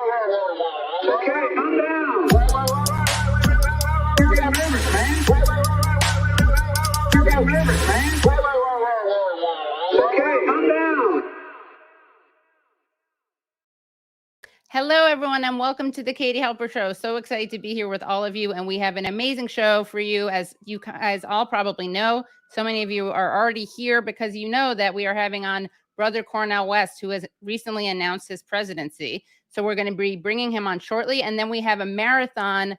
Okay, calm down. You got limits, man. You got limits, man. Okay, calm down. Hello, everyone, and welcome to the Katie Helper Show. So excited to be here with all of you, and we have an amazing show for you. As you guys all probably know, so many of you are already here because you know that we are having on Brother Cornel West, who has recently announced his presidency. So we're going to be bringing him on shortly, and then we have a marathon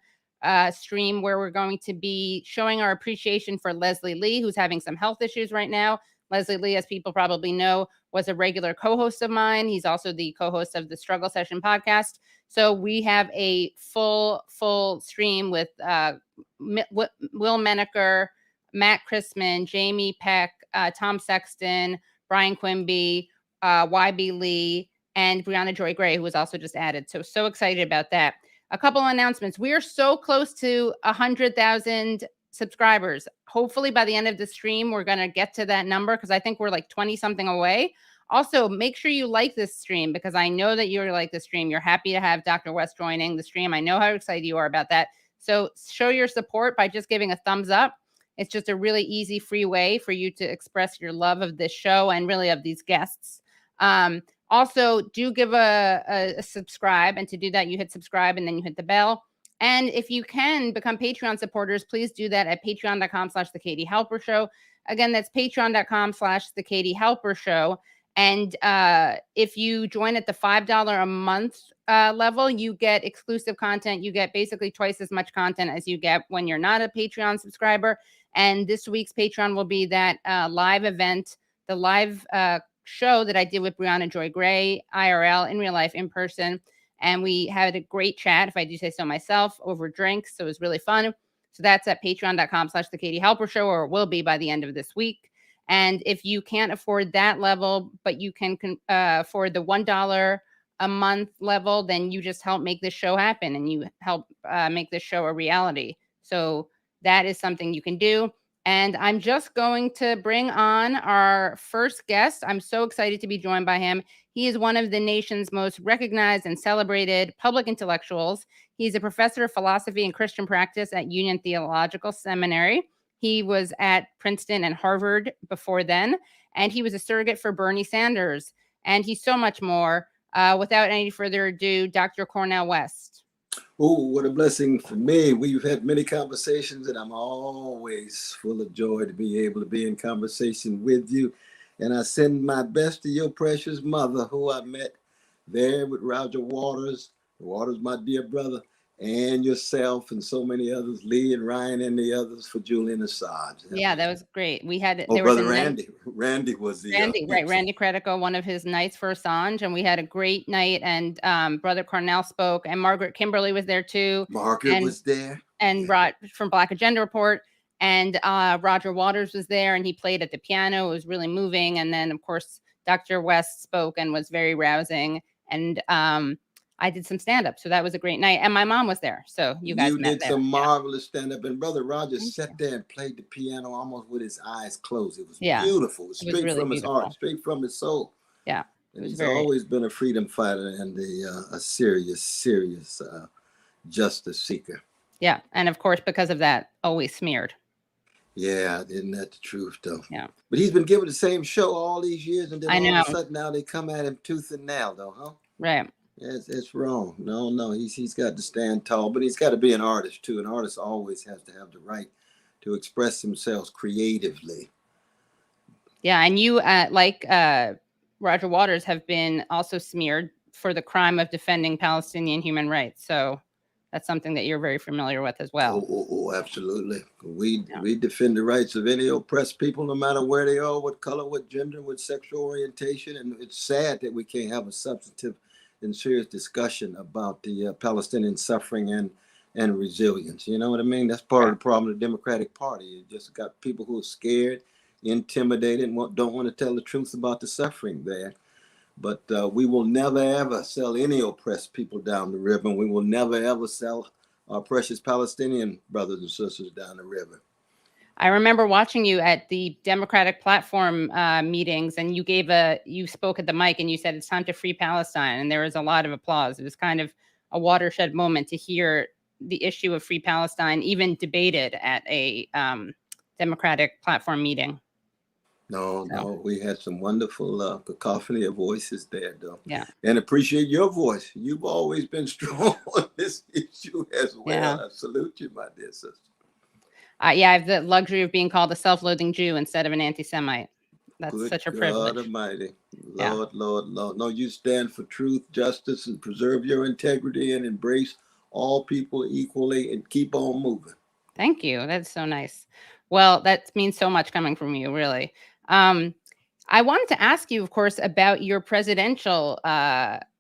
stream where we're going to be showing our appreciation for Leslie Lee, who's having some health issues right now. Leslie Lee, as people probably know, was a regular co-host of mine. He's also the co-host of the Struggle Session podcast. So we have a full stream with Will Menaker, Matt Christman, Jamie Peck, Tom Sexton, Bryan Quinby, YB Lee, and Brianna Joy Gray, who was also just added. So excited about that. A couple of announcements. We are so close to 100,000 subscribers. Hopefully by the end of the stream, we're going to get to that number because I think we're like 20 something away. Also, make sure you like this stream because I know that you're like the stream. You're happy to have Dr. West joining the stream. I know how excited you are about that. So show your support by just giving a thumbs up. It's just a really easy, free way for you to express your love of this show and really of these guests. Also, do give a subscribe. And to do that, you hit subscribe and then you hit the bell. And if you can become Patreon supporters, please do that at patreon.com/The Katie Helper Show. Again, that's patreon.com/The Katie Helper Show. And if you join at the $5 a month level, you get exclusive content. You get basically twice as much content as you get when you're not a Patreon subscriber. And this week's Patreon will be that live event, the live show that I did with Brianna Joy Gray, IRL, in real life, in person. And we had a great chat, if I do say so myself, over drinks. So it was really fun. So that's at patreon.com/The Katie Helper Show, or it will be by the end of this week. And if you can't afford that level, but you can afford the $1 a month level, then you just help make this show happen and you help make this show a reality. So that is something you can do. And I'm just going to bring on our first guest. I'm so excited to be joined by him. He is one of the nation's most recognized and celebrated public intellectuals. He's a professor of philosophy and Christian practice at Union Theological Seminary. He was at Princeton and Harvard before then, and he was a surrogate for Bernie Sanders. And he's so much more. Without any further ado, Dr. Cornel West. Oh, what a blessing for me. We've had many conversations, and I'm always full of joy to be able to be in conversation with you. And I send my best to your precious mother, who I met there with Roger Waters. Waters, my dear brother, and yourself and so many others, Lee and Ryan and the others, for Julian Assange. Yeah, that was great. We had there brother Randy. Randy was the Randy Credico, one of his nights for Assange, and we had a great night. And Brother Cornel spoke, and Margaret Kimberly was there too. Margaret was there, and from Black Agenda Report, and Roger Waters was there, and he played at the piano. It was really moving. And then, of course, Dr. West spoke and was very rousing. And I did some stand-up, so that was a great night. And my mom was there, so you guys met there. You did some marvelous stand-up, and Brother Roger sat there and played the piano almost with his eyes closed. It was beautiful. It was straight from his heart, straight from his soul. Yeah. And he's always been a freedom fighter and a serious justice seeker. Yeah, and of course, because of that, always smeared. Yeah, isn't that the truth, though? Yeah. But he's been given the same show all these years, and then all of a sudden now they come at him tooth and nail, though, huh? Right. It's wrong. No, he's got to stand tall, but he's got to be an artist too. An artist always has to have the right to express themselves creatively. Yeah, and you, like Roger Waters, have been also smeared for the crime of defending Palestinian human rights. So that's something that you're very familiar with as well. Oh, absolutely. We defend the rights of any oppressed people, no matter where they are, what color, what gender, what sexual orientation. And it's sad that we can't have a substantive and serious discussion about the Palestinian suffering and resilience. You know what I mean? That's part of the problem of the Democratic Party. You just got people who are scared, intimidated, and don't want to tell the truth about the suffering there. But we will never, ever sell any oppressed people down the river. And we will never, ever sell our precious Palestinian brothers and sisters down the river. I remember watching you at the Democratic platform meetings, and you spoke at the mic and you said it's time to free Palestine, and there was a lot of applause. It was kind of a watershed moment to hear the issue of free Palestine even debated at a Democratic platform meeting. No, we had some wonderful cacophony of voices there, though. Yeah. And appreciate your voice. You've always been strong on this issue as well. Yeah. I salute you, my dear sister. I have the luxury of being called a self-loathing Jew instead of an anti-Semite. That's Good such a God privilege. Almighty. Yeah. Lord. No, you stand for truth, justice, and preserve your integrity and embrace all people equally and keep on moving. Thank you. That's so nice. Well, that means so much coming from you, really. I wanted to ask you, of course, about your presidential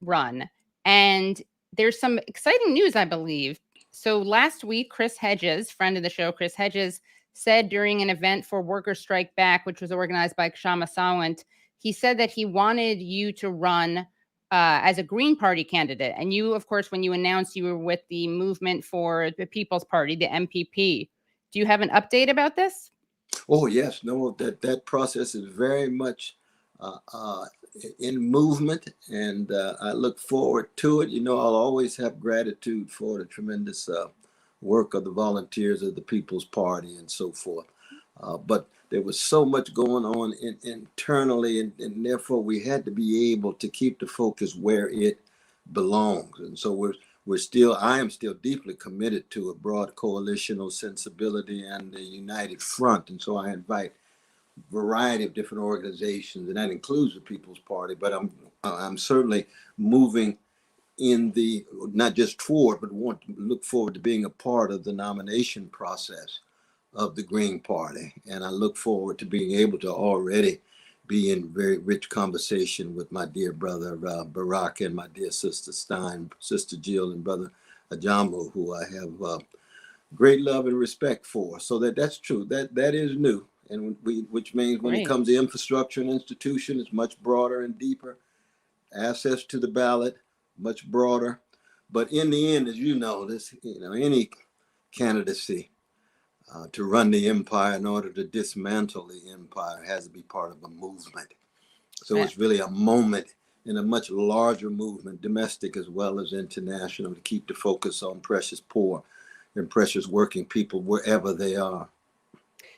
run. And there's some exciting news, I believe. So last week, Chris Hedges, friend of the show, Chris Hedges, said during an event for Workers Strike Back, which was organized by Kshama Sawant, he said that he wanted you to run as a Green Party candidate. And you, of course, when you announced you were with the Movement for the People's Party, the MPP. Do you have an update about this? Oh, yes. No, that process is very much in movement, and I look forward to it. I'll always have gratitude for the tremendous work of the volunteers of the People's Party and so forth. But there was so much going on internally, and therefore we had to be able to keep the focus where it belongs. And so I am still deeply committed to a broad coalitional sensibility and a united front. And so I invite a variety of different organizations, and that includes the People's Party. But I'm certainly moving in the not just toward, but want to look forward to being a part of the nomination process of the Green Party. And I look forward to being able to already be in very rich conversation with my dear brother Barack and my dear sister Stein, sister Jill, and brother Ajamu, who I have great love and respect for. So that's true. That is new, and which means when it comes to infrastructure and institution, it's much broader and deeper. Access to the ballot, much broader. But in the end, as you know, any candidacy to run the empire in order to dismantle the empire has to be part of a movement. So It's really a moment in a much larger movement, domestic as well as international, to keep the focus on precious poor and precious working people wherever they are.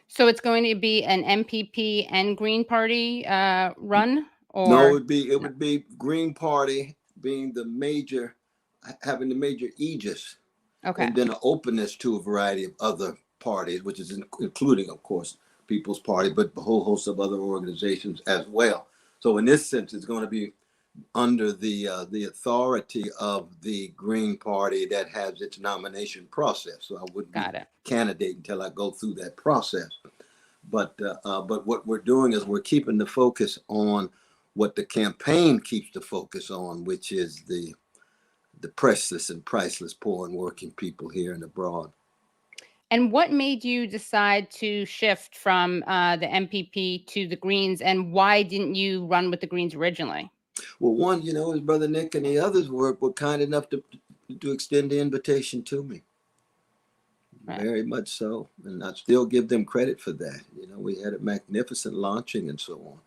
So it's going to be an MPP and Green Party run? Or no, it would be Green Party being having the major aegis, okay, and then an openness to a variety of other parties, which is including, of course, People's Party, but a whole host of other organizations as well. So in this sense, it's going to be under the authority of the Green Party that has its nomination process. So I wouldn't be candidate until I go through that process. But what we're doing is we're keeping the focus on what the campaign keeps the focus on, which is the pressless and priceless poor and working people here and abroad. And what made you decide to shift from the MPP to the Greens, and why didn't you run with the Greens originally? Well, one, his brother Nick and the others were kind enough to extend the invitation to me. Right. Very much so. And I still give them credit for that. We had a magnificent launching and so on.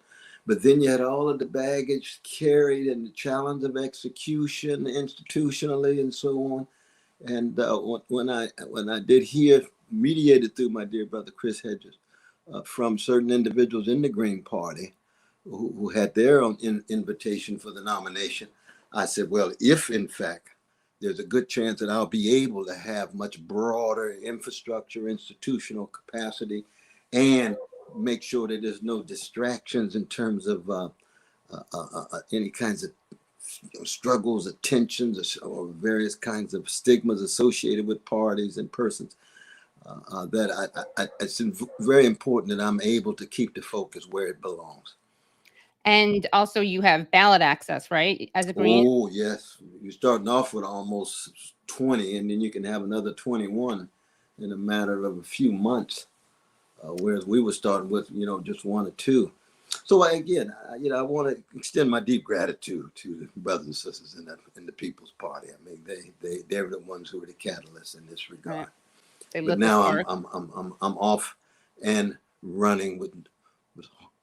But then you had all of the baggage carried and the challenge of execution institutionally and so on. And when I did hear, mediated through my dear brother Chris Hedges, from certain individuals in the Green Party who had their own invitation for the nomination, I said, well, if in fact there's a good chance that I'll be able to have much broader infrastructure, institutional capacity, and make sure that there's no distractions in terms of any kinds of struggles or tensions or various kinds of stigmas associated with parties and persons, it's very important that I'm able to keep the focus where it belongs. And also you have ballot access, right? As a Green? Oh, yes. You're starting off with almost 20, and then you can have another 21 in a matter of a few months, whereas we were starting with, just one or two. So I want to extend my deep gratitude to the brothers and sisters in the People's Party. I mean, they're the ones who are the catalysts in this regard. Right. But now I'm off and running with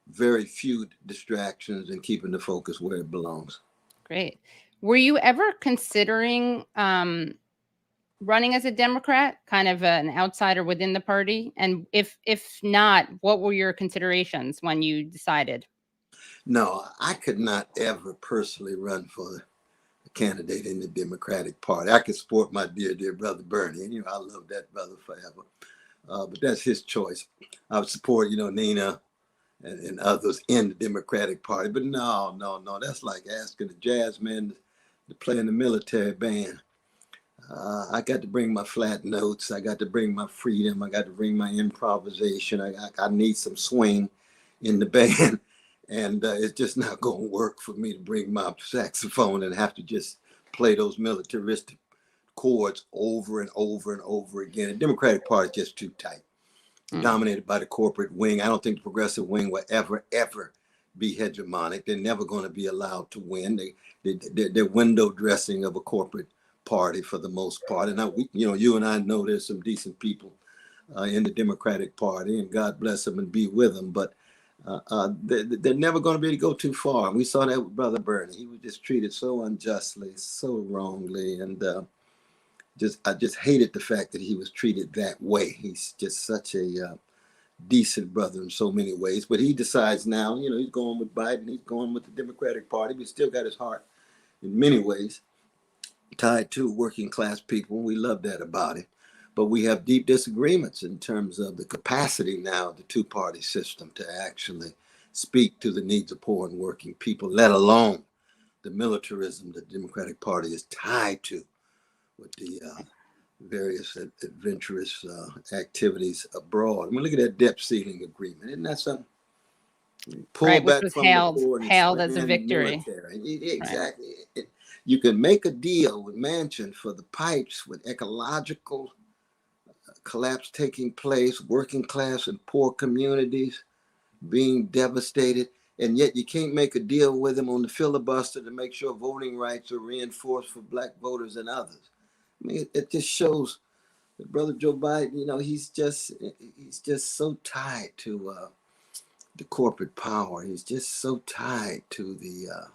very few distractions and keeping the focus where it belongs. Great. Were you ever considering running as a Democrat, kind of an outsider within the party? And if not, what were your considerations when you decided? No, I could not ever personally run for a candidate in the Democratic Party. I could support my dear brother Bernie, and I love that brother forever. But that's his choice. I would support, Nina and others in the Democratic Party. But no, that's like asking a jazz man to play in the military band. I got to bring my flat notes. I got to bring my freedom. I got to bring my improvisation. I need some swing in the band. And it's just not going to work for me to bring my saxophone and have to just play those militaristic chords over and over and over again. The Democratic Party is just too tight, dominated by the corporate wing. I don't think the progressive wing will ever be hegemonic. They're never going to be allowed to win. They're window dressing of a corporate party for the most part. And you and I know there's some decent people in the Democratic Party, and God bless them and be with them. But they're never going to be able to go too far. And we saw that with Brother Bernie. He was just treated so unjustly, so wrongly, and I just hated the fact that he was treated that way. He's just such a decent brother in so many ways. But he decides now, he's going with Biden. He's going with the Democratic Party. But he's still got his heart in many ways tied to working class people. We love that about him. But we have deep disagreements in terms of the capacity now of the two-party system to actually speak to the needs of poor and working people, let alone the militarism that the Democratic Party is tied to with the various adventurous activities abroad. I mean, look at that debt ceiling agreement. Isn't that something? Pull Right, which back was from the poor and hailed as a expand victory. military. Exactly. Right. You can make a deal with Manchin for the pipes with ecological collapse taking place, working class and poor communities being devastated, and yet you can't make a deal with him on the filibuster to make sure voting rights are reinforced for black voters and others. I mean, it just shows that Brother Joe Biden, he's just so tied to the corporate power. He's just so tied to the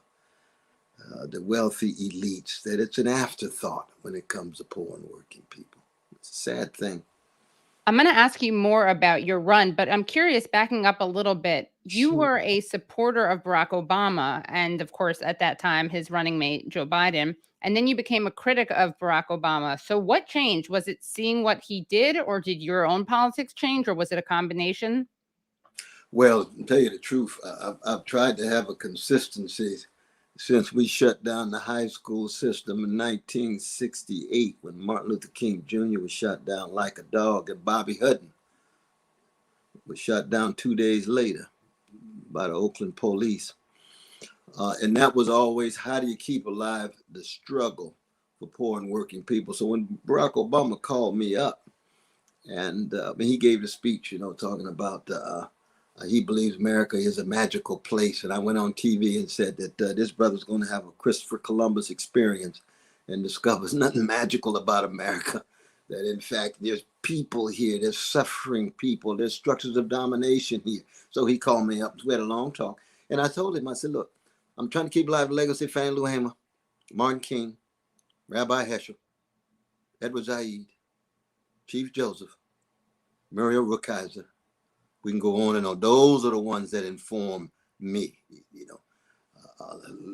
wealthy elites that it's an afterthought when it comes to poor and working people. It's a sad thing. I'm going to ask you more about your run, but I'm curious, backing up a little bit, you were a supporter of Barack Obama and, of course, at that time, his running mate, Joe Biden, and then you became a critic of Barack Obama. So what changed? Was it seeing what he did, or did your own politics change, or was it a combination? Well, to tell you the truth, I've tried to have a consistency since we shut down the high school system in 1968 when Martin Luther King Jr. was shot down like a dog, and Bobby Hutton was shot down 2 days later by the Oakland police. And that was always, how do you keep alive the struggle for poor and working people? So when Barack Obama called me up and he gave a speech, talking about he believes America is a magical place. And I went on TV and said that this brother's going to have a Christopher Columbus experience and discovers nothing magical about America. That in fact, there's people here, there's suffering people, there's structures of domination here. So he called me up, we had a long talk. And I told him, I said, look, I'm trying to keep alive the legacy of Fannie Lou Hamer, Martin King, Rabbi Heschel, Edward Said, Chief Joseph, Muriel Rukeyser. We can go on and on. Those are the ones that inform me.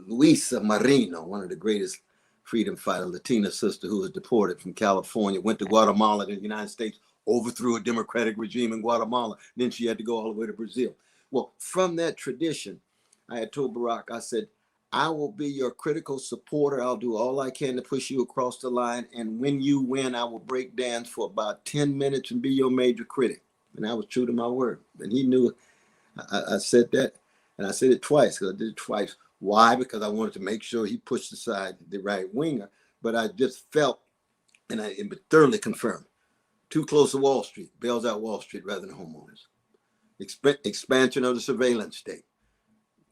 Luisa Marino, one of the greatest freedom fighter, Latina sister who was deported from California, went to Guatemala, to the United States, overthrew a democratic regime in Guatemala. Then she had to go all the way to Brazil. Well, from that tradition, I had told Barack, I said, I will be your critical supporter. I'll do all I can to push you across the line. And when you win, I will break dance for about 10 minutes and be your major critic. And I was true to my word. And he knew I said that. And I said it twice, because I did it twice. Why? Because I wanted to make sure he pushed aside the right winger. But I just felt, and it thoroughly confirmed, too close to Wall Street, bails out Wall Street rather than homeowners. Expansion of the surveillance state.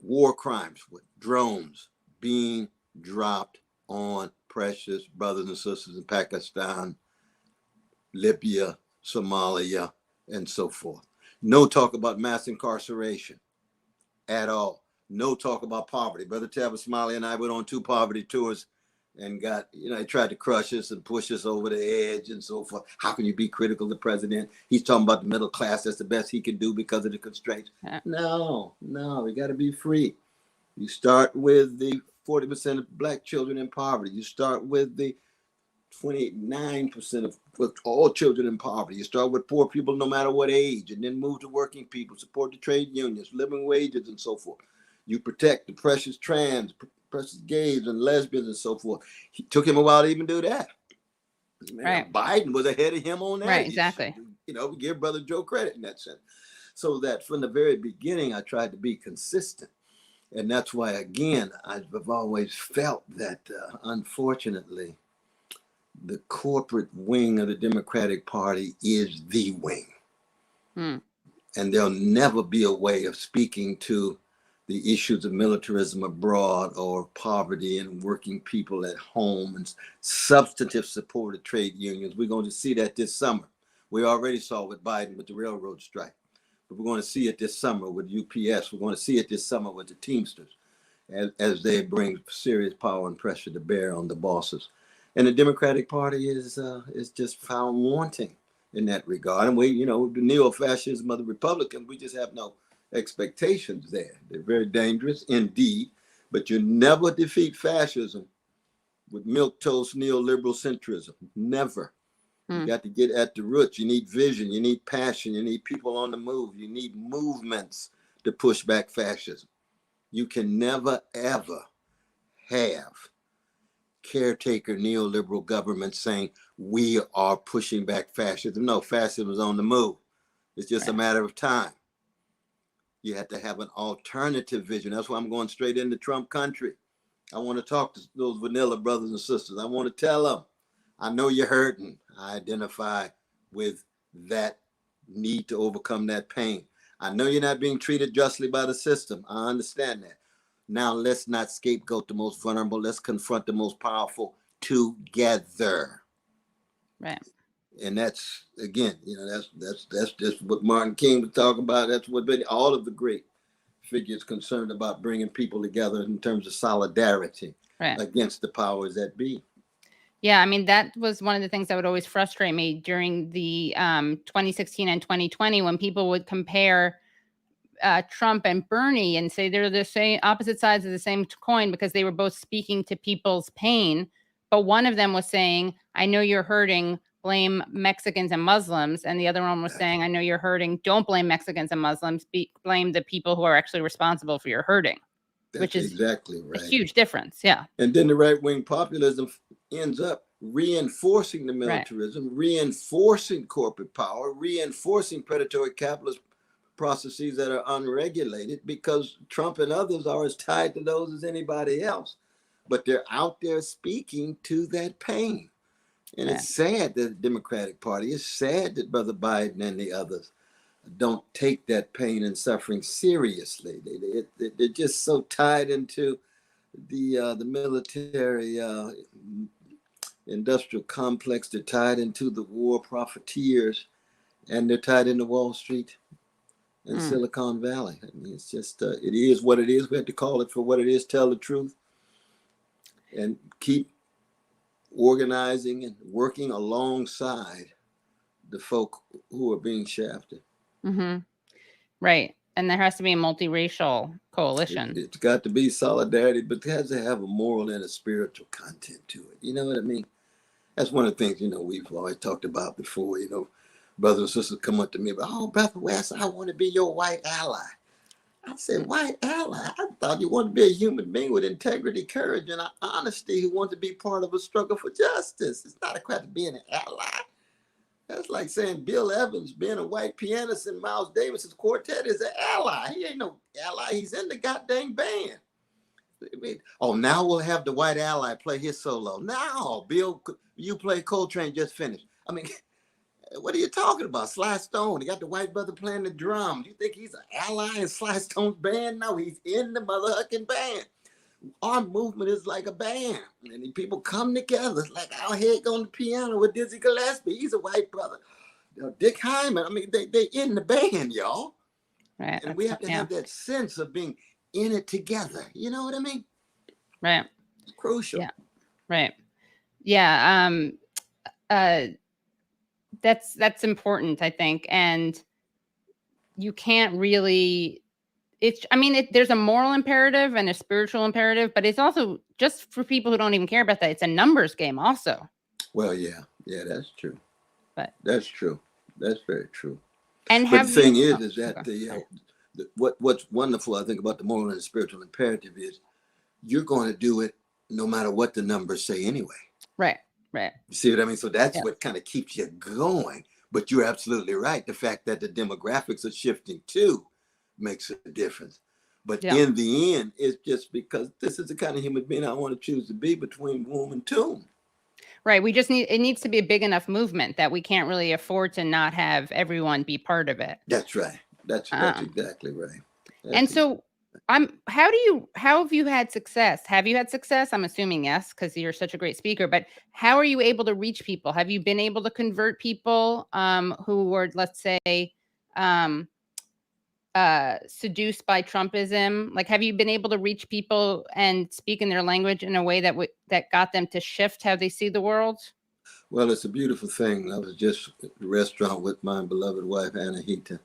War crimes with drones being dropped on precious brothers and sisters in Pakistan, Libya, Somalia, and so forth. No talk about mass incarceration at all. No talk about poverty. Brother Tavis Smiley and I went on 2 poverty tours and got, they tried to crush us and push us over the edge and so forth. How can you be critical of the president? He's talking about the middle class. That's the best he can do because of the constraints. No, we got to be free. You start with the 40% of black children in poverty. You start with the 29% of all children in poverty. You start with poor people no matter what age, and then move to working people, support the trade unions, living wages, and so forth. You protect the precious trans, precious gays and lesbians and so forth. It took him a while to even do that. Man, Biden was ahead of him on that. Right, exactly. We give Brother Joe credit in that sense. So that from the very beginning, I tried to be consistent. And that's why, again, I've always felt that, unfortunately, the corporate wing of the Democratic Party is the wing. And there'll never be a way of speaking to the issues of militarism abroad or poverty and working people at home and substantive support of trade unions. We're going to see that this summer. We already saw with Biden with the railroad strike. But we're going to see it this summer with UPS. We're going to see it this summer with the Teamsters as they bring serious power and pressure to bear on the bosses. And the Democratic Party is just found wanting in that regard. And we, the neo-fascism of the Republicans, we just have no expectations there. They're very dangerous indeed, but you never defeat fascism with milquetoast neoliberal centrism. Never. You got to get at the roots. You need vision. You need passion. You need people on the move. You need movements to push back fascism. You can never, ever have caretaker neoliberal governments saying, we are pushing back fascism. No, fascism is on the move. It's just a matter of time. You have to have an alternative vision. That's why I'm going straight into Trump country. I want to talk to those vanilla brothers and sisters. I want to tell them, I know you're hurting. I identify with that need to overcome that pain. I know you're not being treated justly by the system. I understand that. Now let's not scapegoat the most vulnerable. Let's confront the most powerful together. Right. And that's, again, that's just what Martin King was talking about. That's what all of the great figures concerned about, bringing people together in terms of solidarity against the powers that be. Yeah, I mean, that was one of the things that would always frustrate me during the 2016 and 2020 when people would compare Trump and Bernie and say they're the same opposite sides of the same coin because they were both speaking to people's pain. But one of them was saying, I know you're hurting, blame Mexicans and Muslims. And the other one was saying, I know you're hurting, don't blame Mexicans and Muslims, blame the people who are actually responsible for your hurting. That's which is exactly right. A huge difference. Yeah. And then the right-wing populism ends up reinforcing the militarism, reinforcing corporate power, reinforcing predatory capitalist processes that are unregulated, because Trump and others are as tied to those as anybody else. But they're out there speaking to that pain. And it's sad that the Democratic Party, it's sad that Brother Biden and the others don't take that pain and suffering seriously. They're just so tied into the military industrial complex. They're tied into the war profiteers, and they're tied into Wall Street and Silicon Valley. I mean, it's just, it is what it is. We have to call it for what it is, tell the truth, and keep organizing and working alongside the folk who are being shafted. Mm-hmm. Right. And there has to be a multiracial coalition. It's got to be solidarity, but it has to have a moral and a spiritual content to it. You know what I mean? That's one of the things, we've always talked about before. Brothers and sisters come up to me about, oh, Brother West, I want to be your white ally. I said, white ally? I thought you wanted to be a human being with integrity, courage, and honesty who wants to be part of a struggle for justice. It's not a question of being an ally. That's like saying Bill Evans being a white pianist in Miles Davis's quartet is an ally. He ain't no ally. He's in the goddamn band. Oh, now we'll have the white ally play his solo. Now, Bill, you play Coltrane just finished. I mean, what are you talking about? Sly Stone, he got the white brother playing the drums. You think he's an ally in Sly Stone's band? No, he's in the motherfucking band. Our movement is like a band, and people come together. It's like our head on the piano with Dizzy Gillespie. He's a white brother. Dick Hyman. I mean, they in the band, y'all. Right. And we have to have that sense of being in it together. You know what I mean? Right. It's crucial. Yeah. Right. Yeah. That's important, I think. And you can't really, there's a moral imperative and a spiritual imperative, but it's also just for people who don't even care about that. It's a numbers game also. Well, yeah, that's true. But that's true. That's very true. And but the thing is that what's wonderful, I think, about the moral and spiritual imperative is you're going to do it no matter what the numbers say anyway. Right. Right. You see what I mean? So that's what kind of keeps you going. But you're absolutely right. The fact that the demographics are shifting too makes a difference. But in the end, it's just because this is the kind of human being I want to choose to be between womb and tomb. Right. It needs to be a big enough movement that we can't really afford to not have everyone be part of it. That's right. That's exactly right. And so how have you had success? Have you had success? I'm assuming yes, because you're such a great speaker, but how are you able to reach people? Have you been able to convert people who were, let's say, seduced by Trumpism? Like, have you been able to reach people and speak in their language in a way that got them to shift how they see the world? Well, it's a beautiful thing. I was just at the restaurant with my beloved wife, Anahita,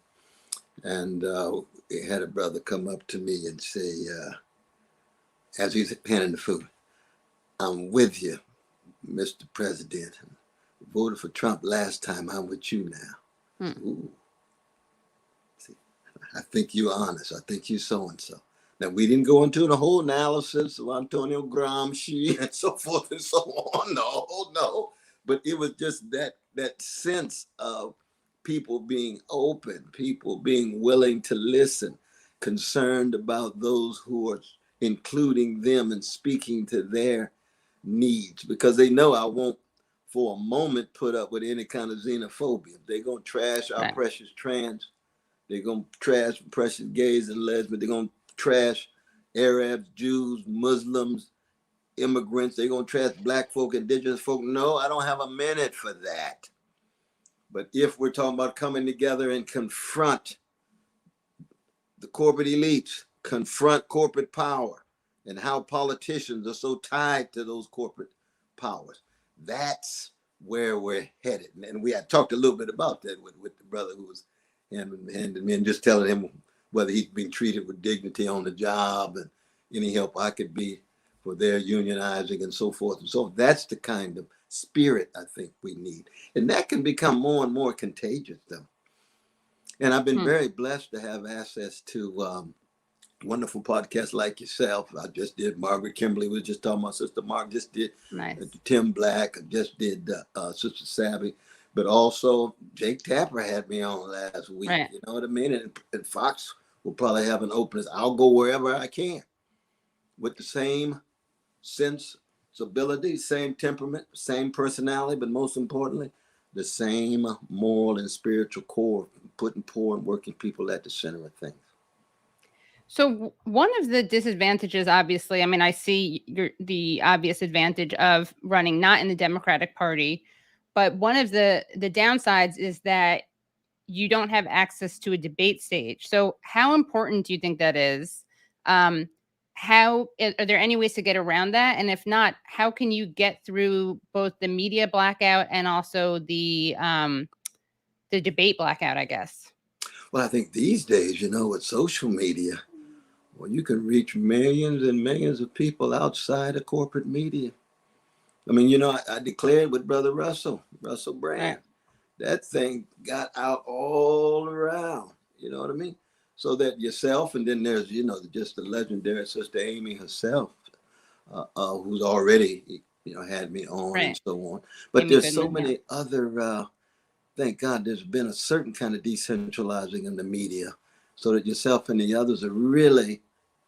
and we had a brother come up to me and say, as he's handing the food, "I'm with you, Mr. President. Voted for Trump last time. I'm with you now." Ooh. See, I think you're honest. I think you're so-and-so. Now, we didn't go into the whole analysis of Antonio Gramsci and so forth and so on. No. But it was just that sense of people being open, people being willing to listen, concerned about those who are including them and speaking to their needs, because they know I won't for a moment put up with any kind of xenophobia. They're going to trash our precious trans. They're going to trash precious gays and lesbians. They're going to trash Arabs, Jews, Muslims, immigrants. They're going to trash black folk, indigenous folk. No, I don't have a minute for that. But if we're talking about coming together and confront the corporate elites, confront corporate power, and how politicians are so tied to those corporate powers, that's where we're headed. And we had talked a little bit about that with the brother who was handing me and just telling him whether he's being treated with dignity on the job and any help I could be for their unionizing and so forth and so on. That's the kind of spirit I think we need. And that can become more and more contagious, though. And I've been very blessed to have access to wonderful podcasts like yourself. I just did Margaret Kimberly was just talking about. Sister Mark just did Tim Black. I just did Sister Savvy. But also Jake Tapper had me on last week. Right. You know what I mean? And Fox will probably have an openness. I'll go wherever I can with the same sensibility, same temperament, same personality, but most importantly, the same moral and spiritual core, putting poor and working people at the center of things. So one of the disadvantages, obviously, I mean, I see the obvious advantage of running not in the Democratic Party, but one of the downsides is that you don't have access to a debate stage. So how important do you think that is? Are there any ways to get around that? And if not, how can you get through both the media blackout and also the debate blackout, I guess? Well, I think these days, with social media, well, you can reach millions and millions of people outside of corporate media. I mean, I declared with Brother Russell Brand. Right. That thing got out all around, you know what I mean? So that yourself, and then there's, just the legendary Sister Amy herself, who's already, had me on and so on. But Amy there's so many other, thank God there's been a certain kind of decentralizing in the media so that yourself and the others are really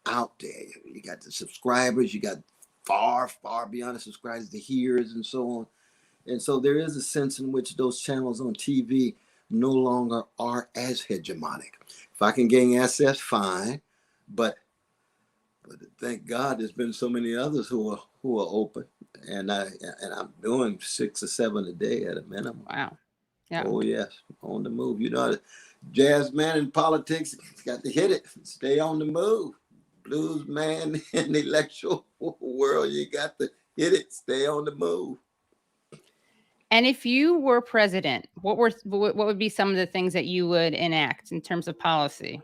out there. You got the subscribers, you got far beyond the subscribers, the hearers and so on. And so there is a sense in which those channels on TV no longer are as hegemonic. If I can gain access, fine. But thank God there's been so many others who are open. And I'm doing 6 or 7 a day at a minimum. Wow. Yeah. Oh, yes. On the move. You know, jazz man in politics got to hit it. Stay on the move. Blues man in the electoral world, you got to hit it. Stay on the move. And if you were president, what would be some of the things that you would enact in terms of policy?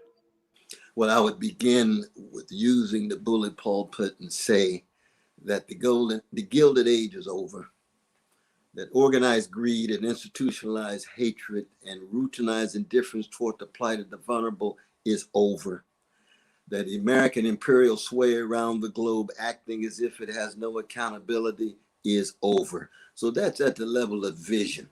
Well, I would begin with using the bully pulpit and say that the Gilded Age is over. That organized greed and institutionalized hatred and routinized indifference toward the plight of the vulnerable is over. That the American imperial sway around the globe, acting as if it has no accountability, is over. So that's at the level of vision.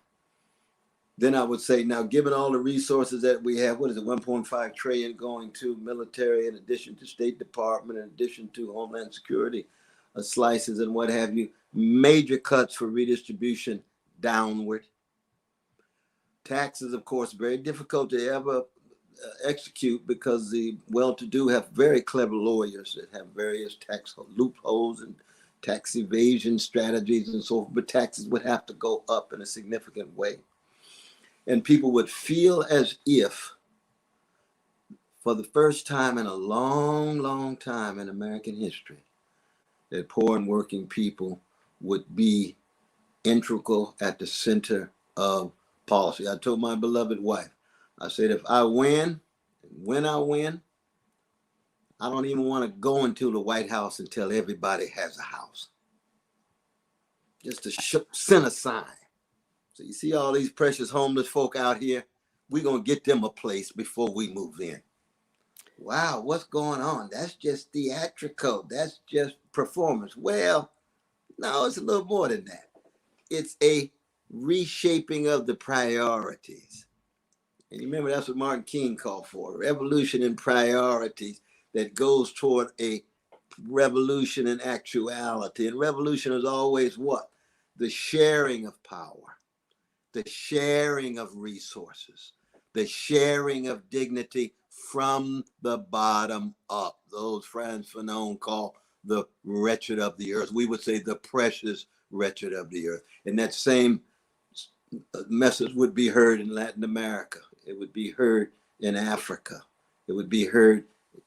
Then I would say, now, given all the resources that we have, what is it, 1.5 trillion going to military, in addition to State Department, in addition to Homeland Security slices and what have you, major cuts for redistribution downward. Taxes, of course, very difficult to ever execute because the well-to-do have very clever lawyers that have various tax loopholes and tax evasion strategies and so forth, but taxes would have to go up in a significant way. And people would feel as if, for the first time in a long, long time in American history, that poor and working people would be integral at the center of policy. I told my beloved wife, I said, if I win, when I win, I don't even want to go into the White House and tell everybody has a house. Just to send a sign. So you see all these precious homeless folk out here, we're going to get them a place before we move in. Wow, what's going on? That's just theatrical. That's just performance. Well, no, it's a little more than that. It's a reshaping of the priorities. And you remember that's what Martin King called for, a revolution in priorities that goes toward a revolution in actuality. And revolution is always what? The sharing of power, the sharing of resources, the sharing of dignity from the bottom up. Those Frantz Fanon call the wretched of the earth. We would say the precious wretched of the earth. And that same message would be heard in Latin America. It would be heard in Africa. It would be heard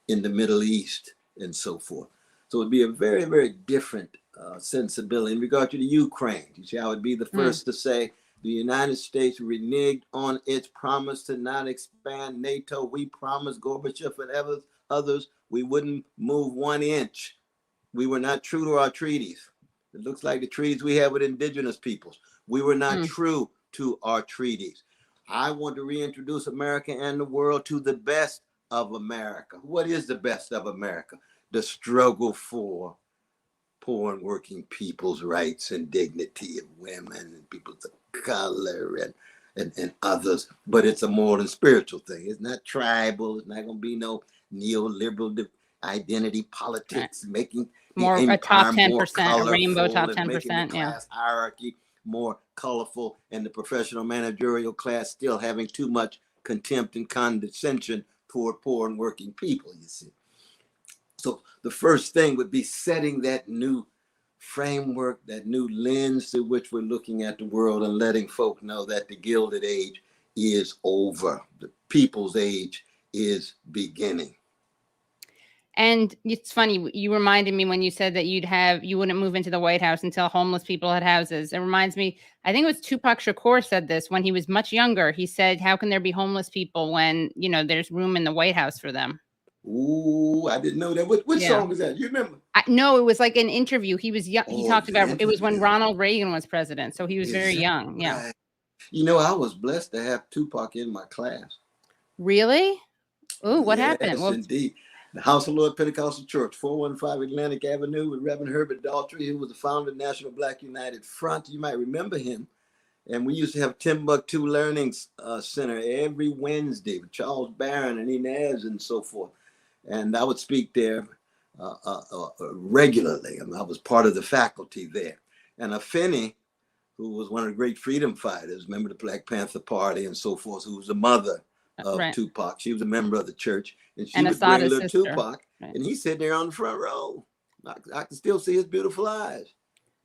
in the Middle East and so forth. So it would be a very, very different sensibility. In regard to the Ukraine, you see, I would be the first to say the United States reneged on its promise to not expand NATO. We promised Gorbachev and others we wouldn't move 1 inch. We were not true to our treaties. It looks like the treaties we have with indigenous peoples. We were not true to our treaties. I want to reintroduce America and the world to the best of America. What is the best of America? The struggle for poor and working people's rights and dignity of women and people of color and others. But it's a moral and spiritual thing. It's not tribal. It's not going to be no neoliberal identity politics, making more the a top empire 10%, a rainbow top and making 10%, the class hierarchy more colorful, and the professional managerial class still having too much contempt and condescension toward poor and working people, you see. So the first thing would be setting that new framework, that new lens through which we're looking at the world, and letting folk know that the Gilded Age is over. The People's Age is beginning. And it's funny, you reminded me when you said that you wouldn't move into the White House until homeless people had houses. It reminds me, I think it was Tupac Shakur said this when he was much younger. He said, how can there be homeless people when, there's room in the White House for them? Ooh, I didn't know that. What song is that? You remember? No, it was like an interview. He was young. He talked about interview. It was when Ronald Reagan was president. So he was very young. Yeah. Right? I was blessed to have Tupac in my class. Really? Oh, what happened? Yes, indeed. The House of Lord Pentecostal Church, 415 Atlantic Avenue, with Reverend Herbert Daltrey, who was the founder of National Black United Front. You might remember him. And we used to have Timbuktu Learning Center every Wednesday with Charles Barron and Inez and so forth. And I would speak there regularly. I was part of the faculty there. And Afeni, who was one of the great freedom fighters, member of the Black Panther Party and so forth, who was the mother of Tupac. She was a member of the church, and she would bring little Tupac, and he's sitting there on the front row. I can still see his beautiful eyes.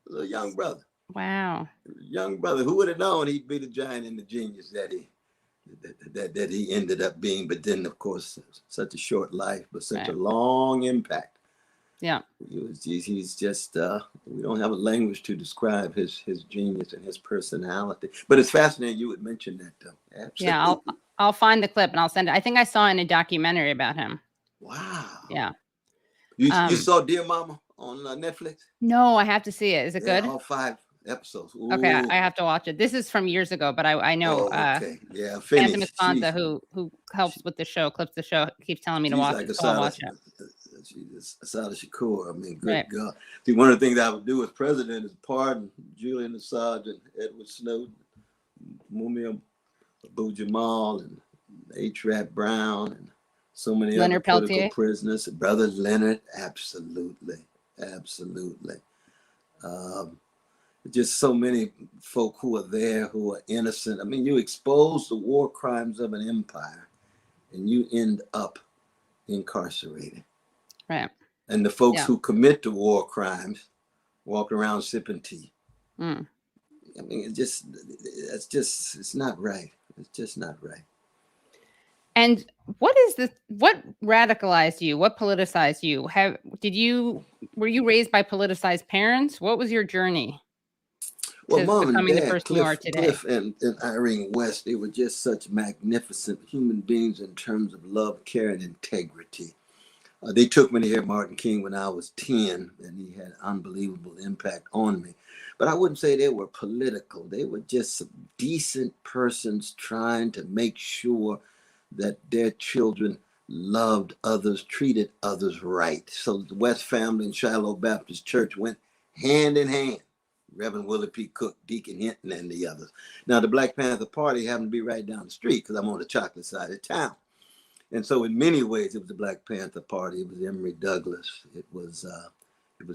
Little young brother. Wow. Young brother. Who would have known he'd be the giant and the genius that that he ended up being. But then, of course, such a short life, but such a Right. long impact. Yeah. He's just we don't have a language to describe his genius and his personality. But it's fascinating you would mention that, though. Absolutely. Yeah. I'll find the clip and I'll send it. I think I saw in a documentary about him. Wow. Yeah. You saw Dear Mama on Netflix? No, I have to see it. Is it good? All 5 episodes. Ooh. Okay, I have to watch it. This is from years ago, but I know Okay. Yeah, Phantom finished. Esponza, who helps with the show, clips the show, keeps telling me to watch it, so I'll watch it. She's Asada Shakur. I mean, good Right. God. See, one of the things I would do as president is pardon Julian Assange and Edward Snowden, Mumia Abu Jamal, and H. Brown, and so many Leonard other political Peltier. prisoners. Brother Leonard, absolutely. Just so many folk who are there who are innocent. I mean, you expose the war crimes of an empire and you end up incarcerated. Right. And the folks who commit the war crimes walk around sipping tea. I mean, it's not right. It's just not right. And what radicalized you? What politicized you? Were you raised by politicized parents? What was your journey? Well, Mom and becoming the Dad, person you are today? Cliff and Irene West, they were just such magnificent human beings in terms of love, care, and integrity. They took me to hear Martin King when I was 10, and he had unbelievable impact on me. But I wouldn't say they were political. They were just some decent persons trying to make sure that their children loved others, treated others right. So the West family and Shiloh Baptist Church went hand in hand. Reverend Willie P. Cook, Deacon Hinton, and the others. Now, the Black Panther Party happened to be right down the street because I'm on the chocolate side of town. And so in many ways, it was the Black Panther Party. It was Emory Douglas. It was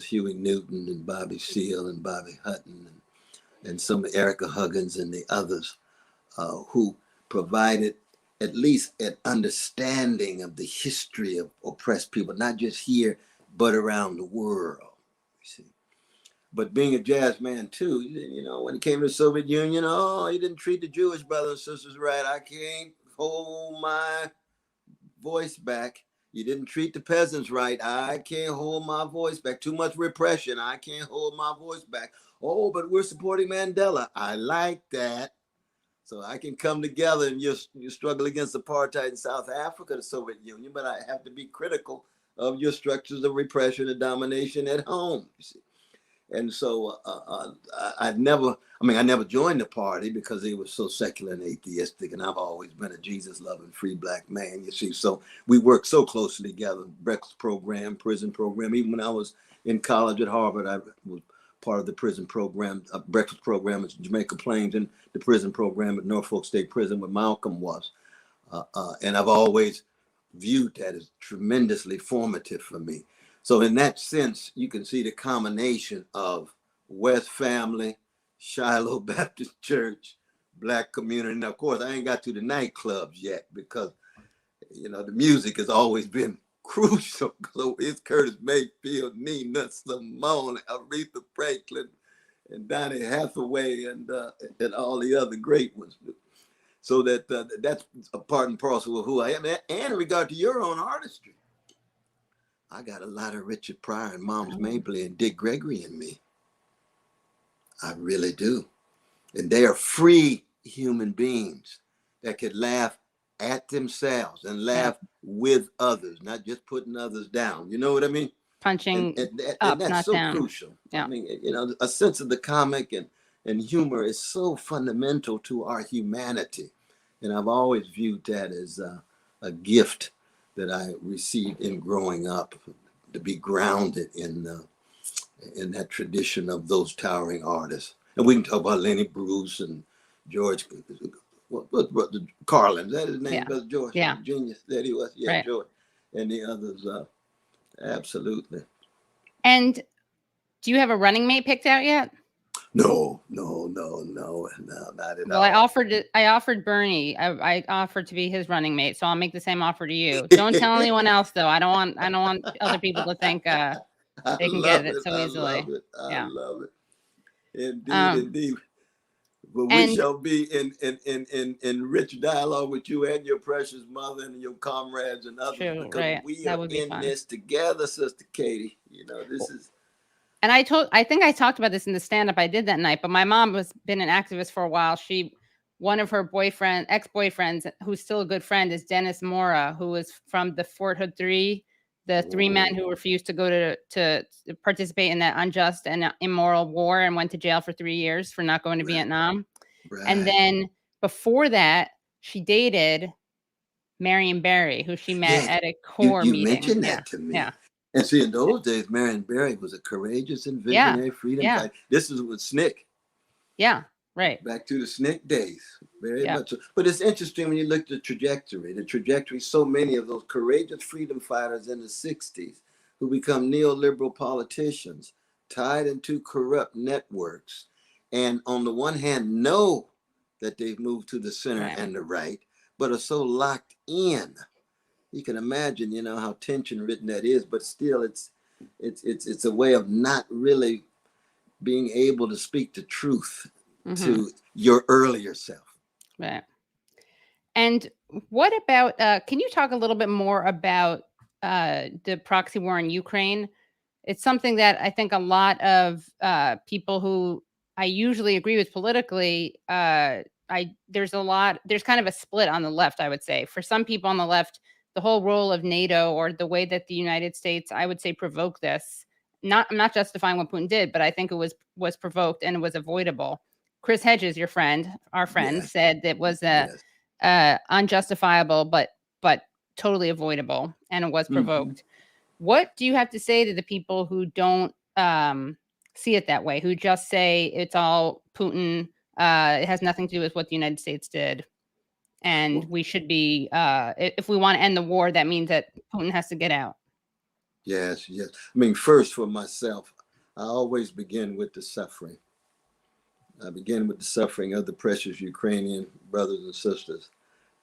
Huey Newton and Bobby Seale and Bobby Hutton and some Erica Huggins and the others who provided at least an understanding of the history of oppressed people, not just here, but around the world. You see. But being a jazz man too, you know, when it came to the Soviet Union, he didn't treat the Jewish brothers and sisters right. I can't hold my voice back. You didn't treat the peasants right. I can't hold my voice back. Too much repression. I can't hold my voice back. Oh, but we're supporting Mandela. I like that. So I can come together and you struggle against apartheid in South Africa, the Soviet Union, but I have to be critical of your structures of repression and domination at home. You see. And so I never joined the party because they were so secular and atheistic, and I've always been a Jesus-loving, free Black man, you see. So we worked so closely together, breakfast program, prison program. Even when I was in college at Harvard, I was part of the prison program, breakfast program at Jamaica Plains, and the prison program at Norfolk State Prison where Malcolm was. And I've always viewed that as tremendously formative for me. So in that sense, you can see the combination of West family, Shiloh Baptist Church, Black community. And of course, I ain't got to the nightclubs yet because, you know, the music has always been crucial. So it's Curtis Mayfield, Nina Simone, Aretha Franklin, and Donny Hathaway, and all the other great ones. So that's a part and parcel of who I am. And in regard to your own artistry, I got a lot of Richard Pryor and Moms Mabley and Dick Gregory in me. I really do. And they are free human beings that could laugh at themselves and laugh with others, not just putting others down. You know what I mean? Punching and up, that's not so down. crucial. Yeah. I mean, you know, a sense of the comic and humor is so fundamental to our humanity. And I've always viewed that as a gift that I received in growing up, to be grounded in that tradition of those towering artists. And we can talk about Lenny Bruce and George, what Carlin, is that his name? Yeah. George, Yeah. genius that he was. Yeah, right. George. And the others, absolutely. And do you have a running mate picked out yet? No, not at well, all. I offered Bernie. I offered to be his running mate, so I'll make the same offer to you. Don't tell anyone else, though. I don't want other people to think they can get it so easily. I love it. Indeed, indeed. But we And shall be in rich dialogue with you and your precious mother and your comrades and others, true, because right? we That are would be in fun. this together, Sister Katie. You know, this is. And I think I talked about this in the stand-up I did that night, but my mom was been an activist for a while. One of her ex-boyfriends, who's still a good friend, is Dennis Mora, who was from the Fort Hood Three, the three men who refused to go to participate in that unjust and immoral war and went to jail for 3 years for not going to Vietnam. And Right. then before that, she dated Marion Barry, who she met Yeah, at a you core you meeting. mentioned Yeah, that to yeah, me. And see, in those days, Marion Barry was a courageous and yeah, visionary freedom yeah, fighter. This is with SNCC. yeah. Right. Back to the SNCC days, very Yeah. much so. But it's interesting when you look at the trajectory, so many of those courageous freedom fighters in the 60s who become neoliberal politicians tied into corrupt networks. And on the one hand, know that they've moved to the center Right. and the right, but are so locked in. You can imagine, you know, how tension ridden that is, but still it's a way of not really being able to speak the truth Mm-hmm. to your earlier self. Right. And what about, can you talk a little bit more about the proxy war in Ukraine? It's something that I think a lot of people who I usually agree with politically, there's kind of a split on the left, I would say. For some people on the left, the whole role of NATO or the way that the United States, I would say, provoked this. I'm not justifying what Putin did, but I think it was provoked and it was avoidable. Chris Hedges, our friend, Yes, said that was yes. unjustifiable, but totally avoidable, and it was Mm-hmm. provoked. What do you have to say to the people who don't see it that way, who just say it's all Putin, it has nothing to do with what the United States did, and Well, we should be, if we want to end the war, that means that Putin has to get out? yes, yes. I mean, first for myself, I always begin with the suffering. I begin with the suffering of the precious Ukrainian brothers and sisters.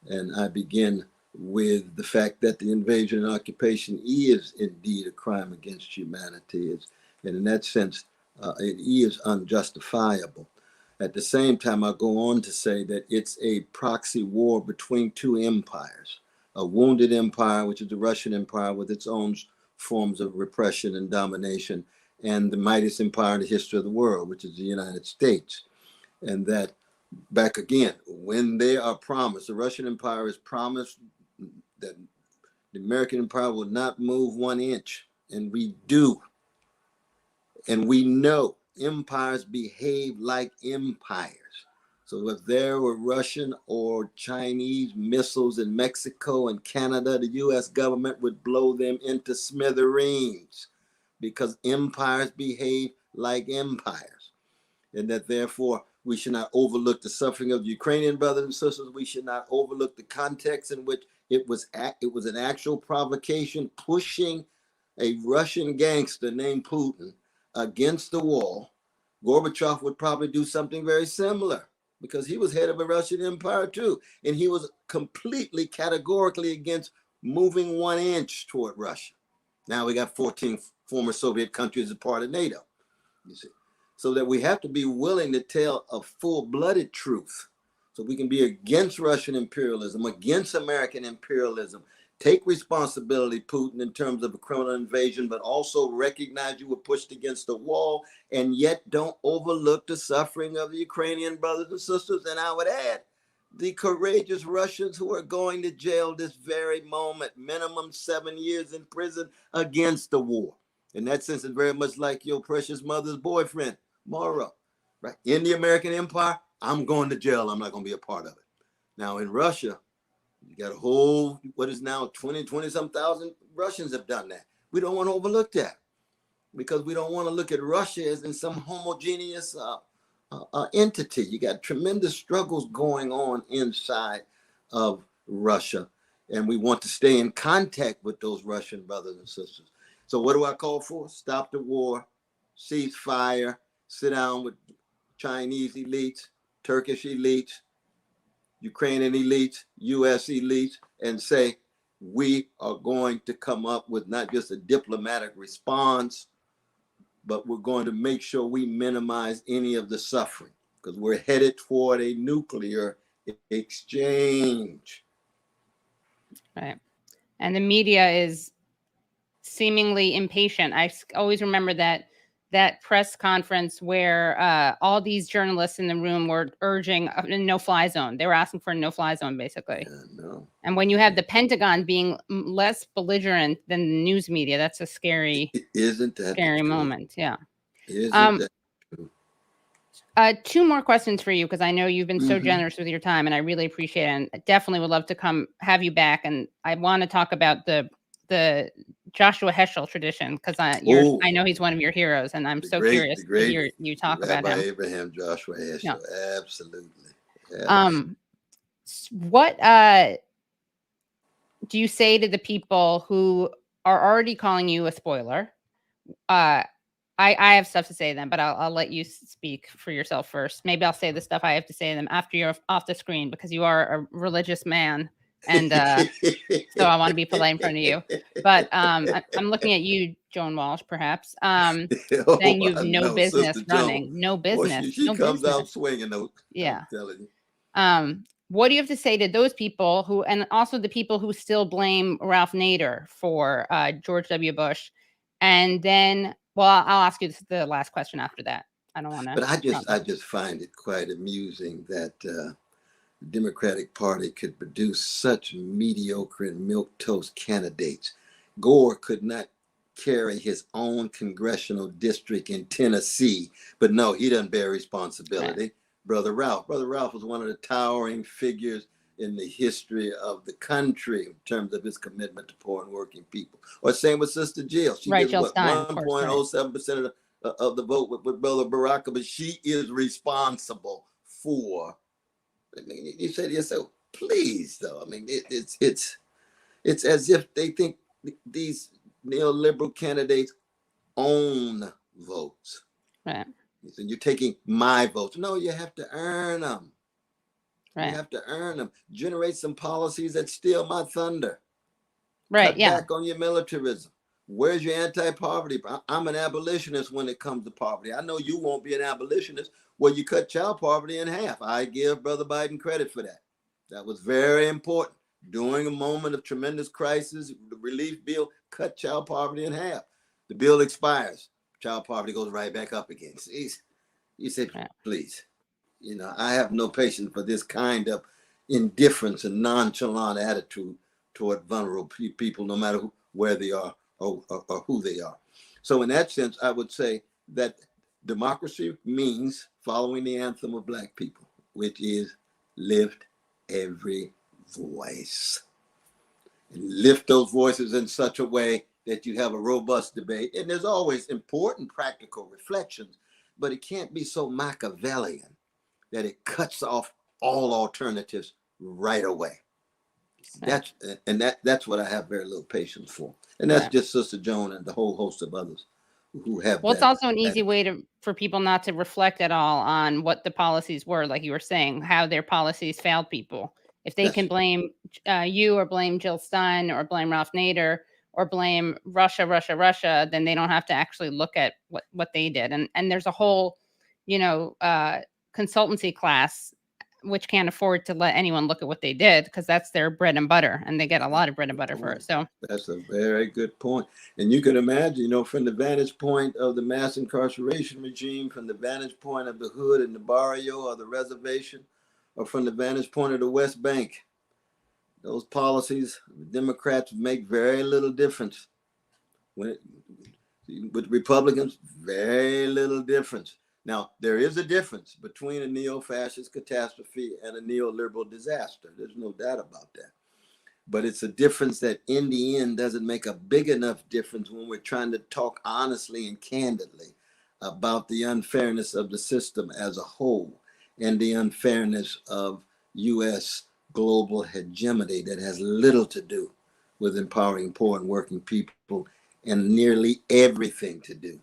And I begin with the fact that the invasion and occupation is indeed a crime against humanity. And in that sense, it is unjustifiable. At the same time, I go on to say that it's a proxy war between two empires, a wounded empire, which is the Russian Empire with its own forms of repression and domination, and the mightiest empire in the history of the world, which is the United States. And that back again, when they are promised, the Russian Empire is promised that the American Empire will not move 1 inch, and we do. And we know empires behave like empires. So if there were Russian or Chinese missiles in Mexico and Canada, the US government would blow them into smithereens because empires behave like empires. And that therefore we should not overlook the suffering of the Ukrainian brothers and sisters. We should not overlook the context in which it was an actual provocation pushing a Russian gangster named Putin against the wall. Gorbachev would probably do something very similar because he was head of a Russian empire too. And he was completely categorically against moving 1 inch toward Russia. Now we got 14 former Soviet countries as part of NATO, you see. So that we have to be willing to tell a full-blooded truth. So we can be against Russian imperialism, against American imperialism, take responsibility, Putin, in terms of a criminal invasion, but also recognize you were pushed against the wall, and yet don't overlook the suffering of the Ukrainian brothers and sisters. And I would add, the courageous Russians who are going to jail this very moment, minimum 7 years in prison against the war. In that sense, it's very much like your precious mother's boyfriend, Mara, right? In the American Empire, I'm going to jail. I'm not going to be a part of it. Now in Russia, you got a whole, what is now 20 some thousand Russians have done that. We don't want to overlook that because we don't want to look at Russia as in some homogeneous entity. You got tremendous struggles going on inside of Russia, and we want to stay in contact with those Russian brothers and sisters. So what do I call for? Stop the war, cease fire, sit down with Chinese elites, Turkish elites, Ukrainian elites, US elites, and say, we are going to come up with not just a diplomatic response, but we're going to make sure we minimize any of the suffering. because we're headed toward a nuclear exchange. Right. And the media is seemingly impatient. I always remember that press conference where all these journalists in the room were urging a no-fly zone. They were asking for a no-fly zone, basically. No. And when you have the Pentagon being less belligerent than the news media, that's a scary, isn't that scary true? moment. Yeah. Isn't that true? Two more questions for you, because I know you've been so generous with your time, and I really appreciate it. And I definitely would love to have you back. And I want to talk about the Joshua Heschel tradition, because I know he's one of your heroes, and I'm so curious to hear you talk about him. Abraham Joshua Heschel, yeah. Absolutely. What do you say to the people who are already calling you a spoiler? I have stuff to say to them, but I'll let you speak for yourself first. Maybe I'll say the stuff I have to say to them after you're off the screen, because you are a religious man, and so I want to be polite in front of you. But I'm looking at you, Joan Walsh, perhaps, saying you've no business running, no business. She comes out swinging, though. Yeah. I'm telling you. What do you have to say to those people who, and also the people who still blame Ralph Nader for George W. Bush, and then? Well, I'll ask you the last question after that. I don't want to. But I just find it quite amusing that the Democratic Party could produce such mediocre and milquetoast candidates. Gore could not carry his own congressional district in Tennessee, but no, he doesn't bear responsibility. Right. Brother Ralph was one of the towering figures in the history of the country in terms of his commitment to poor and working people. Or same with Sister Jill. She gets what, 1.07% of the vote with Brother Baraka, but she is responsible for. I mean, you say to yourself, please, though. I mean, it's as if they think these neoliberal candidates own votes. Right. So you're taking my votes. No, you have to earn them. Right. You have to earn them. Generate some policies that steal my thunder. Right. Cut back on your militarism. Where's your anti-poverty? I'm an abolitionist when it comes to poverty. I know you won't be an abolitionist. Well, you cut child poverty in half. I give Brother Biden credit for that. That was very important. During a moment of tremendous crisis, the relief bill cut child poverty in half. The bill expires. Child poverty goes right back up again. See, you say, please. You know, I have no patience for this kind of indifference and nonchalant attitude toward vulnerable people, no matter where they are or who they are. So in that sense, I would say that democracy means following the anthem of Black people, which is lift every voice. And lift those voices in such a way that you have a robust debate. And there's always important practical reflections, but it can't be so Machiavellian that it cuts off all alternatives right away. That's what I have very little patience for. And that's just Sister Joan and the whole host of others who have. Well, it's also an easy way for people not to reflect at all on what the policies were, like you were saying, how their policies failed people. If they can blame you or blame Jill Stein or blame Ralph Nader or blame Russia, then they don't have to actually look at what they did. And there's a whole, consultancy class which can't afford to let anyone look at what they did, because that's their bread and butter, and they get a lot of bread and butter for it. So that's a very good point. And you can imagine, from the vantage point of the mass incarceration regime, from the vantage point of the hood and the barrio or the reservation, or from the vantage point of the West Bank, those policies, Democrats make very little difference. With Republicans, very little difference. Now, there is a difference between a neo-fascist catastrophe and a neoliberal disaster. There's no doubt about that. But it's a difference that in the end doesn't make a big enough difference when we're trying to talk honestly and candidly about the unfairness of the system as a whole and the unfairness of U.S. global hegemony that has little to do with empowering poor and working people and nearly everything to do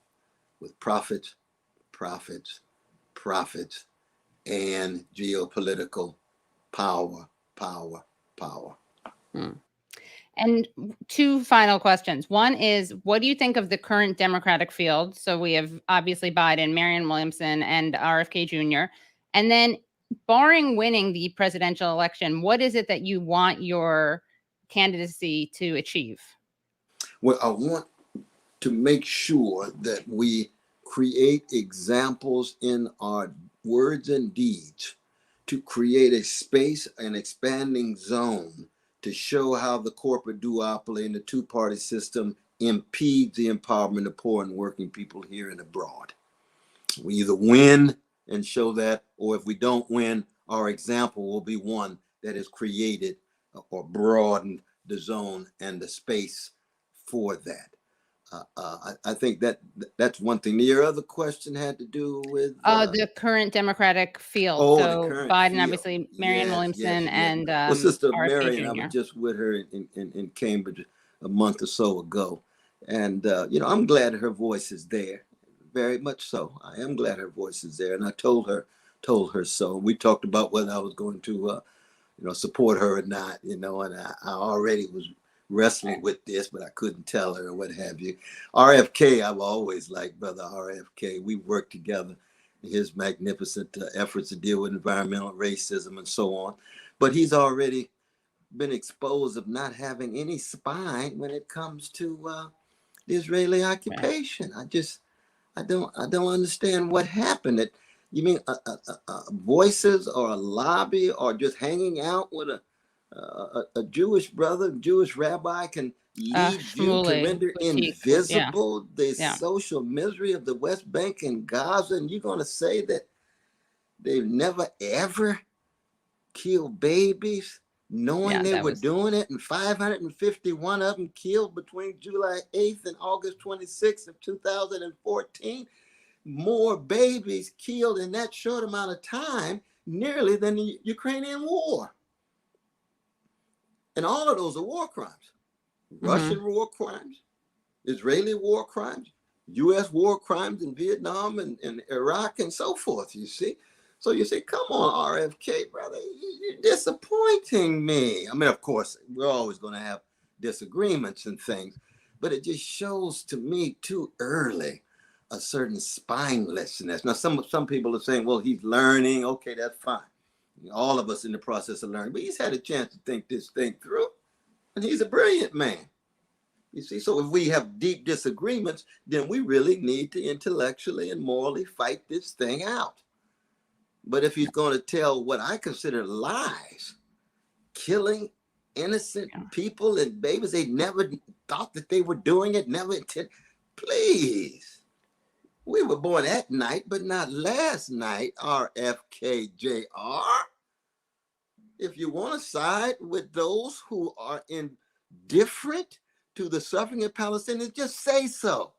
with profits, and geopolitical power. And two final questions. One is, what do you think of the current Democratic field? So we have obviously Biden, Marianne Williamson, and RFK Jr. And then, barring winning the presidential election, what is it that you want your candidacy to achieve? Well, I want to make sure that we create examples in our words and deeds to create a space, an expanding zone to show how the corporate duopoly and the two-party system impedes the empowerment of poor and working people here and abroad. We either win and show that, or if we don't win, our example will be one that has created or broadened the zone and the space for that. I think that's one thing. Your other question had to do with the current Democratic field. Oh, so the current Biden, field. obviously, Marianne Yes, Williamson, yes. and well, Sister RFK Marion, I Jr. was just with her in Cambridge a month or so ago, and I'm glad her voice is there, very much so. I am glad her voice is there, and I told her so. We talked about whether I was going to support her or not, and I already was wrestling with this, but I couldn't tell her or what have you. RFK, I've always liked Brother RFK. We worked together in his magnificent efforts to deal with environmental racism and so on. But he's already been exposed of not having any spine when it comes to the Israeli occupation. I don't understand what happened. You mean voices or a lobby or just hanging out with a Jewish brother, Jewish rabbi can lead you to render invisible the social misery of the West Bank and Gaza, and you're going to say that they've never ever killed babies, knowing they were doing it, and 551 of them killed between July 8th and August 26th of 2014. More babies killed in that short amount of time, nearly than the Ukrainian war. And all of those are war crimes. Russian war crimes, Israeli war crimes, U.S. war crimes in Vietnam and Iraq and so forth, you see. So you say, come on, RFK, brother, you're disappointing me. I mean, of course, we're always going to have disagreements and things, but it just shows to me too early a certain spinelessness. Now, some people are saying, well, he's learning. Okay, that's fine. All of us in the process of learning, but he's had a chance to think this thing through, and he's a brilliant man. You see, so if we have deep disagreements, then we really need to intellectually and morally fight this thing out. But if he's going to tell what I consider lies, killing innocent people and babies, they never thought that they were doing it, never intended. Please. We were born at night, but not last night, RFK Jr. If you want to side with those who are indifferent to the suffering of Palestinians, just say so.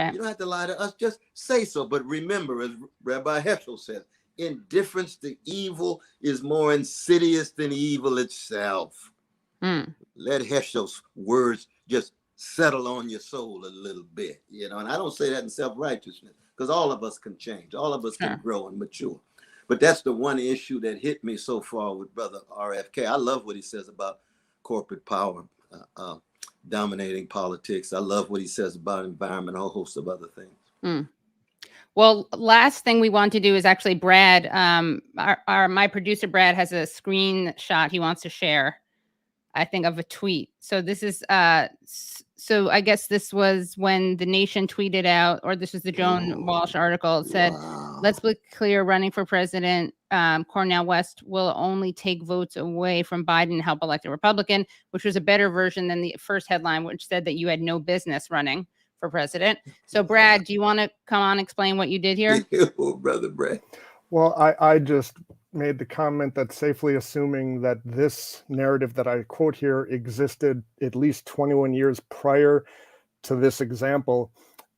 You don't have to lie to us, just say so. But remember, as Rabbi Heschel says, indifference to evil is more insidious than evil itself. Let Heschel's words just settle on your soul a little bit, and I don't say that in self-righteousness, because all of us can change, all of us can grow and mature. But that's the one issue that hit me so far with Brother RFK. I love what he says about corporate power dominating politics. I love what he says about environment, a whole host of other things. Well, last thing we want to do is actually Brad, my producer Brad has a screenshot he wants to share, I think, of a tweet. So this is so I guess this was when The Nation tweeted out, or this was the Joan Walsh article. It said, let's be clear, running for president, Cornel West will only take votes away from Biden and help elect a Republican, which was a better version than the first headline, which said that you had no business running for president. So Brad, do you want to come on and explain what you did here? Brother Brad. Well, I just made the comment that safely assuming that this narrative that I quote here existed at least 21 years prior to this example,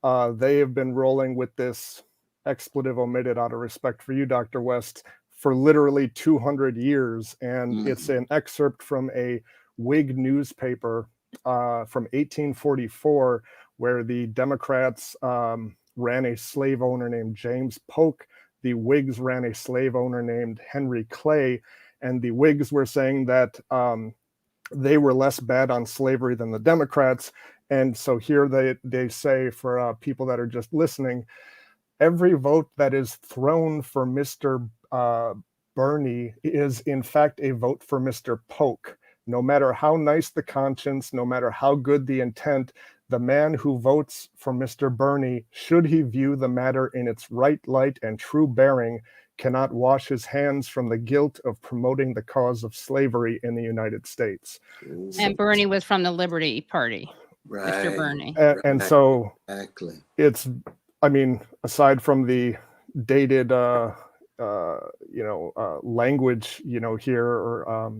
they have been rolling with this expletive omitted out of respect for you, Dr. West, for literally 200 years. And it's an excerpt from a Whig newspaper from 1844, where the Democrats ran a slave owner named James Polk. The Whigs ran a slave owner named Henry Clay, and the Whigs were saying that they were less bad on slavery than the Democrats. And so here they say, for people that are just listening, every vote that is thrown for Mr. Bernie is in fact a vote for Mr. Polk. No matter how nice the conscience, no matter how good the intent, the man who votes for Mr. Bernie, should he view the matter in its right light and true bearing, cannot wash his hands from the guilt of promoting the cause of slavery in the United States. And Bernie was from the Liberty Party, Right. Mr. Bernie. And so Exactly. it's, I mean, aside from the dated, language, here, or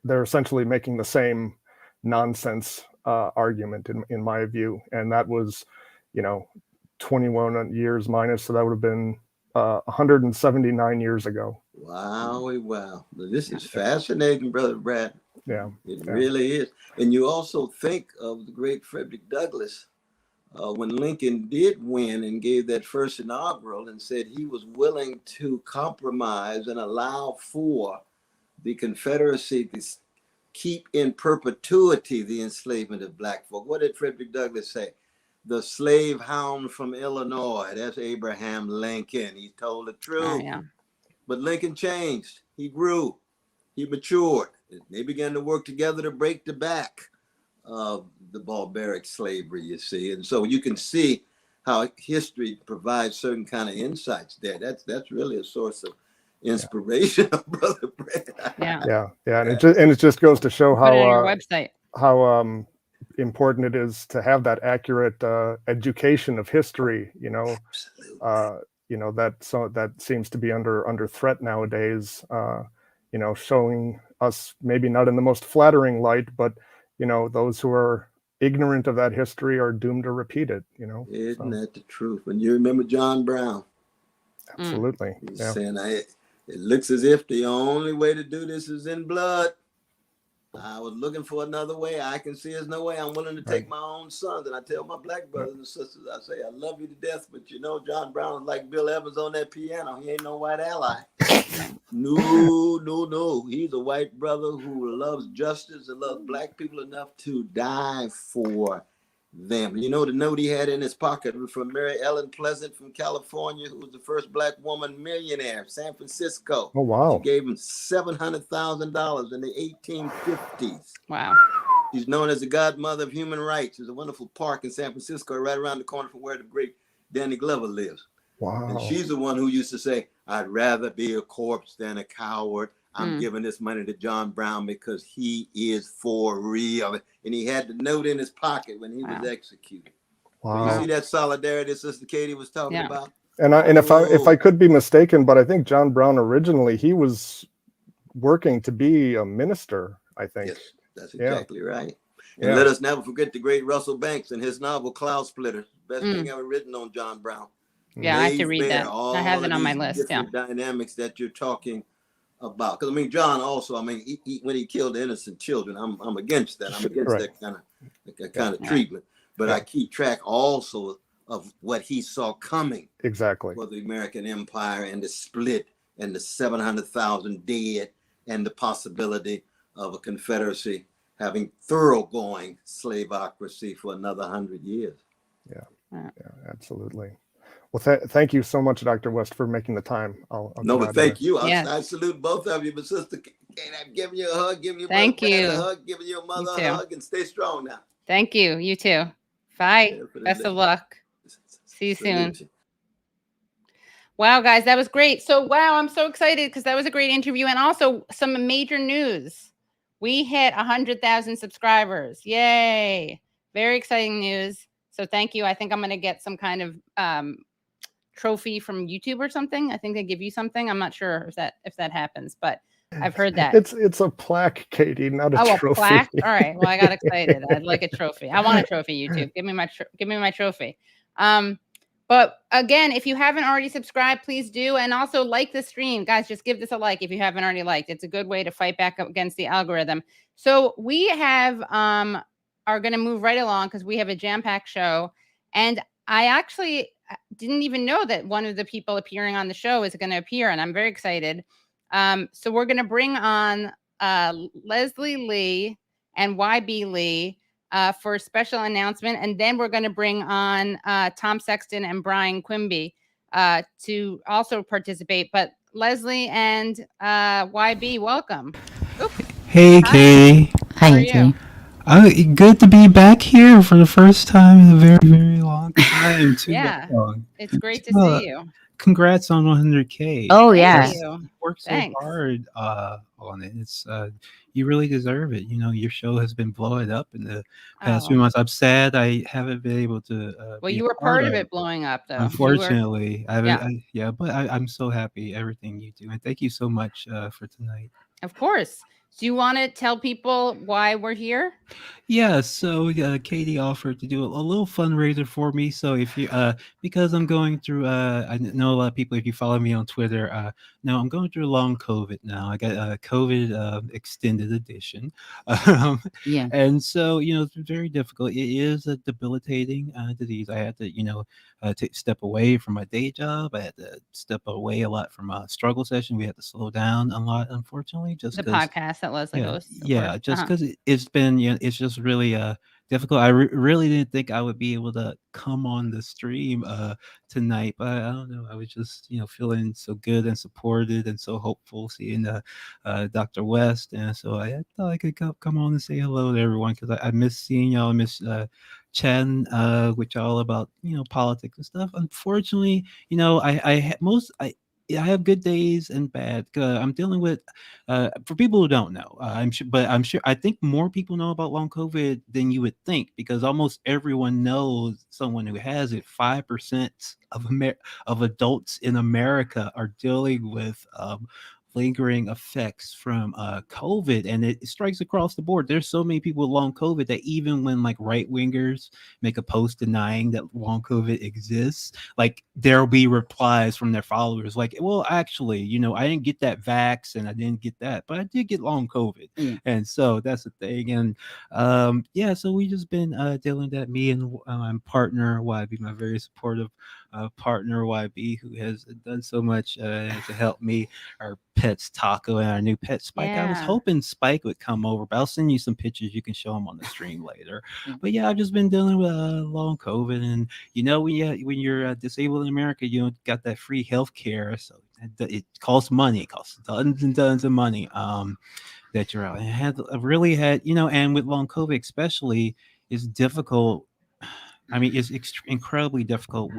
they're essentially making the same nonsense argument in my view. And that was, 21 years minus, so that would have been 179 years ago. Wow. This is fascinating, Brother Brad. Yeah. It really is. And you also think of the great Frederick Douglass, when Lincoln did win and gave that first inaugural and said he was willing to compromise and allow for the Confederacy to keep in perpetuity the enslavement of black folk. What did Frederick Douglass say? The slave hound from Illinois, that's Abraham Lincoln. He told the truth. Oh, yeah. But Lincoln changed. He grew. He matured. They began to work together to break the back of the barbaric slavery, you see. And so you can see how history provides certain kind of insights there. That's really a source of inspiration, Brother Brad. Yeah. And it just goes to show Put it on your how website. how important it is to have that accurate education of history. That seems to be under threat nowadays. Showing us maybe not in the most flattering light, but those who are ignorant of that history are doomed to repeat it. Isn't that the truth? And you remember John Brown? Absolutely. He's saying, it looks as if the only way to do this is in blood. I was looking for another way. I can see there's no way. I'm willing to take my own sons. And I tell my black brothers and sisters, I say, I love you to death, but John Brown is like Bill Evans on that piano. He ain't no white ally. No. He's a white brother who loves justice and loves black people enough to die for them. The note he had in his pocket was from Mary Ellen Pleasant from California, who was the first black woman millionaire, San Francisco. Oh, wow. She gave him $700,000 in the 1850s. Wow. She's known as the godmother of human rights. There's a wonderful park in San Francisco right around the corner from where the great Danny Glover lives. Wow. And she's the one who used to say, I'd rather be a corpse than a coward. I'm giving this money to John Brown because he is for real. And he had the note in his pocket when he was executed. Wow. You see that solidarity Sister Katie was talking about? And if I could be mistaken, but I think John Brown originally, he was working to be a minister, I think. Yes, that's exactly right. And Yeah. let us never forget the great Russell Banks and his novel Cloud Splitter, best thing ever written on John Brown. Yeah, I have to read that. I have it on my list. Yeah. Dynamics that you're talking about, because John also, he when he killed innocent children, I'm against that. I'm against that kind of treatment. But I keep track also of what he saw coming. Exactly. For the American Empire and the split and the 700,000 dead and the possibility of a Confederacy having thoroughgoing slaveocracy for another 100 years. Yeah, absolutely. Well, thank you so much, Dr. West, for making the time. But thank you. I salute both of you. But Sister Kate, I'm giving you a hug, giving you a hug, giving your mother a hug, and stay strong now. Thank you. You too. Bye. Best of luck. See you soon. Wow, guys, that was great. So, I'm so excited because that was a great interview. And also some major news. We hit 100,000 subscribers. Yay. Very exciting news. So thank you. I think I'm going to get some kind of trophy from YouTube or something. I think they give you something. I'm not sure if that happens, but I've heard that. It's a plaque, Katie, not a trophy. A plaque? All right. Well, I got excited. I'd like a trophy. I want a trophy, YouTube. Give me my trophy. But again, if you haven't already subscribed, please do. And also like the stream. Guys, just give this a like if you haven't already liked. It's a good way to fight back against the algorithm. So we have are going to move right along because we have a jam-packed show. And I actually didn't even know that one of the people appearing on the show is going to appear, and I'm very excited. So we're going to bring on Leslie Lee and YB Lee. for a special announcement. And then we're going to bring on Tom Sexton and Bryan Quinby to also participate. But Leslie and YB, welcome. Oop. Hey, Hi. Katie. How are Hi, you? Katie. Good to be back here for the first time in a very, very long time. Too Yeah, long. it's great to Well, see you. congrats on 100K. Oh, Thank yeah. you. Worked so Thanks. hard on it. It's you really deserve it. You know, your show has been blowing up in the past few Oh, months. I'm sad I haven't been able to well, be you a were part part of of it blowing up, though. You were, Unfortunately, I haven't. yeah, Yeah, but I'm so happy everything you do, and thank you so much for tonight. of course. Do you want to tell people why we're here? Yeah, so Katie offered to do a little fundraiser for me. So if you, because I'm going through, I know a lot of people. If you follow me on Twitter, now I'm going through long COVID now. I got COVID extended edition, um, Yeah. and so it's very difficult. It is a debilitating disease. I had to, step away from my day job. I had to step away a lot from a struggle session. We had to slow down a lot, unfortunately, just The because. podcast that Leslie Yeah, hosts, of yeah, course. just because it's been, it's just really difficult. I really didn't think I would be able to come on the stream tonight, but I don't know. I was just feeling so good and supported and so hopeful seeing Dr. West, and so I thought I could come on and say hello to everyone because I miss seeing y'all. I miss chatting with y'all about politics and stuff. Unfortunately, I have good days and bad. I'm dealing with for people who don't know, I'm sure I think more people know about long COVID than you would think because almost everyone knows someone who has it. 5% of adults in America are dealing with lingering effects from COVID, and it strikes across the board. There's so many people with long COVID that even when like right wingers make a post denying that long COVID exists, like there'll be replies from their followers like, well, actually, I didn't get that vax and I didn't get that, but I did get long COVID. Yeah. And so that's the thing. And yeah, so we just been dealing with that. Me and my partner YB, my very supportive partner YB, who has done so much to help me. Our pets Taco and our new pet Spike. I was Yeah. hoping Spike would come over, but I'll send you some pictures. You can show him on the stream later. Yeah. But yeah, I've just been dealing with long COVID, and when you're disabled in America, you don't got that free health care, so it costs money. It costs tons and tons of money. That you're out. And I really had, and with long COVID especially, it's difficult. I mean, it's incredibly difficult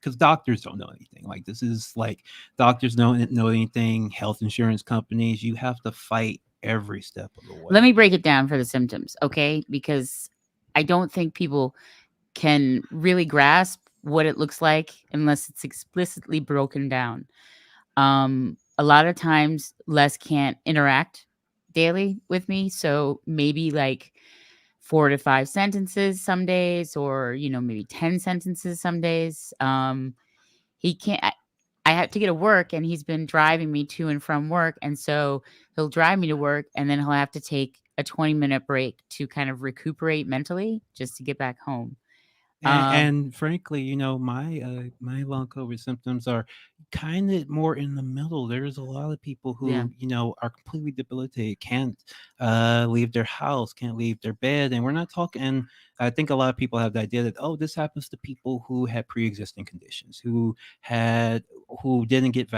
because doctors don't know anything. Like this is like doctors don't know anything. Health insurance companies, you have to fight every step of the way. Let me break it down for the symptoms, okay? Because I don't think people can really grasp what it looks like unless it's explicitly broken down. A lot of times Les can't interact daily with me, so maybe like 4 to 5 sentences some days, or maybe 10 sentences some days. He can't. I have to get to work, and he's been driving me to and from work, and so he'll drive me to work, and then he'll have to take a 20-minute break to kind of recuperate mentally, just to get back home. And frankly, my long COVID symptoms are kind of more in the middle. There's a lot of people who, Yeah. are completely debilitated, can't leave their house, can't leave their bed. And we're not talking, and I think a lot of people have the idea that, oh, this happens to people who had pre-existing conditions, who didn't get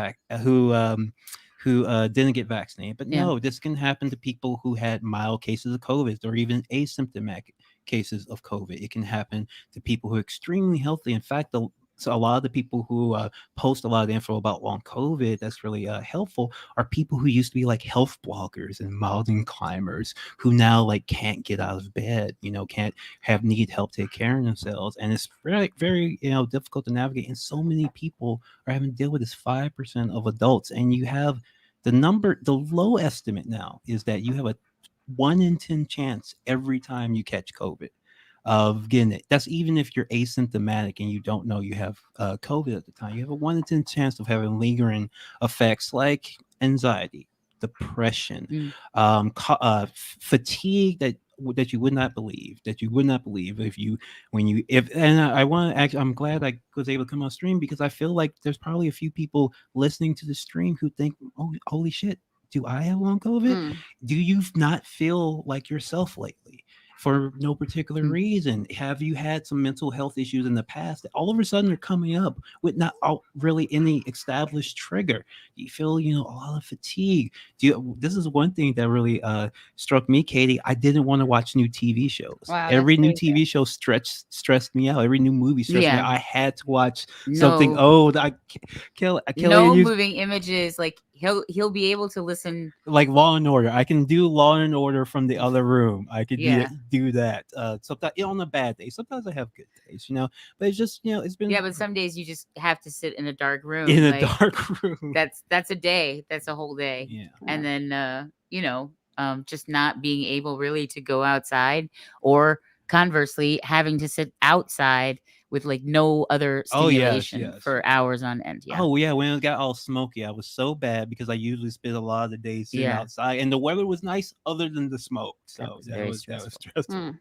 who didn't get vaccinated. But Yeah. no, this can happen to people who had mild cases of COVID or even asymptomatic cases of COVID. It can happen to people who are extremely healthy. In fact, so a lot of the people who post a lot of info about long COVID that's really helpful are people who used to be like health bloggers and mountain climbers who now like can't get out of bed, can't need help take care of themselves, and it's very very difficult to navigate. And so many people are having to deal with this 5% of adults, and you have the low estimate now is that you have a 1 in 10 chance every time you catch COVID of getting it. That's even if you're asymptomatic and you don't know you have COVID at the time. You have a 1 in 10 chance of having lingering effects like anxiety, depression, fatigue that you would not believe, and I want to actually, I'm glad I was able to come on stream because I feel like there's probably a few people listening to the stream who think, oh, holy shit, do I have long COVID? Do you not feel like yourself lately? for no particular reason? Have you had some mental health issues in the past that all of a sudden are coming up with not really any established trigger? Do you feel, a lot of fatigue? This is one thing that really struck me, Katie. I didn't want to watch new TV shows. Wow, Every new that's crazy. TV show stressed me out. Every new movie stressed me Yeah. out. I had to watch something No. old. No Kelly, moving images. Like he'll be able to listen. like Law and Order. I can do Law and Order from the other room. I could Yeah. do that. Sometimes on a bad day. Sometimes I have good days, But it's just, it's been Yeah, but some days you just have to sit in a dark room. in a like, dark room. That's a day. That's a whole day. Yeah. And then just not being able really to go outside, or conversely having to sit outside with like no other Oh, yes, stimulation yes. for hours on end. Yeah. Oh yeah, when it got all smoky, I was so bad because I usually spend a lot of the days sitting Yeah. outside, and the weather was nice other than the smoke. So That was that very was stressful. stressful. Hmm.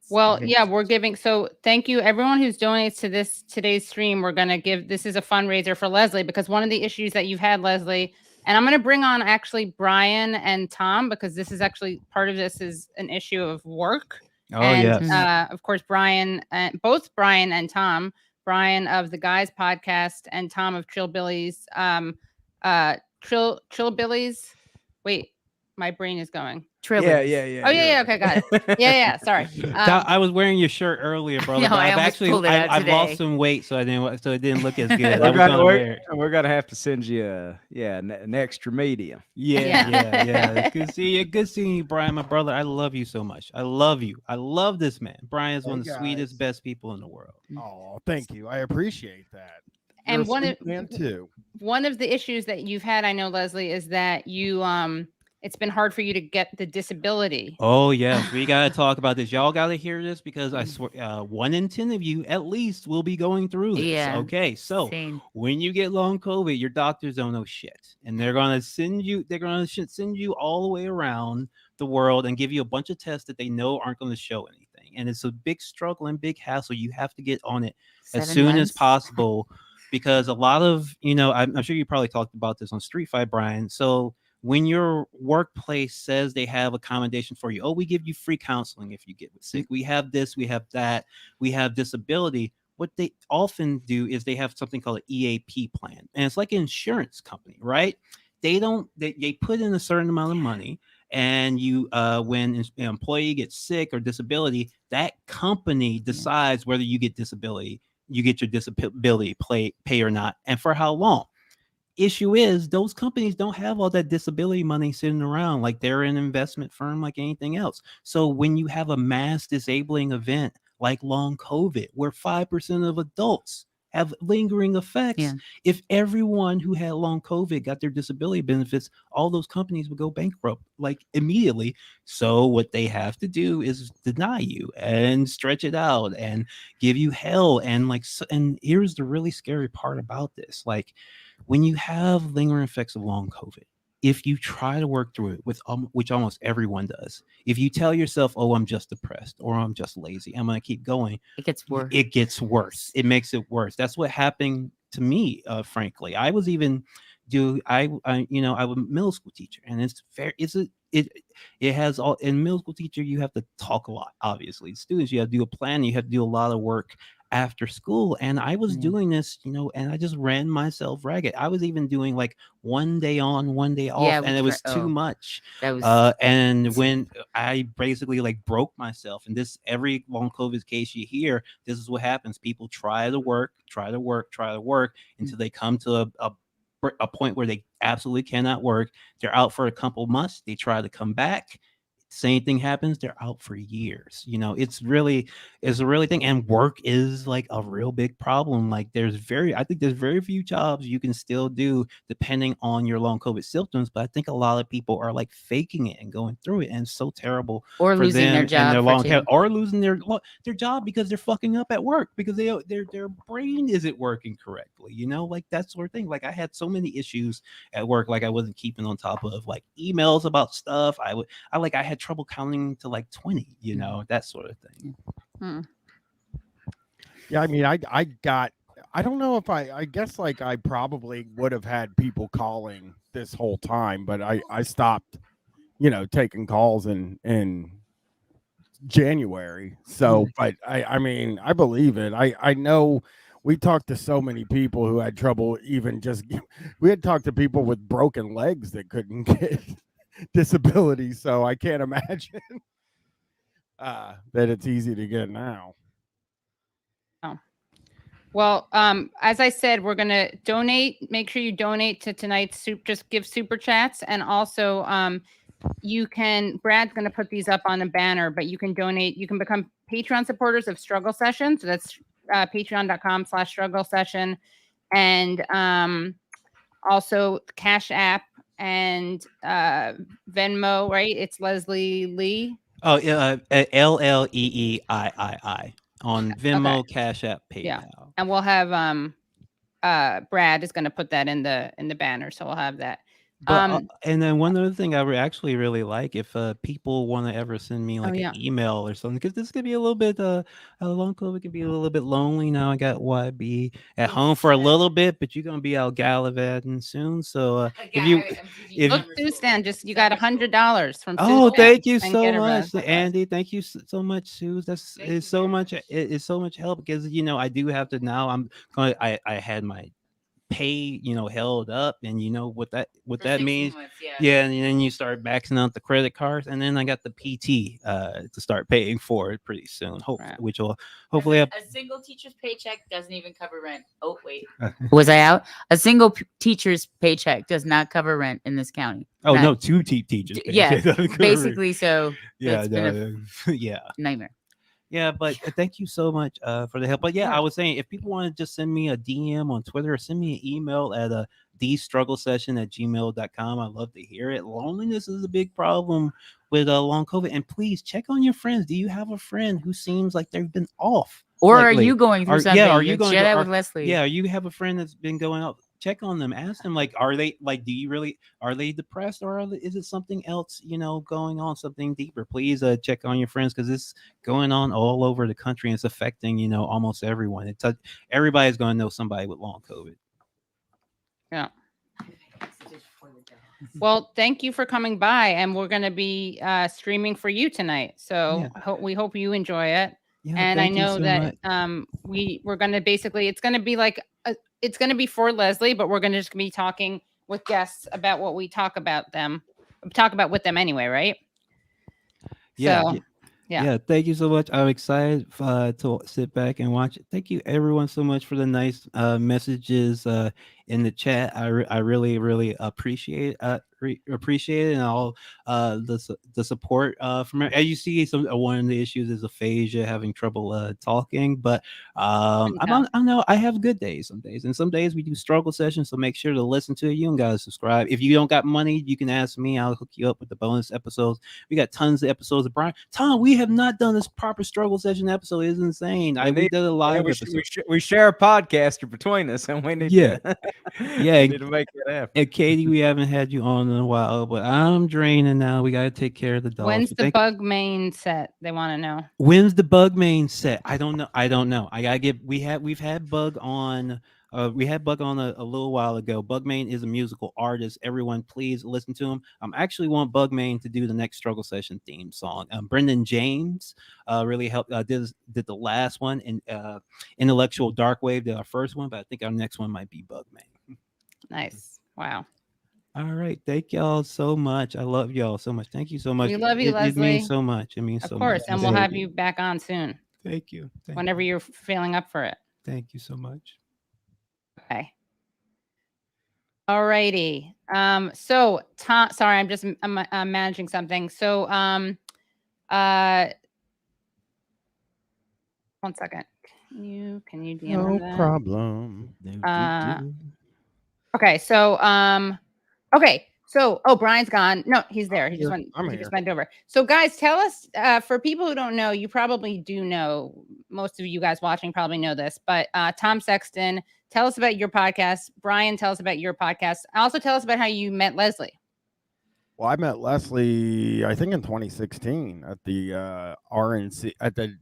Well, yeah, we're giving. So thank you, everyone who's donates to today's stream. We're going to give, this is a fundraiser for Leslie, because one of the issues that you've had, Leslie, and I'm going to bring on actually Bryan and Tom, because this is actually part of this is an issue of work. Oh And yes. of course, both Bryan and Tom, Bryan of the Guys podcast and Tom of Trillbillies, Trillbillies. Wait, my brain is going. Trillbillies. Yeah. Oh yeah. Okay, got it. Yeah. Sorry. I was wearing your shirt earlier, brother. No, but I I've almost actually pulled it out I've lost today. some weight, so it didn't look as good. I was gonna wear it. We're gonna have to send you an extra medium. Yeah. Good seeing you. Good seeing you, Bryan, my brother. I love you so much. I love you. I love this man. Bryan's one of the sweetest, best people in the world. Oh, thank you. I appreciate that. And You're a sweet man too. One of the issues that you've had, I know, Leslie, is that you it's been hard for you to get the disability. Oh yes, we gotta talk about this. Y'all gotta hear this, because I swear 1 in 10 of you at least will be going through this. Yeah. Okay, so Same. when you get long COVID, your doctors don't know shit, and they're gonna send you all the way around the world and give you a bunch of tests that they know aren't going to show anything, and it's a big struggle and big hassle. You have to get on it as 7 soon as months. possible, because a lot of I'm sure you probably talked about this on Street Fight, Bryan. So when your workplace says they have accommodation for you, oh, we give you free counseling if you get sick. We have this, we have that, we have disability. What they often do is they have something called an EAP plan. And it's like an insurance company, right? They put in a certain amount of money, and you when an employee gets sick or disability, that company decides whether you get your disability pay or not, and for how long. Issue is, those companies don't have all that disability money sitting around. Like, they're an investment firm like anything else. So when you have a mass disabling event like long COVID, where 5% of adults have lingering effects, if everyone who had long COVID got their disability benefits, all those companies would go bankrupt like immediately. So what they have to do is deny you and stretch it out and give you hell. And here's the really scary part about this. Like, when you have lingering effects of long COVID, if you try to work through it, which almost everyone does, if you tell yourself, oh, I'm just depressed, or I'm just lazy, I'm going to keep going, It gets worse. It gets worse. It makes it worse. That's what happened to me, frankly. I was even I'm a middle school teacher, and it has all. In middle school teacher, you have to talk a lot. Obviously, students, you have to do a plan. You have to do a lot of work after school, and I was doing this, and I just ran myself ragged. I was even doing like 1 day on, 1 day off, and it was too much. That was and when I basically like broke myself, and this every long COVID case you hear, this is what happens. People try to work until they come to a point where they absolutely cannot work. They're out for a couple months. They try to come back. Same thing happens. They're out for years. It's a really thing. And work is like a real big problem. Like, I think there's very few jobs you can still do depending on your long COVID symptoms. But I think a lot of people are like faking it and going through it. And it's so terrible. or for losing them their and job. or losing their job because they're fucking up at work, because their brain isn't working correctly. Like that sort of thing. Like, I had so many issues at work. Like, I wasn't keeping on top of like emails about stuff. I had trouble counting to like 20, that sort of thing. Yeah, I mean, I don't know if I guess like I probably would have had people calling this whole time, but I stopped, taking calls and January. So, but I mean, I believe it. I know we talked to so many people who had trouble even just. We had talked to people with broken legs that couldn't get disability. So I can't imagine that it's easy to get now. Oh. Well, as I said, we're gonna donate. Make sure you donate to tonight's soup. Just give super chats, and also you can. Brad's gonna put these up on a banner, but you can donate. You can become Patreon supporters of Struggle Session. So that's patreon.com/struggle session, and also Cash App and Venmo. Right? It's Leslie Lee. Oh, yeah, LLEEIII on Venmo, Okay. Cash App, PayPal. Yeah. And we'll have Brad is going to put that in the banner, so we'll have that. But and then one other thing I would actually really like if people want to ever send me like yeah. an email or something, because this could be a little bit long COVID can be a little bit lonely now. I got YB at home for a little bit, but you're gonna be out gallivanting soon. So Look, Susan, just you got $100 from oh, Susan thank you and so get her much, a- Andy. Thank you so much, Suze. That's is so much. It's so much help because I do have to now. I'm going. I had my pay held up, and what that means. Months, yeah, and then you start maxing out the credit cards, and then I got the PT to start paying for it pretty soon, which will hopefully a single teacher's paycheck doesn't even cover rent. Oh wait, was I out? A single teacher's paycheck does not cover rent in this county. Oh no, two teachers yeah, basically. So yeah, it's been yeah, nightmare. Yeah, but thank you so much for the help. But yeah, I was saying if people want to just send me a DM on Twitter or send me an email at thestrugglesession@gmail.com. I'd love to hear it. Loneliness is a big problem with long COVID. And please check on your friends. Do you have a friend who seems like they've been off? Or are you going through something? Yeah, are you going share that with Leslie? Yeah, you have a friend that's been going out. Check on them. Ask them, like, are they depressed, or is it something else, going on, something deeper? Please check on your friends, because it's going on all over the country and it's affecting, almost everyone. Everybody's going to know somebody with long COVID. Yeah. Well, thank you for coming by, and we're going to be streaming for you tonight. So we hope you enjoy it. Yeah, and I know that we're going to basically, it's going to be like it's going to be for Leslie, but we're going to just be talking with guests about what we talk about with them anyway, right? Yeah. So, yeah. Thank you so much. I'm excited to sit back and watch it. Thank you everyone so much for the nice messages in the chat. I really, really appreciate it, and all the support from as you see. One of the issues is aphasia, having trouble talking, but I know I have good days some days, and some days we do struggle sessions, so make sure to listen to it. You gotta subscribe. If you don't got money, you can ask me. I'll hook you up with the bonus episodes. We got tons of episodes of Bryan. Tom, we have not done this proper struggle session episode. It's insane. We did a live episode. We share a podcaster between us, and we need to need to make that happen. And Katie, we haven't had you on in a while, but I'm draining now. We got to take care of the dogs. When's the bug main set? They want to know. When's the bug main set? I don't know. I gotta get. We've had Bug on. We had Bug on a little while ago. Bugmain is a musical artist. Everyone, please listen to him. I actually want Bugmain to do the next struggle session theme song. Brendan James really helped. Did the last one, and Intellectual Dark Wave did our first one, but I think our next one might be Bugmain. Nice. Wow. All right. Thank y'all so much. I love y'all so much. Thank you so much. We love you, Leslie. It means so much. It means so much. Of course. And we'll have you back on soon. Thank you. Whenever you're feeling up for it. Thank you so much. Okay. All righty. So Tom, sorry, I'm managing something. So, 1 second. Can you DM that? No problem. Okay. So, okay. So, Brian's gone. No, he's there. He just went over. So guys, tell us, for people who don't know, you probably do know, most of you guys watching probably know this, but Tom Sexton, tell us about your podcast. Bryan, tell us about your podcast. Also tell us about how you met Leslie. Well, I met Leslie, I think in 2016 at the RNC, at the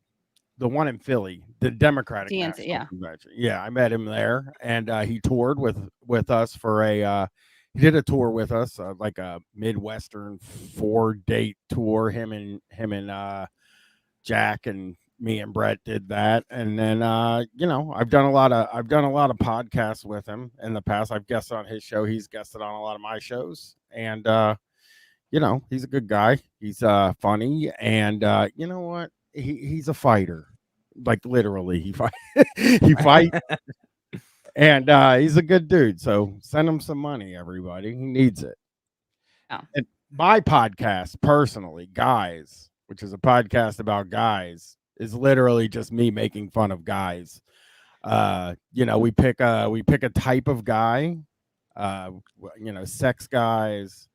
one in Philly, the Democratic National Convention. Yeah, I met him there, and he toured with us for he did a tour with us, like a Midwestern 4-date tour. Him and Jack and me and Brett did that, and then you know, I've done a lot of podcasts with him in the past. I've guested on his show. He's guested on a lot of my shows, and you know, he's a good guy. He's funny, and you know what? He's a fighter. Like literally, he fights. And he's a good dude. So send him some money, everybody. He needs it. Oh. And my podcast, personally, Guys, which is a podcast about guys, is literally just me making fun of guys. You know, we pick a type of guy. You know, sex guys.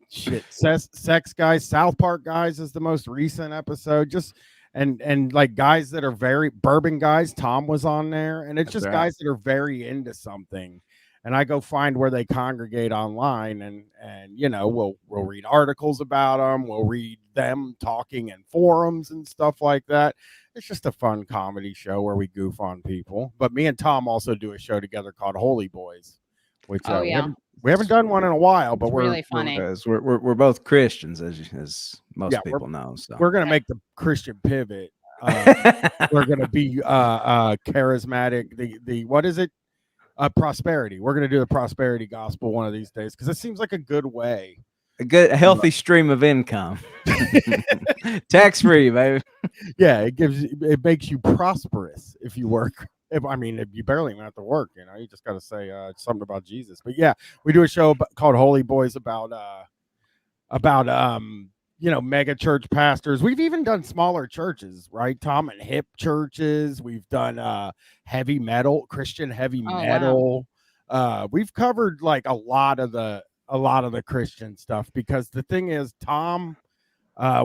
Sex guys. South Park guys is the most recent episode. Just and like guys that are very bourbon guys. Tom was on there, and it's just guys that are very into something. And I go find where they congregate online, and you know, we'll read articles about them. We'll read them talking in forums and stuff like that. It's just a fun comedy show where we goof on people. But me and Tom also do a show together called Holy Boys, which we haven't done one in a while, but we're really funny. We're both Christians, as most people know. So we're gonna make the Christian pivot. We're gonna be charismatic. The what is it? Prosperity. We're gonna do the prosperity gospel one of these days because it seems like a good way. A healthy stream of income. Tax free, baby. Yeah, it makes you prosperous if you work. If you barely even have to work, you know, you just got to say something about Jesus. But yeah, we do a show called Holy Boys about you know, mega church pastors. We've even done smaller churches, right, Tom, and hip churches. We've done heavy metal, Christian heavy metal. Wow. We've covered like a lot of the Christian stuff, because the thing is, Tom,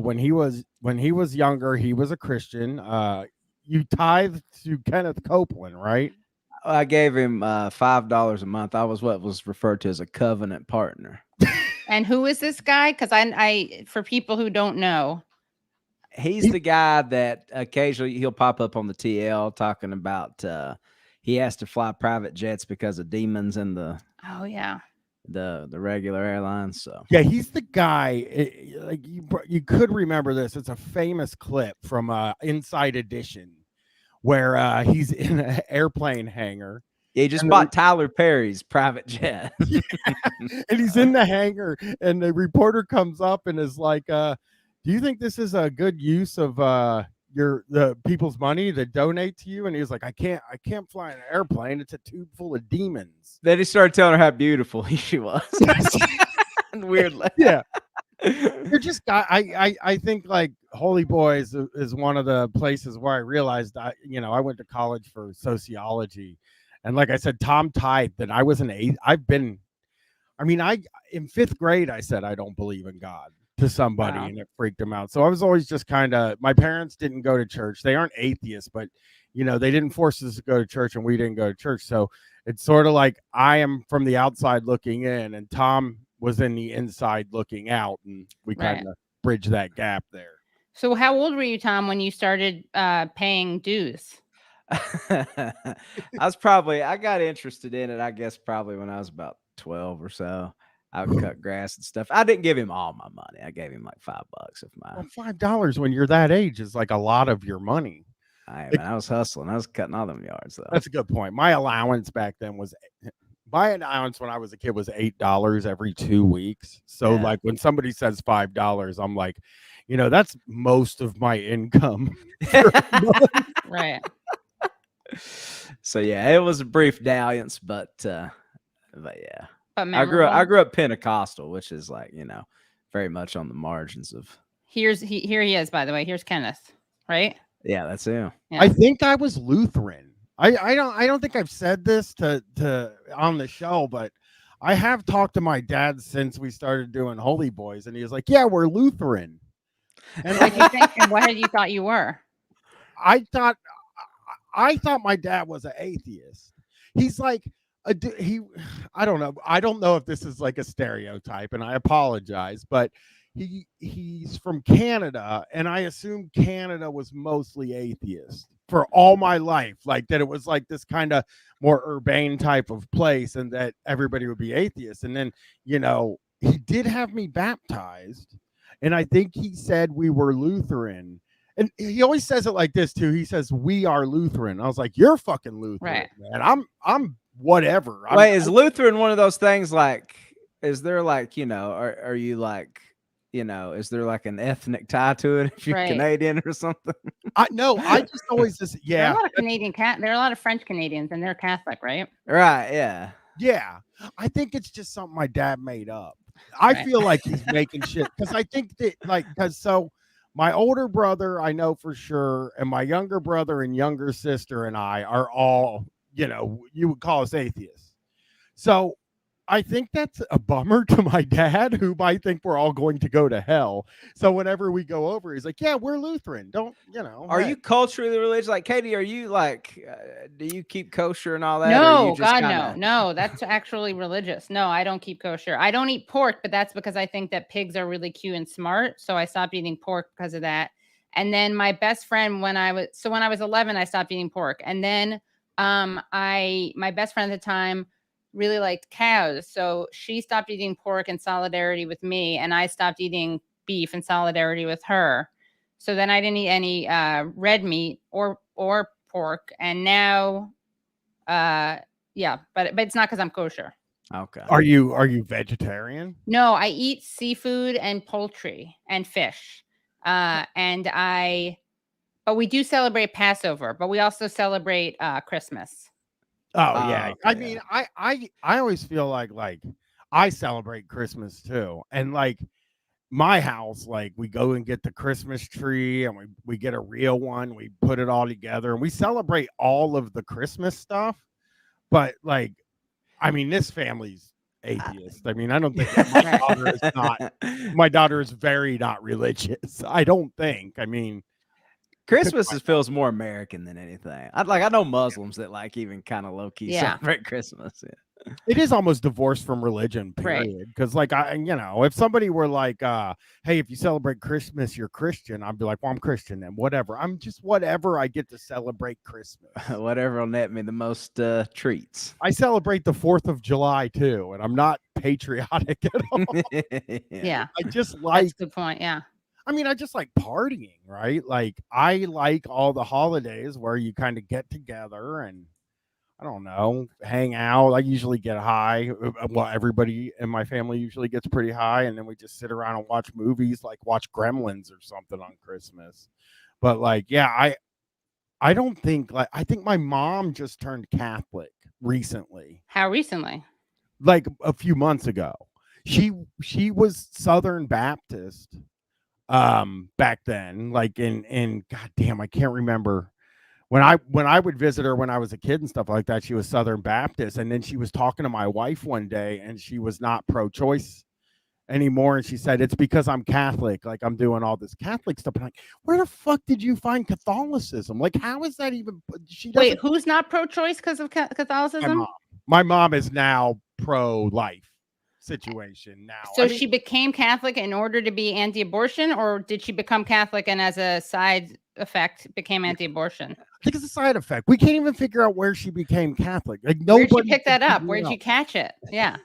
when he was younger, he was a Christian. You tithed to Kenneth Copeland, right? I gave him $5 a month. I was what was referred to as a covenant partner. And who is this guy? Because I for people who don't know, he's the guy that occasionally he'll pop up on the TL talking about he has to fly private jets because of demons in the the regular airlines. So yeah, he's the guy. Like you could remember this. It's a famous clip from Inside Edition where he's in an airplane hangar. Yeah, he just bought Tyler Perry's private jet. Yeah. And he's in the hangar, and the reporter comes up and is like, do you think this is a good use of the people's money that donate to you? And he was like, I can't fly an airplane. It's a tube full of demons. Then he started telling her how beautiful she was. Weirdly. Yeah. You're just I think like Holy Boys is one of the places where I realized I went to college for sociology, and like I said, Tom tithed that I was in fifth grade I said I don't believe in God to somebody. Wow. And it freaked him out. So I was always just kind of, my parents didn't go to church. They aren't atheists, but you know, they didn't force us to go to church, and we didn't go to church. So it's sort of like I am from the outside looking in, and Tom was in the inside looking out, and we kind of bridge that gap there. So how old were you, Tom, when you started paying dues? I got interested in it, I guess, probably when I was about 12 or so. I would cut grass and stuff. I didn't give him all my money. I gave him like $5 of mine. Well, $5 when you're that age is like a lot of your money. I was hustling. I was cutting all them yards, though. That's a good point. My allowance back then was when I was a kid was $8 every 2 weeks. So like when somebody says $5, I'm like, you know, that's most of my income. Right. So yeah, it was a brief dalliance, but yeah. But I grew up Pentecostal, which is like, you know, very much on the margins of. Here he is, by the way. Here's Kenneth, right? Yeah, that's him. Yeah. I think I was Lutheran. I don't think I've said this to on the show, but I have talked to my dad since we started doing Holy Boys, and he was like, "Yeah, we're Lutheran." And what you think? And what had you thought you were? I thought my dad was an atheist. He's like I don't know. I don't know if this is like a stereotype, and I apologize, but he's from Canada, and I assume Canada was mostly atheist for all my life, like that it was like this kind of more urbane type of place, and that everybody would be atheist. And then, you know, he did have me baptized and I think he said we were Lutheran. And he always says it like this too. He says we are Lutheran. I was like, you're fucking Lutheran, Right. man. I'm whatever. Wait, is Lutheran one of those things like? Is there like are you like is there like an ethnic tie to it if you're Right. Canadian or something? I just always just There are a lot of there are a lot of French Canadians, and they're Catholic, right? Right. Yeah. Yeah. I think it's just something my dad made up. I feel like he's making shit because I think that my older brother, I know for sure, and my younger brother and younger sister and I are all, you would call us atheists. So I think that's a bummer to my dad, who might think we're all going to go to hell. So whenever we go over, he's like, yeah, we're Lutheran. Don't, Are you culturally religious? Like, Katie, are you like, do you keep kosher and all that? No, God, no, that's actually religious. No, I don't keep kosher. I don't eat pork, but that's because I think that pigs are really cute and smart. So I stopped eating pork because of that. And then my best friend, when I was 11, I stopped eating pork. And then my best friend at the time really liked cows. So she stopped eating pork in solidarity with me, and I stopped eating beef in solidarity with her. So then I didn't eat any red meat or pork. And now, but it's not because I'm kosher. Okay. Are you vegetarian? No, I eat seafood and poultry and fish. But we do celebrate Passover, but we also celebrate Christmas. Oh yeah. Okay, I mean, I always feel like I celebrate Christmas too. And like my house, like we go and get the Christmas tree and we get a real one, we put it all together and we celebrate all of the Christmas stuff. But like, I mean, this family's atheist. I mean, I don't think my daughter is very not religious. I don't think. I mean, Christmas feels more American than anything. I know Muslims that like even kind of low key celebrate Christmas. Yeah. It is almost divorced from religion, period. Because like if somebody were like, hey, if you celebrate Christmas, you're Christian, I'd be like, well, I'm Christian then, whatever. I'm just whatever. I get to celebrate Christmas. Whatever will net me the most treats. I celebrate the 4th of July too, and I'm not patriotic at all. Yeah. I just like that's a good point. Yeah. I mean, I just like partying, right? Like I like all the holidays where you kind of get together and I don't know, hang out. I usually get high. Well, everybody in my family usually gets pretty high, and then we just sit around and watch movies, like watch Gremlins or something on Christmas. But like, yeah, I don't think I think my mom just turned Catholic recently. How recently? Like a few months ago. She was Southern Baptist back then, like in goddamn, I can't remember. When I would visit her when I was a kid and stuff like that, she was Southern Baptist. And then she was talking to my wife one day and she was not pro-choice anymore. And she said, it's because I'm Catholic. Like I'm doing all this Catholic stuff. And like, where the fuck did you find Catholicism? Like, how is that even? Wait, who's not pro-choice because of Catholicism? My mom is now pro-life situation now. So she became Catholic in order to be anti-abortion, or did she become Catholic and as a side effect became anti-abortion? I think it's a side effect. We can't even figure out where she became Catholic. Like nobody. Where'd you pick that up? Where'd you catch it? Yeah.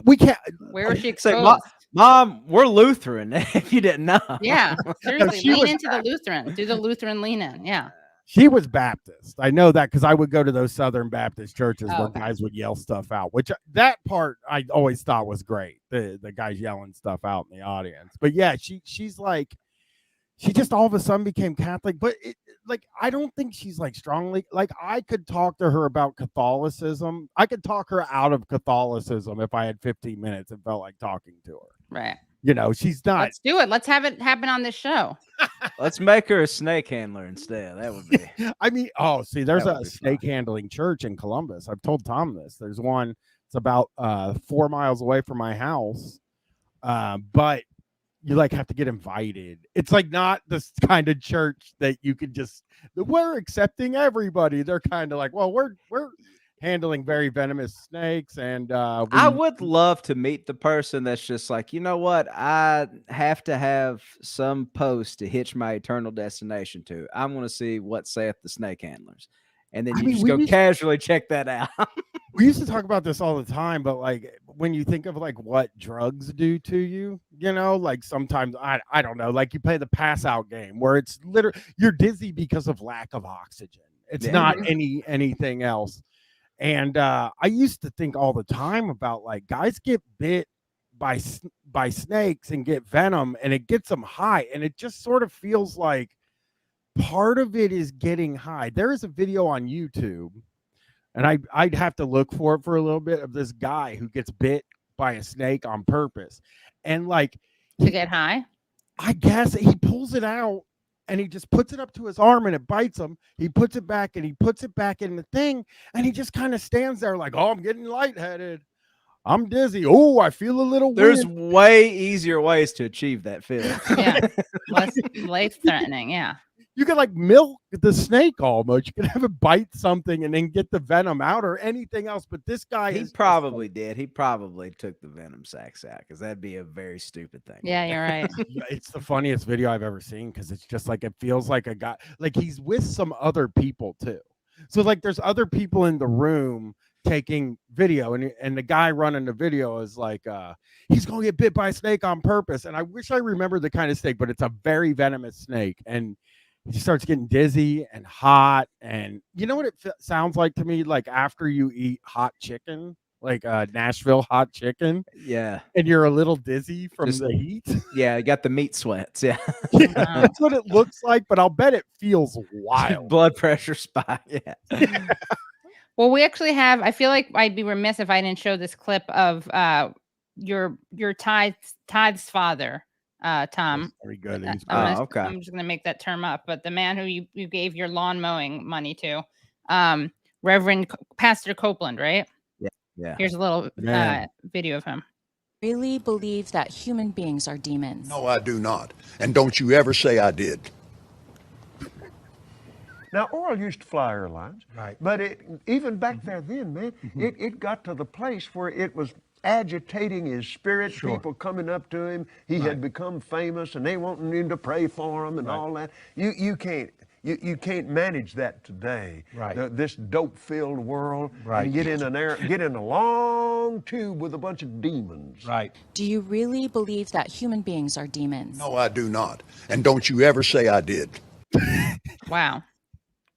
We can't. Where was she exposed? Mom, we're Lutheran. If you didn't know. Yeah. Seriously, lean into the Lutheran. Do the Lutheran lean in. Yeah. She was Baptist. I know that because I would go to those Southern Baptist churches where guys would yell stuff out, which that part I always thought was great. The guys yelling stuff out in the audience. But yeah, she's like, she just all of a sudden became Catholic. But I don't think she's like strongly, like I could talk to her about Catholicism. I could talk her out of Catholicism if I had 15 minutes and felt like talking to her. Right. She's not. Let's do it. Let's have it happen on this show. Let's make her a snake handler instead. That would be. I mean, there's a snake handling church in Columbus. I've told Tom this. There's one. It's about 4 miles away from my house, but you like have to get invited. It's like not this kind of church that you could just. We're accepting everybody. They're kind of like, well, we're handling very venomous snakes, and I would love to meet the person that's just like, you know what, I have to have some post to hitch my eternal destination to. I'm going to see what saith the snake handlers, and then I you mean, just we go used- casually check that out. We used to talk about this all the time, but like when you think of like what drugs do to you, you know, like sometimes I don't know, like you play the pass out game where it's literally you're dizzy because of lack of oxygen. It's Yeah. not anything else. And I used to think all the time about like guys get bit by snakes and get venom and it gets them high, and it just sort of feels like part of it is getting high. There is a video on YouTube, and I'd have to look for it for a little bit, of this guy who gets bit by a snake on purpose. And like To get high? I guess he pulls it out and he just puts it up to his arm and it bites him. He puts it back and he puts it back in the thing, and he just kind of stands there like, oh, I'm getting lightheaded. I'm dizzy. Oh, I feel a little There's weird. way easier ways to achieve that feeling. Yeah. Less life-threatening. Yeah. You could like milk the snake almost. You could have it bite something and then get the venom out or anything else. But this guy He probably did. He probably took the venom sacs out because that'd be a very stupid thing. Yeah, you're right. It's the funniest video I've ever seen because it's just like it feels like a guy, like he's with some other people too. So like there's other people in the room taking video, and the guy running the video is like he's gonna get bit by a snake on purpose. And I wish I remember the kind of snake, but it's a very venomous snake, and he starts getting dizzy and hot. And you know what it sounds like to me? Like after you eat hot chicken, like Nashville hot chicken. Yeah. And you're a little dizzy from the heat. Yeah, you got the meat sweats. Yeah. That's what it looks like, but I'll bet it feels wild. Blood pressure spike. Yeah. Well, we actually have, I feel like I'd be remiss if I didn't show this clip of your tithes father, Tom. Very good. I'm just going to make that term up, but the man who you gave your lawn mowing money to, Reverend Pastor Copeland, right? Yeah. Here's a little video of him. Really believe that human beings are demons? No, I do not. And don't you ever say I did. Now, Oral used to fly airlines, right? But even back there then, man, it got to the place where it was agitating his spirit. Sure. People coming up to him. He had become famous, and they wanting him to pray for him and all that. You can't manage that today. Right. This dope-filled world. Right. And get in a long tube with a bunch of demons. Right. Do you really believe that human beings are demons? No, I do not. And don't you ever say I did. Wow.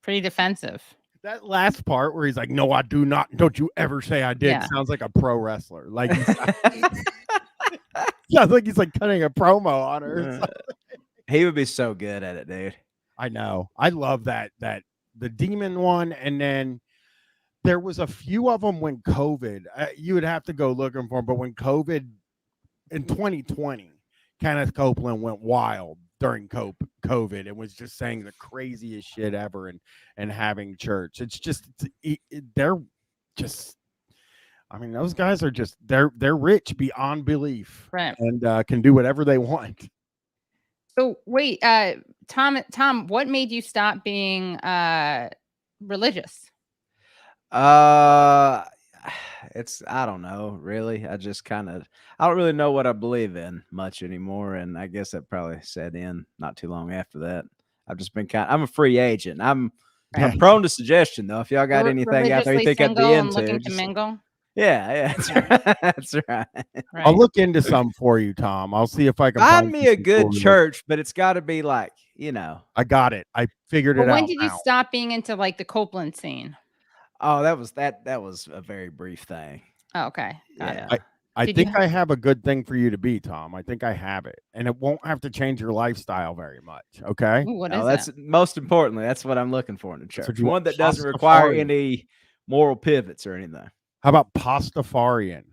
Pretty defensive. That last part where he's like, no, I do not. Don't you ever say I did. Yeah. Sounds like a pro wrestler. Like, sounds like he's like cutting a promo on her. He would be so good at it, dude. I know. I love that the demon one. And then there was a few of them when COVID, you would have to go looking for them. But when COVID in 2020, Kenneth Copeland went wild during COVID and was just saying the craziest shit ever and having church. It's just, they're just, I mean, those guys are just, they're rich beyond belief, right? And can do whatever they want. So wait, Tom, what made you stop being religious? It's, I don't know, really. I just I don't really know what I believe in much anymore. And I guess that probably set in not too long after that. I've just been I'm a free agent. I'm prone to suggestion though. If y'all got anything out there you think I'd be into. Looking to mingle? Yeah, that's right. That's right. I'll look into some for you, Tom. I'll see if I can find me a good church, but it's got to be like, you know. I got it. I figured it out. When did you stop being into like the Copeland scene? Oh, that was a very brief thing. Oh, okay. Got it. I think I have a good thing for you to be, Tom. I think I have it. And it won't have to change your lifestyle very much. Okay. Ooh, what is that's that? Most importantly, that's what I'm looking for in the church. One that doesn't require any moral pivots or anything. How about Pastafarian?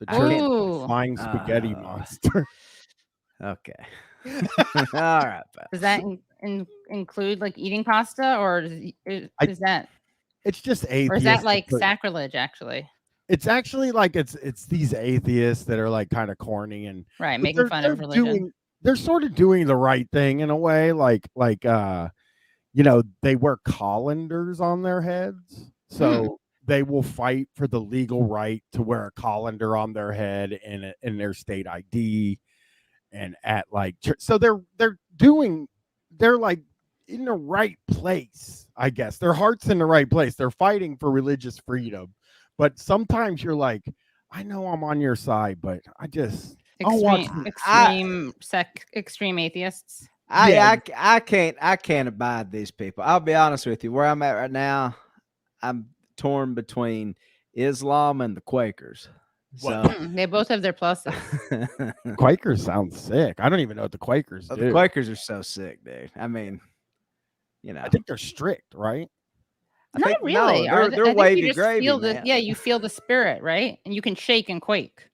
The church flying Ooh. spaghetti monster. Okay. All right. Does that include like eating pasta, or is that? It's just atheist. Or is that like sacrilege? Actually, it's actually like it's these atheists that are like kind of corny and making fun of religion. They're sort of doing the right thing in a way, like you know, they wear colanders on their heads, so they will fight for the legal right to wear a colander on their head in their state ID and at like church. So they're like in the right place, I guess. Their heart's in the right place. They're fighting for religious freedom. But sometimes you're like, I know I'm on your side, but I just extreme atheists. I can't abide these people. I'll be honest with you. Where I'm at right now, I'm torn between Islam and the Quakers. So They both have their pluses. Quakers sound sick. I don't even know what the Quakers do. The Quakers are so sick, dude. I mean, I think they're strict, right? Not really. No, they're wavy gravy, you feel the spirit, right? And you can shake and quake.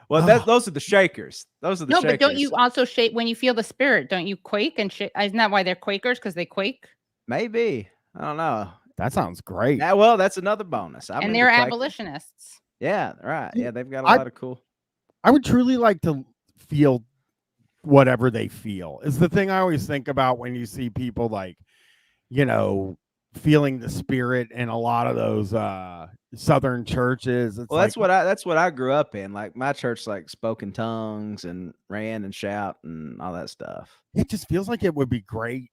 Well, those are the shakers. Those are the shakers. But don't you also shake when you feel the spirit? Don't you quake and shake? Isn't that why they're Quakers? Because they quake? Maybe. I don't know. That sounds great. Yeah, well, that's another bonus. And they're abolitionists. Yeah, right. Yeah, they've got a lot of cool. I would truly like to feel whatever they feel. Is the thing I always think about when you see people like, feeling the spirit in a lot of those southern churches. It's that's what I grew up in. Like my church spoke in tongues and ran and shout and all that stuff. It just feels like it would be great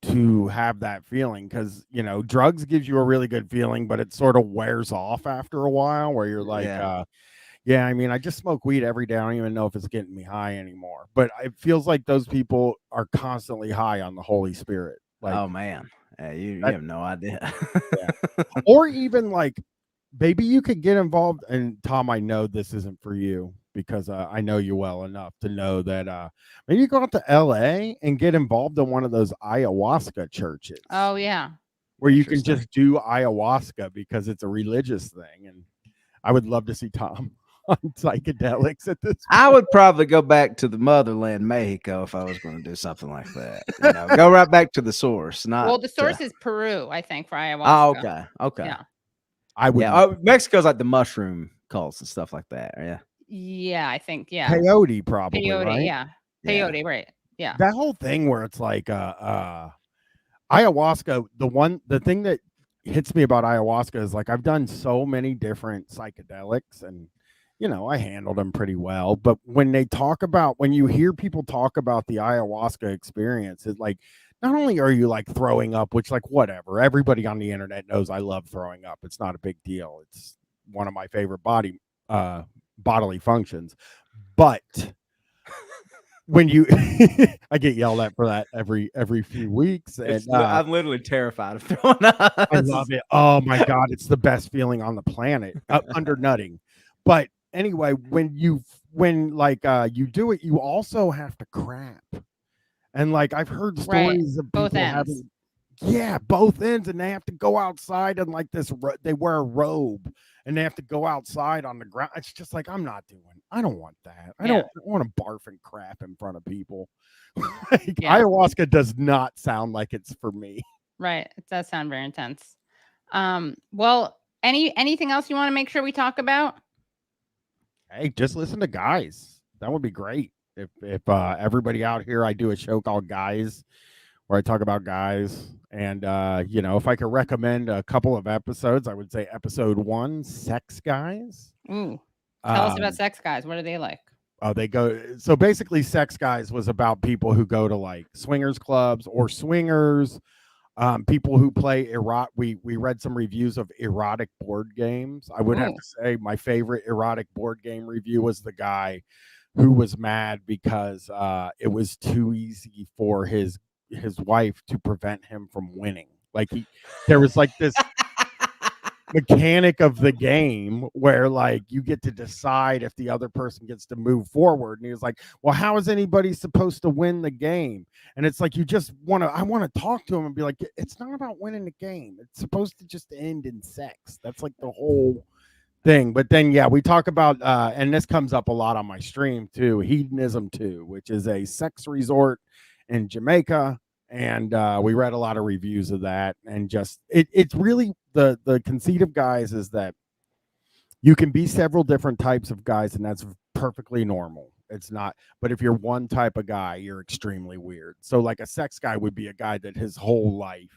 to have that feeling because drugs gives you a really good feeling, but it sort of wears off after a while where you're like, I mean, I just smoke weed every day. I don't even know if it's getting me high anymore. But it feels like those people are constantly high on the Holy Spirit. Like, oh man. You have no idea. Or even maybe you could get involved. And Tom, I know this isn't for you because I know you well enough to know that maybe you go out to LA and get involved in one of those ayahuasca churches. Oh, yeah. Where you can just do ayahuasca because it's a religious thing. And I would love to see Tom on psychedelics at this point. I would probably go back to the motherland, Mexico, if I was going to do something like that. Go right back to the source. The source is Peru, I think, for ayahuasca. Oh, okay. Yeah. I would. Mexico's like the mushroom cults and stuff like that. Yeah. Yeah, I think. Yeah. Peyote, probably. Peyote, right? yeah. Peyote, right? Yeah. That whole thing where it's like ayahuasca. The thing that hits me about ayahuasca is I've done so many different psychedelics and. I handled them pretty well. But when you hear people talk about the ayahuasca experience, it's not only are you throwing up, which whatever, everybody on the internet knows I love throwing up. It's not a big deal. It's one of my favorite bodily functions. But when you, I get yelled at for that every few weeks. And I'm literally terrified of throwing up. I love it. Oh my God. It's the best feeling on the planet under nutting. But anyway, when you do it, you also have to crap. And I've heard stories of people both ends. Both ends, and they have to go outside and they wear a robe and they have to go outside on the ground. It's just I don't want that. I don't want to barf and crap in front of people. Ayahuasca does not sound like it's for me. Right. It does sound very intense. Well, anything else you want to make sure we talk about? Hey, just listen to Guys. That would be great. If everybody out here, I do a show called Guys where I talk about guys. And, if I could recommend a couple of episodes, I would say episode 1, Sex Guys. Ooh. Tell us about Sex Guys. What are they like? So basically Sex Guys was about people who go to swingers clubs or swingers, people who play we read some reviews of erotic board games. I would have to say my favorite erotic board game review was the guy who was mad because it was too easy for his wife to prevent him from winning. There was this mechanic of the game where you get to decide if the other person gets to move forward. And he was like, well, how is anybody supposed to win the game? And it's I want to talk to him and be like, it's not about winning the game. It's supposed to just end in sex. That's the whole thing. But then, we talk about, and this comes up a lot on my stream too, Hedonism 2, which is a sex resort in Jamaica. And we read a lot of reviews of that, and just it's really the conceit of Guys is that you can be several different types of guys, and that's perfectly normal. It's not, but if you're one type of guy, you're extremely weird. So a sex guy would be a guy that his whole life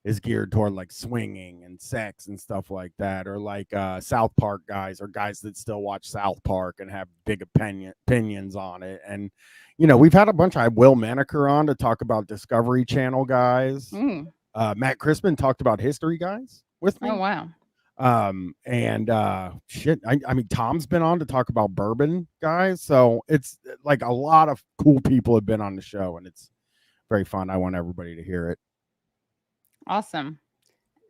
is geared toward like swinging and sex and stuff like that, or like South Park guys, or guys that still watch South Park and have big opinions on it. And we've had a bunch. I have Will Menaker on to talk about Discovery Channel guys. Matt Christman talked about History Guys with me. Oh wow. And shit, I mean, Tom's been on to talk about bourbon guys. So it's like a lot of cool people have been on the show, and it's very fun. I want everybody to hear it. Awesome.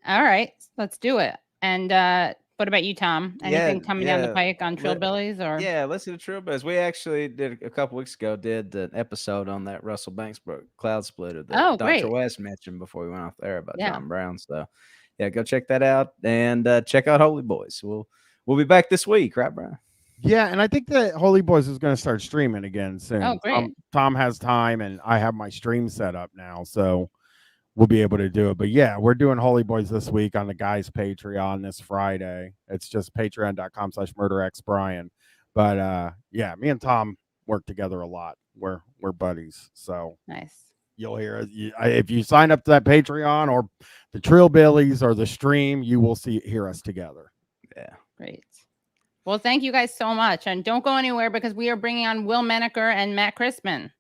All right, let's do it. And what about you, Tom? Anything coming down the pike on Trillbillies? Or let's do the Trillbillies. We actually did a couple weeks ago. Did an episode on that Russell Banks Cloud Splitter that Dr. West mentioned before we went off there about John Brown. So yeah, go check that out, and check out Holy Boys. We'll be back this week, right, Brian? Yeah, and I think that Holy Boys is going to start streaming again soon. Oh, great. Tom has time, and I have my stream set up now, so we'll be able to do it. But yeah, we're doing Holy Boys this week on the guys' Patreon this Friday. It's just patreon.com/murderxbrian. But yeah, me and Tom work together a lot. We're buddies. So nice. You'll hear it. If you sign up to that Patreon or the Trillbillies or the stream, you will hear us together. Yeah. Great. Well, thank you guys so much. And don't go anywhere, because we are bringing on Will Menaker and Matt Christman.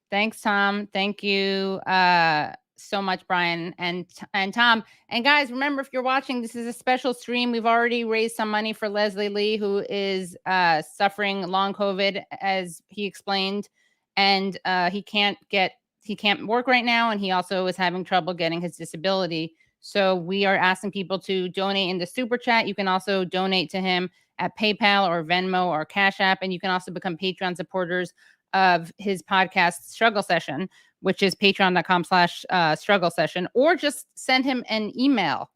Thanks, Tom. Thank you so much, Brian and Tom. And guys, remember, if you're watching, this is a special stream. We've already raised some money for Leslie Lee, who is suffering long COVID, as he explained. And he can't work right now. And he also is having trouble getting his disability. So we are asking people to donate in the super chat. You can also donate to him at PayPal or Venmo or Cash App. And you can also become Patreon supporters of his podcast Struggle Session, which is patreon.com/struggle session, or just send him an email.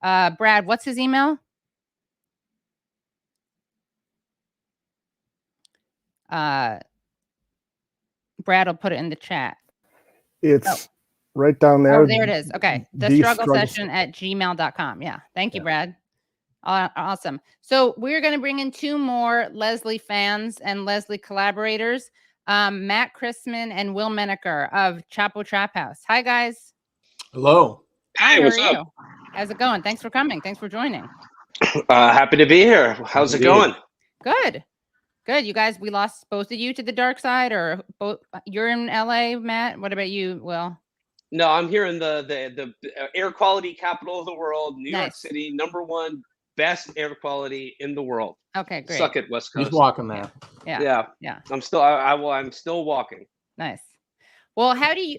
Brad, what's his email? Brad will put it in the chat. It's right down there. Oh, there it is. Okay. The struggle session at gmail.com. Yeah. Thank you, Brad. Awesome. So we're going to bring in two more Leslie fans and Leslie collaborators, Matt Christman and Will Menaker of Chapo Trap House. Hi, guys. Hello. Hi, Hey, what's how are up? you? How's it going? Thanks for coming. Thanks for joining. Happy to be here. How's it going? Good. Good. You guys, we lost both of you to the dark side, or both? You're in LA, Matt. What about you, Will? No, I'm here in the air quality capital of the world, New York City, #1 best air quality in the world. Okay, great. Suck it, West Coast. He's walking there. Yeah. I'm still walking. Nice. Well,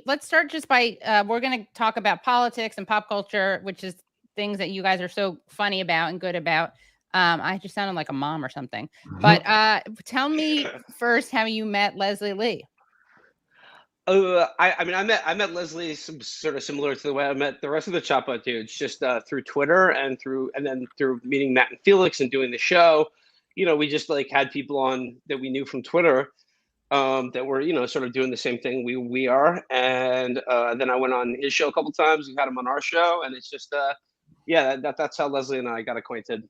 let's start just by, we're going to talk about politics and pop culture, which is things that you guys are so funny about and good about. I just sounded like a mom or something. But tell me first how you met Leslie Lee. I met Leslie sort of similar to the way I met the rest of the Chapo dudes, just through Twitter and then through meeting Matt and Felix and doing the show. We just like had people on that we knew from Twitter that were sort of doing the same thing we are. And then I went on his show a couple times. We had him on our show, and it's just that's how Leslie and I got acquainted.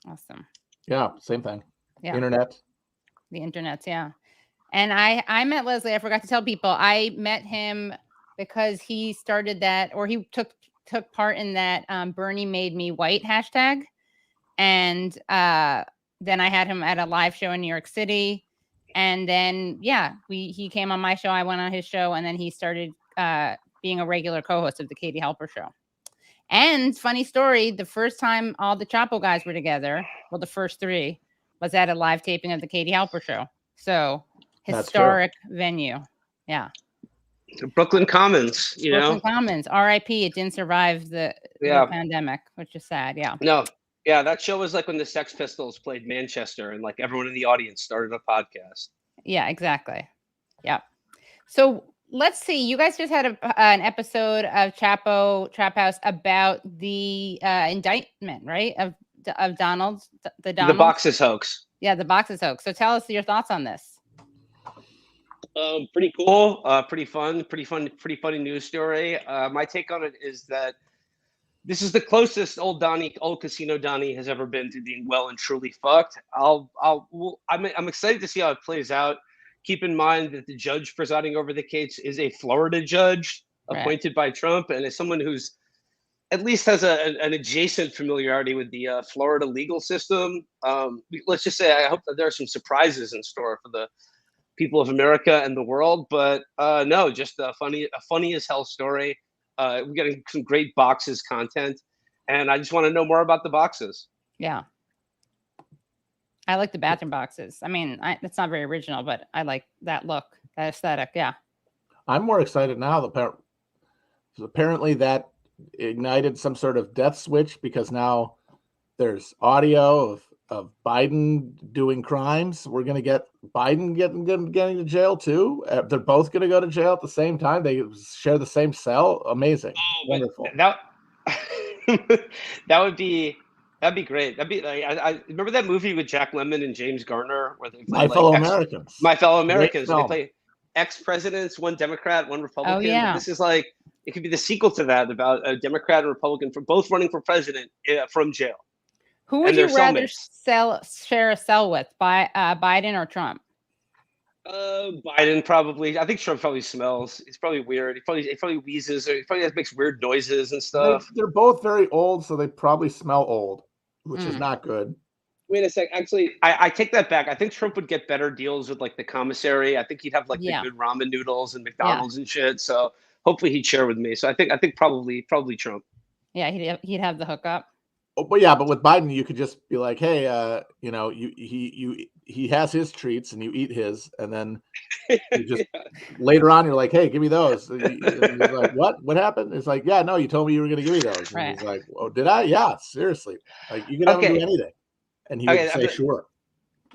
Awesome. Yeah, same thing. Yeah. The internet's, yeah. And I met Leslie. I forgot to tell people. I met him because he started that, or he took part in that Bernie made me white hashtag. And then I had him at a live show in New York City. And then, he came on my show. I went on his show. And then he started being a regular co-host of the Katie Halper Show. And funny story, the first time all the Chapo guys were together, well, the first three, was at a live taping of the Katie Halper Show. So historic venue. Yeah. Brooklyn Commons, Brooklyn Commons, RIP. It didn't survive the pandemic, which is sad. Yeah. No. Yeah, that show was like when the Sex Pistols played Manchester and like everyone in the audience started a podcast. Yeah, exactly. Yeah. So let's see. You guys just had an episode of Chapo Trap House about the indictment, right? Of Donald's, the Boxes hoax. Yeah, the Boxes hoax. So tell us your thoughts on this. Pretty cool. Pretty funny news story. My take on it is that this is the closest old Casino Donnie has ever been to being well and truly fucked. I'm excited to see how it plays out. Keep in mind that the judge presiding over the case is a Florida judge, appointed by Trump, and as someone who's at least has an adjacent familiarity with the Florida legal system, let's just say I hope that there are some surprises in store for the people of America and the world. But no, just a funny as hell story. We're getting some great boxes content, and I just want to know more about the boxes. Yeah. I like the bathroom boxes. I mean, it's not very original, but I like that look, that aesthetic. Yeah. I'm more excited now. Apparently that ignited some sort of death switch, because now there's audio of Biden doing crimes. We're going to get Biden getting to jail too. They're both going to go to jail at the same time. They share the same cell. Amazing. Wonderful. That'd be great. That'd be like, I remember that movie with Jack Lemmon and James Garner where they play Americans. My Fellow Americans. They play ex-presidents, one Democrat, one Republican. Oh, yeah. But this is like, it could be the sequel to that, about a Democrat and Republican for both running for president from jail. Who would you rather share a cell with, Biden or Trump? Biden probably. I think Trump probably smells. He's probably weird. He probably wheezes, or he probably makes weird noises and stuff. They're both very old, so they probably smell old, which is not good. Wait a sec. Actually, I take that back. I think Trump would get better deals with like the commissary. I think he'd have like the good ramen noodles and McDonald's and shit. So hopefully he'd share with me. So I think probably Trump. Yeah, he'd have the hookup. Oh, but with Biden, you could just be like, hey, he has his treats and you eat his, and then you just later on you're like, hey, give me those. And he's like, what happened? It's like, yeah, no, you told me you were going to give me those. And he's like, oh, did I? Yeah, seriously. Like, you can have him do anything, and he would say, sure.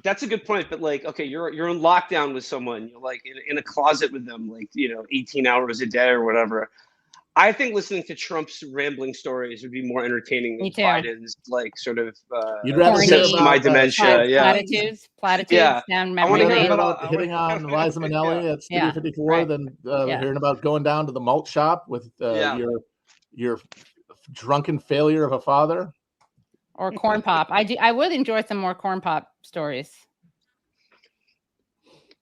That's a good point. But like, okay, you're in lockdown with someone. You're like in a closet with them, like 18 hours a day or whatever. I think listening to Trump's rambling stories would be more entertaining than Biden's like sort of you'd rather hear about my dementia, platitudes down memory lane. I want to hear hitting on Liza Minnelli at Studio 54 than hearing about going down to the malt shop with your drunken failure of a father. Or corn pop. I would enjoy some more corn pop stories.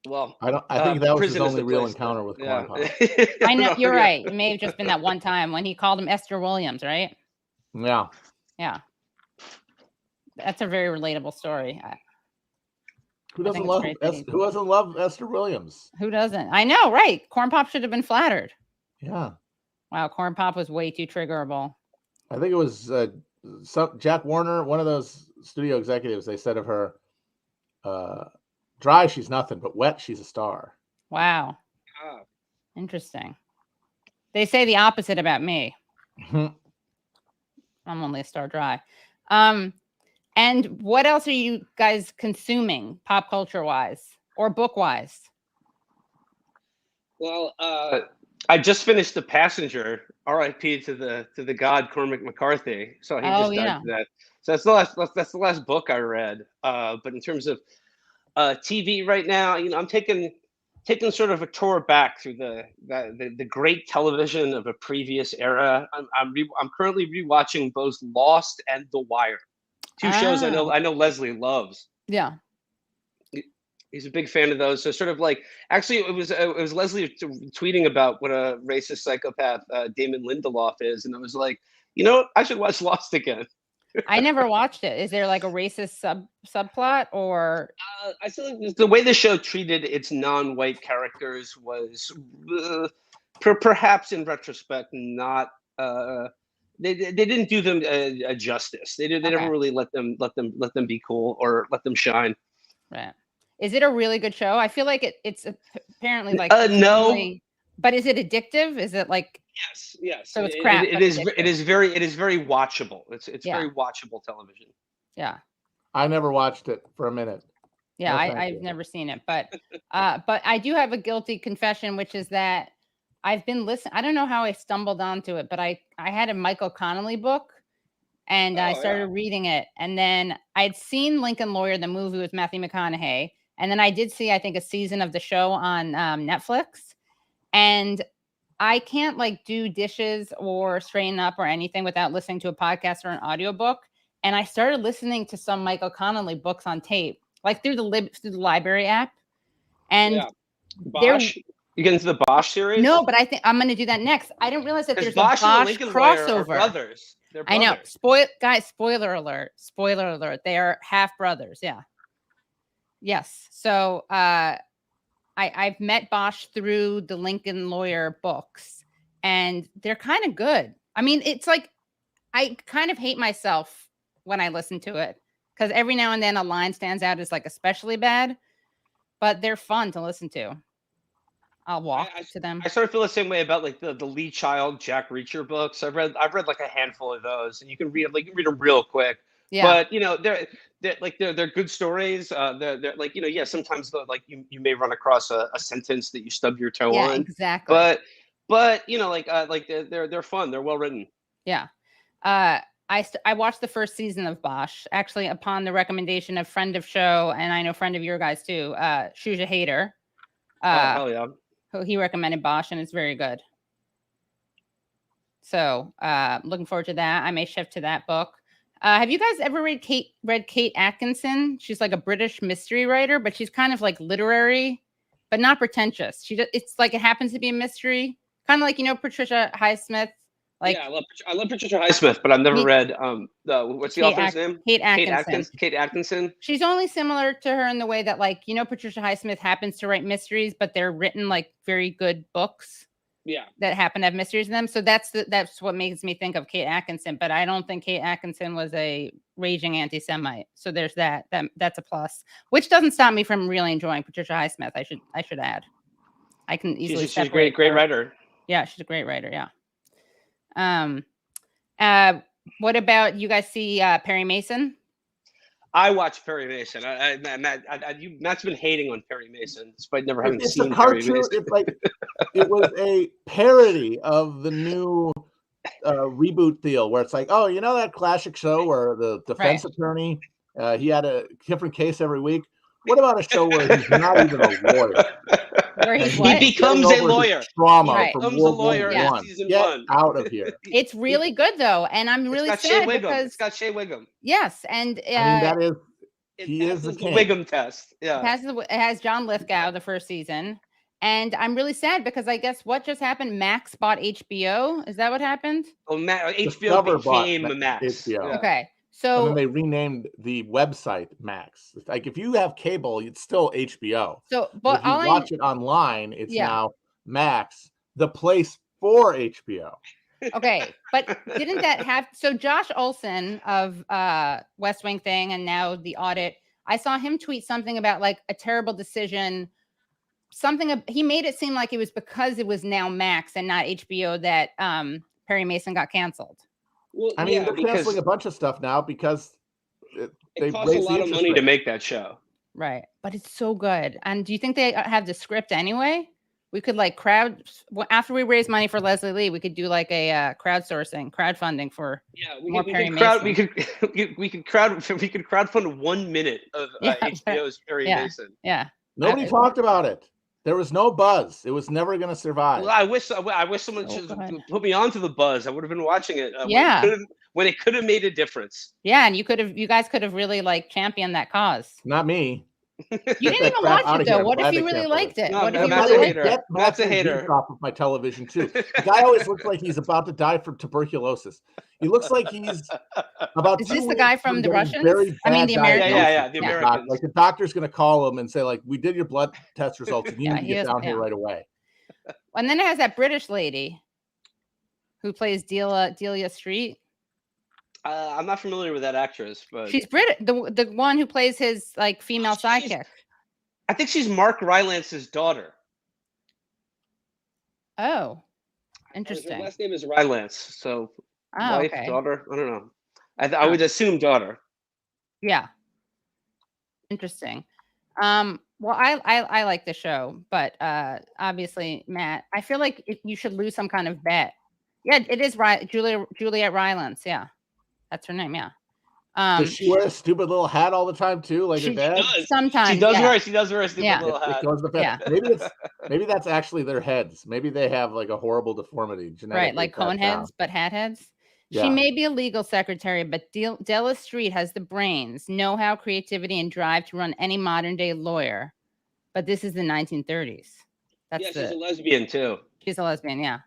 Well, I think that was his only real encounter with corn pop. I know you're right. It may have just been that one time when he called him Esther Williams, right? Yeah. Yeah. That's a very relatable story. Who doesn't love Esther Williams? Who doesn't? I know, right? Corn pop should have been flattered. Yeah. Wow, corn pop was way too triggerable. I think it was Jack Warner, one of those studio executives. They said of her, dry, she's nothing, but wet, she's a star. Wow. Interesting. They say the opposite about me. I'm only a star dry. And what else are you guys consuming pop culture wise or book wise? Well, I just finished The Passenger, R.I.P. to the god Cormac McCarthy. So he just died to that. So that's the last book I read. But in terms of TV right now, I'm taking sort of a tour back through the great television of a previous era. I'm currently rewatching both Lost and The Wire, two shows I know Leslie loves. Yeah, he's a big fan of those. So sort of like, actually, it was Leslie tweeting about what a racist psychopath Damon Lindelof is, and I was like, I should watch Lost again. I never watched it. Is there like a racist subplot or? I feel like the way the show treated its non-white characters was perhaps in retrospect not. They didn't do them a justice. They never really let them be cool or let them shine. Right. Is it a really good show? I feel like it's apparently like no. But is it addictive? Is it like? Yes. So it's crap. It is very watchable. It's very watchable television. Yeah. I never watched it for a minute. Yeah, I've never seen it, but I do have a guilty confession, which is that I've been listening. I don't know how I stumbled onto it, but I had a Michael Connelly book, and I started reading it, and then I'd seen Lincoln Lawyer, the movie with Matthew McConaughey, and then I did see, I think, a season of the show on Netflix, and I can't like do dishes or straighten up or anything without listening to a podcast or an audiobook. And I started listening to some Michael Connelly books on tape, like through the library app. And You get into the Bosch series? No, but I think I'm going to do that next. I didn't realize that there's Bosch a and the Bosch Lincoln Lawyer are crossover. brothers. They're I brothers. know. Guys, spoiler alert. Spoiler alert. They are half brothers. Yeah. Yes. So I've met Bosch through the Lincoln Lawyer books, and they're kind of good. I mean, it's like I kind of hate myself when I listen to it because every now and then a line stands out as like especially bad, but they're fun to listen to. I'll walk to them. I sort of feel the same way about like the Lee Child, Jack Reacher books. I've read like a handful of those, and you can read them real quick. Yeah. But you know, they're good stories. They're like, you know, yeah, sometimes like you may run across a sentence that you stub your toe on. Exactly. But you know, like they're fun. They're well written. Yeah. I watched the first season of Bosch actually upon the recommendation of friend of show, and I know friend of your guys too, Shuja Hader. Oh hell yeah. Who he recommended Bosch, and it's very good. So looking forward to that. I may shift to that book. Have you guys ever read Kate Atkinson? She's like a British mystery writer, but she's kind of like literary, but not pretentious. It's like it happens to be a mystery, kind of like, you know, Patricia Highsmith. Like, yeah, I love Patricia Highsmith, but I've never read what's the author's name? Kate Atkinson. Kate Atkinson. She's only similar to her in the way that, like, you know, Patricia Highsmith happens to write mysteries, but they're written like very good books. Yeah. That happen to have mysteries in them. So that's what makes me think of Kate Atkinson. But I don't think Kate Atkinson was a raging anti-Semite. So there's that. That's a plus. Which doesn't stop me from really enjoying Patricia Highsmith. I should add. I can easily. She's a great writer. Yeah, she's a great writer. Yeah. What about you guys see Perry Mason? I watch Perry Mason. Matt's been hating on Perry Mason despite never having It's seen a cartoon. Perry Mason. It's like it was a parody of the new reboot deal, where it's like, oh, you know that classic show where the defense attorney he had a different case every week. What about a show where he's not even a lawyer? He becomes a lawyer. Trauma from becomes World a lawyer War I. in season Get 1. out of here. It's really good though, and I'm really sad because it's got Shea Wiggum. Yes, and I mean, that is he is the king. Wiggum test. Yeah, it has John Lithgow the first season, and I'm really sad because I guess what just happened? Max bought HBO. Is that what happened? Oh, HBO became Max. HBO. Yeah. Okay. So and then they renamed the website Max. It's like if you have cable, it's still HBO. So, but if you watch it online, it's now Max, the place for HBO. Okay, but didn't that have? So Josh Olson of West Wing thing, and now The Audit. I saw him tweet something about like a terrible decision. He made it seem like it was because it was now Max and not HBO that Perry Mason got canceled. Well, I mean, they're canceling a bunch of stuff now because it costs a lot of money to make that show. Right. But it's so good. And do you think they have the script anyway? We could like after we raise money for Leslie Lee, we could do like a crowdfunding for more Perry Mason. We could crowdfund 1 minute of HBO's Perry Mason. Yeah. Nobody talked about it. There was no buzz. It was never going to survive. Well, I wish someone just put me onto the buzz. I would have been watching it. When it could have made a difference. Yeah, and you guys could have really like championed that cause. Not me. You didn't even watch it though. What if you really liked it? What if you really liked it? Matt's a hater. Off of my television too. The guy always looks like he's about to die from tuberculosis. He looks like he's about. Is this the guy from the Russians? I mean, the Americans. Yeah, the Americans. Like the doctor's going to call him and say, like, we did your blood test results, and you need to get down here right away. And then it has that British lady who plays Delia Street. I'm not familiar with that actress, but she's British. The one who plays his like female sidekick. I think she's Mark Rylance's daughter. Oh, interesting. Her last name is Rylance, so wife, daughter. I don't know. I would assume daughter. Yeah. Interesting. Well, I like the show, but obviously, Matt, I feel like you should lose some kind of bet. Yeah, it is right. Juliet Rylance. Yeah. That's her name, yeah. Does she wear a stupid little hat all the time too, like her dad? Sometimes she does wear a stupid little hat. It goes maybe that's actually their heads. Maybe they have like a horrible deformity, right? Like cone heads, but hat heads. Yeah. She may be a legal secretary, but Della Street has the brains, know-how, creativity, and drive to run any modern-day lawyer. But this is the 1930s. That's yeah, she's a lesbian too. She's a lesbian, yeah.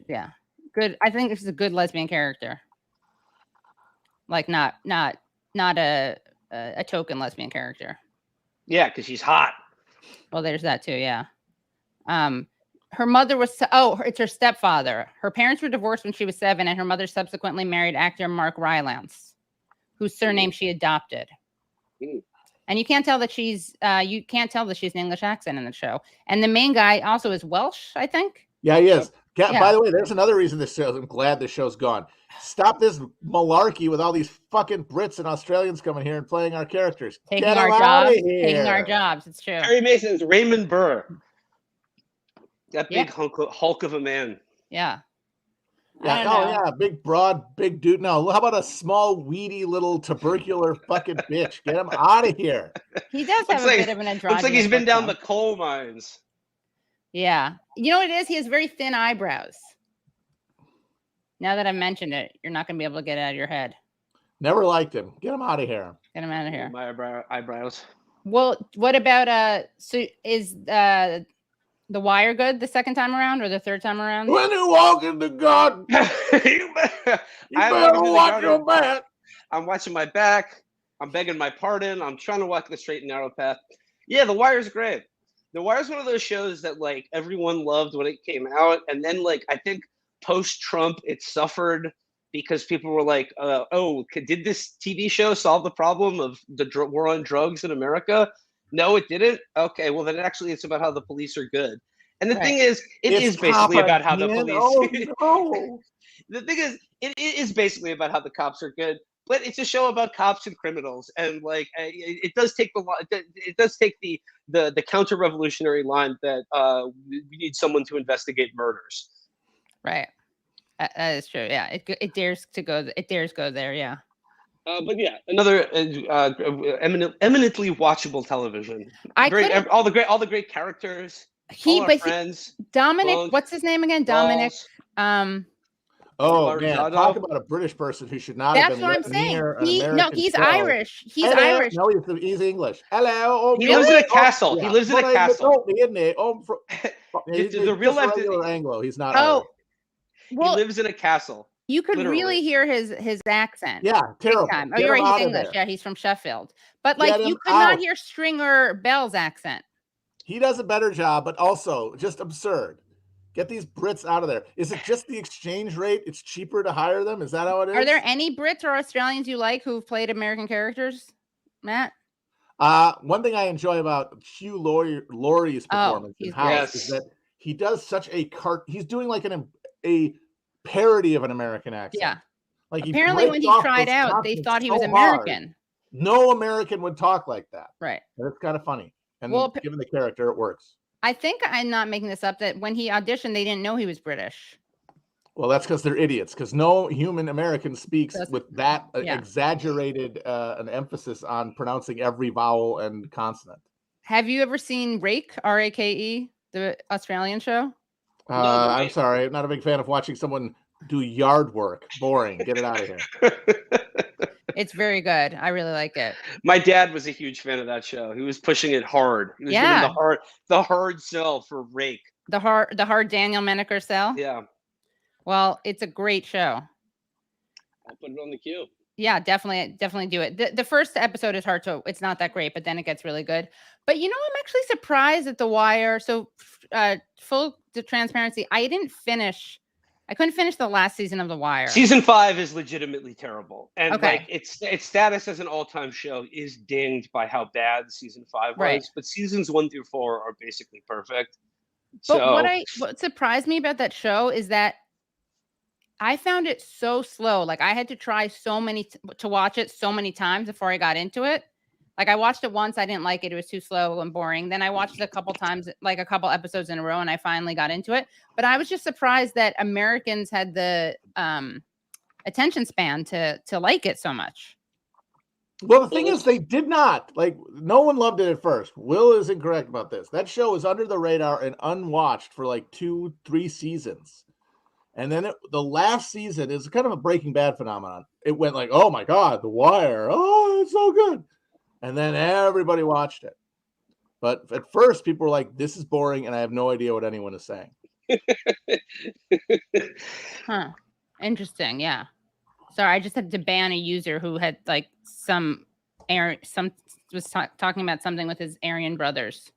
Yeah. Good. I think this is a good lesbian character. Like not a token lesbian character. Yeah, because she's hot. Well, there's that too, yeah. Her mother was it's her stepfather. Her parents were divorced when she was 7, and her mother subsequently married actor Mark Rylance, whose surname she adopted. And you can't tell that she's an English accent in the show. And the main guy also is Welsh, I think. Yeah, he is. Yeah. By the way, there's another reason this show. I'm glad this show's gone. Stop this malarkey with all these fucking Brits and Australians coming here and playing our characters. Taking Get our them jobs. outta here. Taking our jobs. It's true. Perry Mason's Raymond Burr. That big hulk of a man. Yeah. Yeah, big, broad, big dude. No, how about a small, weedy, little tubercular fucking bitch? Get him out of here. He does have a bit of an androgynous. Looks like he's been look, down though. the coal mines. Yeah. You know what it is? He has very thin eyebrows. Now that I've mentioned it, you're not going to be able to get it out of your head. Never liked him. Get him out of here. Get him out of here. My eyebrows. Well, what about so is The Wire good the second time around or the third time around? When you walk in the garden, you better watch your back. I'm watching my back. I'm begging my pardon. I'm trying to walk the straight and narrow path. Yeah, The Wire's great. The Wire's one of those shows that like everyone loved when it came out, and then like I think post-Trump it suffered because people were like, did this TV show solve the problem of the war on drugs in America? No, it didn't. Okay, well then actually it's about how the police are good. And the thing is, it is basically about how the police. The thing is, it is basically about how the cops are good, but it's a show about cops and criminals, and like it does take the counter-revolutionary line that we need someone to investigate murders. Right. That is true. Yeah, it dares go there. Yeah. But yeah, another eminently watchable television. All the great characters. Friends. Dominic, Bones, what's his name again? Dominic. Oh man, talk about a British person who should not have been. That's what I'm saying. American He's show. Irish. He's Irish. No, he's English. Hello. He lives in a castle. He lives in a castle. He's the real life Anglo. He's not. Oh, well, he lives in a castle. You could really hear his accent. Yeah, terrible. Oh, you're right. He's English. Yeah, he's from Sheffield. But like, you could not hear Stringer Bell's accent. He does a better job, but also just absurd. Get these Brits out of there. Is it just the exchange rate? It's cheaper to hire them? Is that how it is? Are there any Brits or Australians you like who've played American characters, Matt? One thing I enjoy about Hugh Laurie's performance in House is that he does such a he's doing like a parody of an American accent. Yeah. Like apparently when he tried out, they thought he was American. Hard. No American would talk like that. Right. And it's kind of funny. And given the character, it works. I think I'm not making this up that when he auditioned, they didn't know he was British. Well, that's because they're idiots. Because no human American speaks with that exaggerated an emphasis on pronouncing every vowel and consonant. Have you ever seen Rake, R-A-K-E, the Australian show? I'm sorry. I'm not a big fan of watching someone do yard work. Boring. Get it out of here. It's very good. I really like it. My dad was a huge fan of that show. He was pushing it hard. He was giving the hard sell for Rake. The hard Daniel Menaker sell? Yeah. Well, it's a great show. I'll put it on the queue. Yeah, definitely do it. The first episode is hard to, it's not that great, but then it gets really good. But you know, I'm actually surprised at The Wire. So full transparency, I couldn't finish the last season of The Wire. Season 5 is legitimately terrible. And like its status as an all-time show is dinged by how bad season 5 was. Right. But seasons 1 through 4 are basically perfect. But what surprised me about that show is that I found it so slow. Like I had to try to watch it so many times before I got into it. Like I watched it once, I didn't like it. It was too slow and boring. Then I watched it a couple times, like a couple episodes in a row, and I finally got into it. But I was just surprised that Americans had the attention span to like it so much. Well, the thing is, they did not. Like, no one loved it at first. Will is incorrect about this. That show was under the radar and unwatched for like 2-3 seasons. And then the last season is kind of a Breaking Bad phenomenon. It went like, oh my God, The Wire. Oh, it's so good. And then everybody watched it. But at first, people were like, "This is boring," and I have no idea what anyone is saying. Huh. Interesting. Yeah. Sorry, I just had to ban a user who had like was talking about something with his Aryan brothers.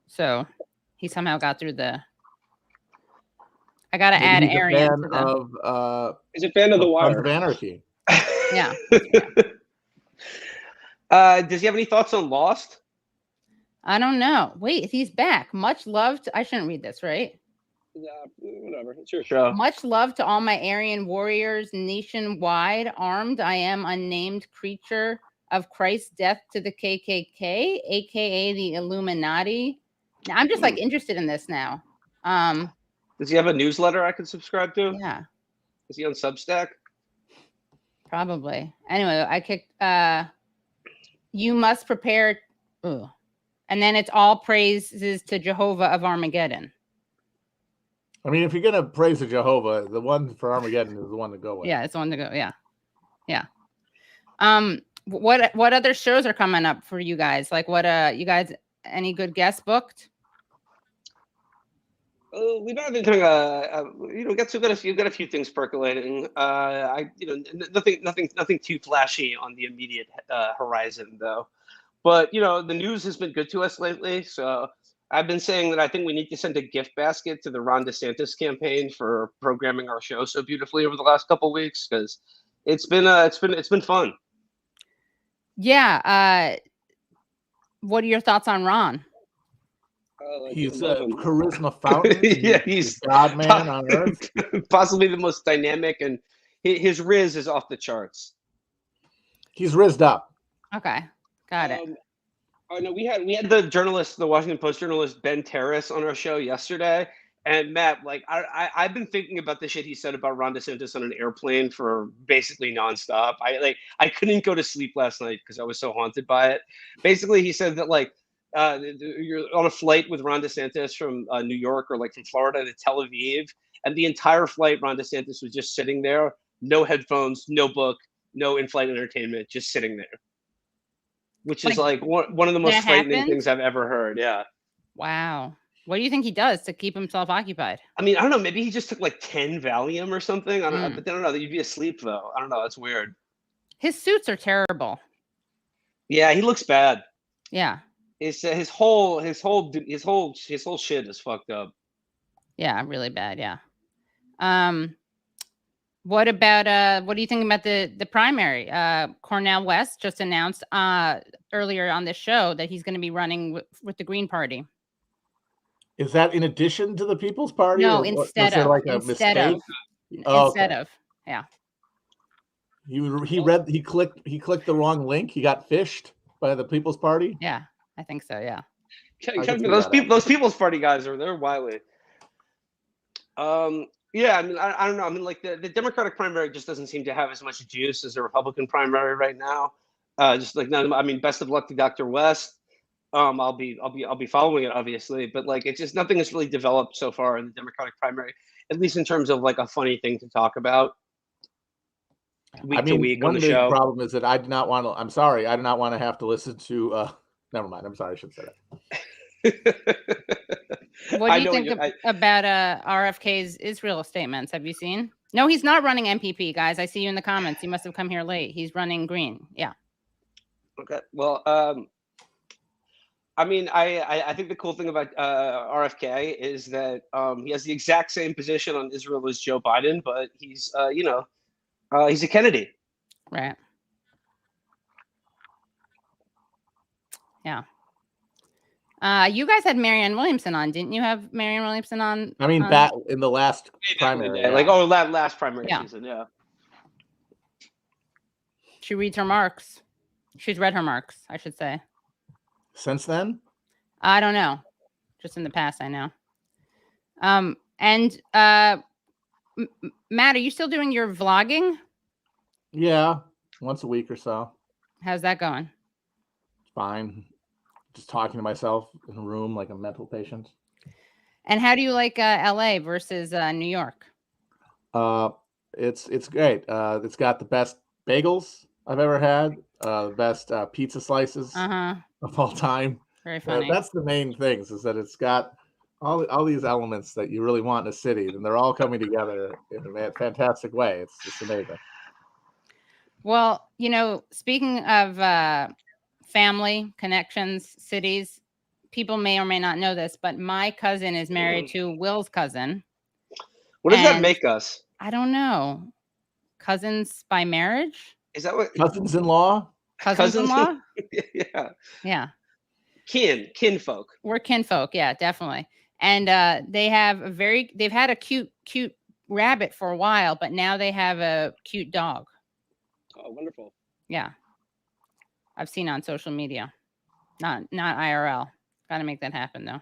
So he somehow got through the. I gotta add Aryan to the. He's a fan of The Wire. Sons of Anarchy. Yeah. Does he have any thoughts on Lost? I don't know. Wait, he's back. Much loved. I shouldn't read this, right? Whatever. It's your show. Much love to all my Aryan warriors nationwide. Armed, I am unnamed creature of Christ's death to the KKK, aka the Illuminati. Now, I'm just like interested in this now. Does he have a newsletter I could subscribe to? Yeah. Is he on Substack? Probably. Anyway, I kicked. You must prepare. Ugh. And then it's all praises to Jehovah of Armageddon. I mean, if you're gonna praise the Jehovah, the one for Armageddon is the one to go with. Yeah, it's the one to go. Yeah, yeah. What other shows are coming up for you guys? Like, what you guys? Any good guests booked? We've been doing got a few things percolating. Nothing too flashy on the immediate horizon though. But the news has been good to us lately, so I've been saying that I think we need to send a gift basket to the Ron DeSantis campaign for programming our show so beautifully over the last couple of weeks because it's been fun. Yeah. What are your thoughts on Ron? He's a charisma fountain. Yeah, he's God man on earth. Possibly the most dynamic, and his riz is off the charts. He's rizzed up. Okay, got it. Oh no, we had the Washington Post journalist Ben Terrace on our show yesterday, and Matt, like I've been thinking about the shit he said about Ron DeSantis on an airplane for basically nonstop. I couldn't go to sleep last night because I was so haunted by it. Basically, he said that you're on a flight with Ron DeSantis from New York or from Florida to Tel Aviv, and the entire flight Ron DeSantis was just sitting there, no headphones, no book, no in-flight entertainment, just sitting there. Which is one of the most frightening things I've ever heard. Yeah. Wow. What do you think he does to keep himself occupied? I mean, I don't know. Maybe he just took 10 Valium or something. I don't know. But I don't know. You'd be asleep though. I don't know. That's weird. His suits are terrible. Yeah, he looks bad. Yeah. His whole shit is fucked up. Yeah, really bad. Yeah. What about what do you think about the primary? Cornel West just announced earlier on this show that he's going to be running with the Green Party. Is that in addition to the People's Party? No, instead of. Yeah. He clicked the wrong link. He got fished by the People's Party. Yeah, I think so. Yeah. Those People's Party guys they're wily. Yeah, I mean, I don't know. I mean, the Democratic primary just doesn't seem to have as much juice as the Republican primary right now. Best of luck to Dr. West. I'll be following it obviously, but it's just nothing has really developed so far in the Democratic primary, at least in terms of a funny thing to talk about week to week on the show. One big problem is that I do not want to. I'm sorry, I do not want to have to listen to. Never mind. I'm sorry, I shouldn't say that. What do you think about RFK's Israel statements? Have you seen? No, he's not running MPP, guys. I see you in the comments. You must have come here late. He's running Green. Yeah. Okay. Well, I mean, I think the cool thing about RFK is that he has the exact same position on Israel as Joe Biden, but he's he's a Kennedy. Right. Yeah. You guys had Marianne Williamson on, didn't you? Have Marianne Williamson on? I mean, back in the last primary, last primary season, yeah. She reads her marks. She's read her marks, I should say. Since then, I don't know. Just in the past, I know. Matt, are you still doing your vlogging? Yeah, once a week or so. How's that going? Fine. Just talking to myself in a room like a mental patient. And how do you like LA versus New York? It's great. It's got the best bagels I've ever had, the best pizza slices of all time. Very funny. That's the main things, is that it's got all these elements that you really want in a city, and they're all coming together in a fantastic way. It's just amazing. Well, speaking of family connections, cities, people may or may not know this, but my cousin is married to Will's cousin. What does that make us? I don't know. Cousins by marriage? Is that what cousins-in-law? Cousins-in-law? Yeah. Yeah. Kinfolk. We're kinfolk, yeah, definitely. And they've had a cute rabbit for a while, but now they have a cute dog. Oh, wonderful. Yeah. I've seen on social media. Not IRL. Got to make that happen though.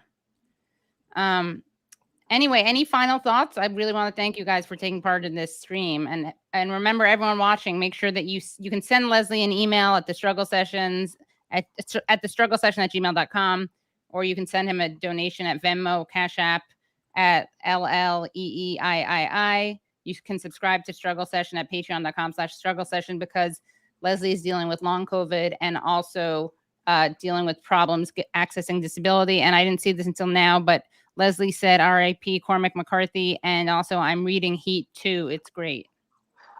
Anyway, any final thoughts? I really want to thank you guys for taking part in this stream. And remember, everyone watching, make sure that you can send Leslie an email at the struggle sessions at the struggle session at gmail.com, or you can send him a donation at Venmo, Cash App at LLEEIII. You can subscribe to Struggle Session at patreon.com/struggle session, because Leslie is dealing with long COVID and also dealing with problems accessing disability. And I didn't see this until now, but Leslie said R.I.P. Cormac McCarthy, and also I'm reading Heat 2. It's great.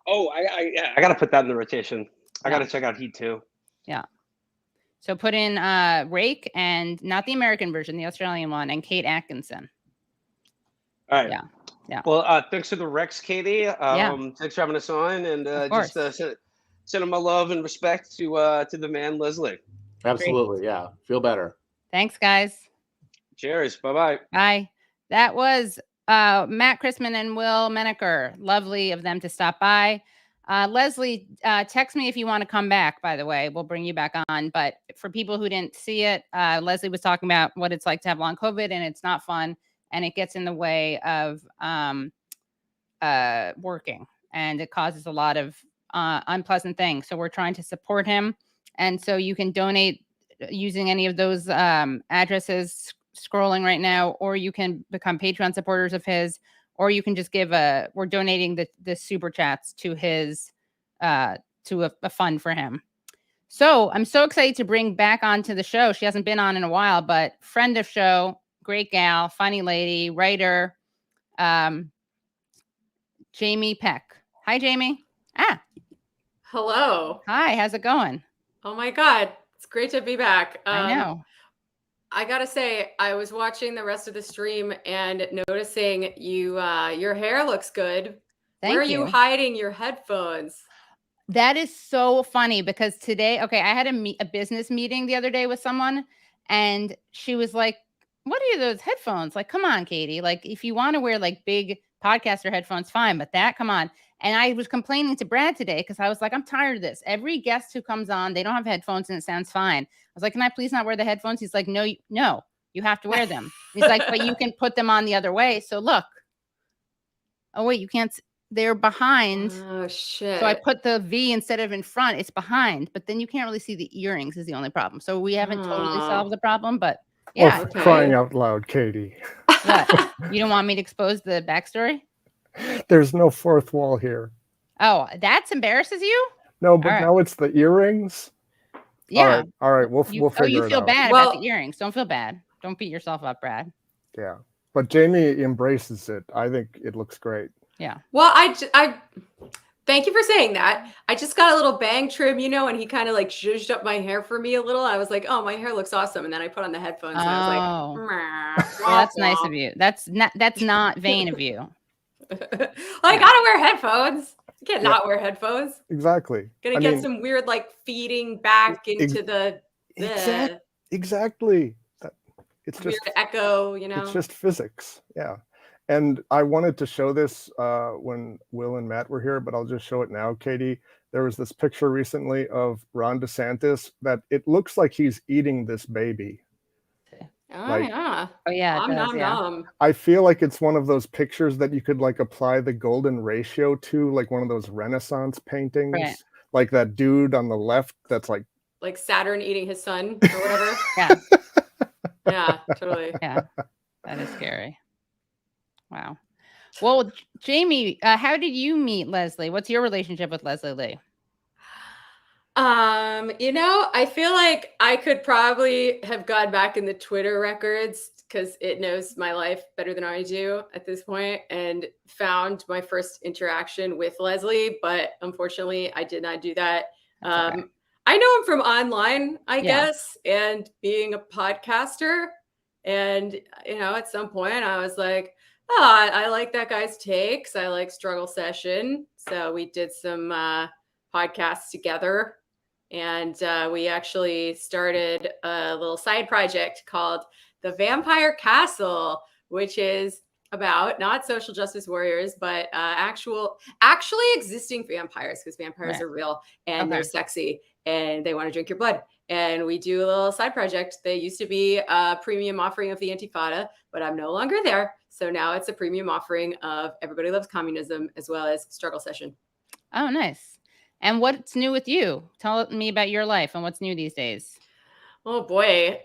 Oh, I got to put that in the rotation. I got to check out Heat 2. Yeah. So put in Rake, and not the American version, the Australian one, and Kate Atkinson. All right. Yeah. Yeah. Well, thanks for the Rex, Katie. Thanks for having us on, and just send my love and respect to the man, Leslie. Absolutely. Great. Yeah. Feel better. Thanks, guys. Cheers. Bye-bye. Bye. That was Matt Christman and Will Menaker. Lovely of them to stop by. Leslie, text me if you want to come back, by the way. We'll bring you back on. But for people who didn't see it, Leslie was talking about what it's like to have long COVID, and it's not fun, and it gets in the way of working, and it causes a lot of unpleasant things. So we're trying to support him. And so you can donate using any of those addresses scrolling right now, or you can become Patreon supporters of his, or you can just give we're donating the super chats to his to a fund for him. So I'm so excited to bring back onto the show. She hasn't been on in a while, but friend of show, great gal, funny lady, writer, Jamie Peck. Hi, Jamie. Hello. Hi, how's it going? Oh my God, it's great to be back. I know. I gotta say, I was watching the rest of the stream and noticing your hair looks good. Thank Where are you. you hiding your headphones? That is so funny, because today, I had a business meeting the other day with someone, and she was like, what are those headphones? Like, come on, Katie. Like, if you want to wear like big podcaster headphones, fine, but come on. And I was complaining to Brad today, because I was like, I'm tired of this. Every guest who comes on, they don't have headphones and it sounds fine. I was like, can I please not wear the headphones? He's like, no, you have to wear them. He's like, but you can put them on the other way. So look. Oh, wait, you can't. They're behind. Oh, shit. So I put the V instead of in front. It's behind, but then you can't really see the earrings is the only problem. So we haven't totally solved the problem, but yeah. Oh, for crying out loud, Katie. What? You don't want me to expose the backstory? There's no fourth wall here. Oh, that embarrasses you? No, but now it's the earrings. Yeah. All right. We'll figure it out. You feel bad about the earrings. Don't feel bad. Don't beat yourself up, Brad. Yeah. But Jamie embraces it. I think it looks great. Yeah. Well, I thank you for saying that. I just got a little bang trim, and he kind of like zhuzhed up my hair for me a little. I was like, oh, my hair looks awesome. And then I put on the headphones and I was like, well, that's nice of you. That's not vain of you. I gotta wear headphones. I can't not wear headphones. Exactly. Gonna get some weird like feeding back into the exactly. It's weird just echo, It's just physics. Yeah. And I wanted to show this when Will and Matt were here, but I'll just show it now, Katie. There was this picture recently of Ron DeSantis that it looks like he's eating this baby. Yeah. Oh yeah. Nom. I feel like it's one of those pictures that you could like apply the golden ratio to, like one of those Renaissance paintings, right. Like that dude on the left. That's like Saturn eating his son or whatever. Yeah. Yeah, totally. Yeah, that is scary. Wow. Well, Jamie, how did you meet Leslie? What's your relationship with Leslie Lee? I feel like I could probably have gone back in the Twitter records because it knows my life better than I do at this point, and found my first interaction with Leslie, but unfortunately I did not do that. Okay. I know him from online, I Yeah. guess, and being a podcaster. And, at some point I was like, oh, I like that guy's takes. I like Struggle Session. So we did some podcasts together. And we actually started a little side project called The Vampire Castle, which is about not social justice warriors, but actually existing vampires, because vampires Right. are real and Okay. they're sexy and they want to drink your blood. And we do a little side project. They used to be a premium offering of the Intifada, but I'm no longer there. So now it's a premium offering of Everybody Loves Communism, as well as Struggle Session. Oh, nice. And what's new with you? Tell me about your life and what's new these days. Oh boy.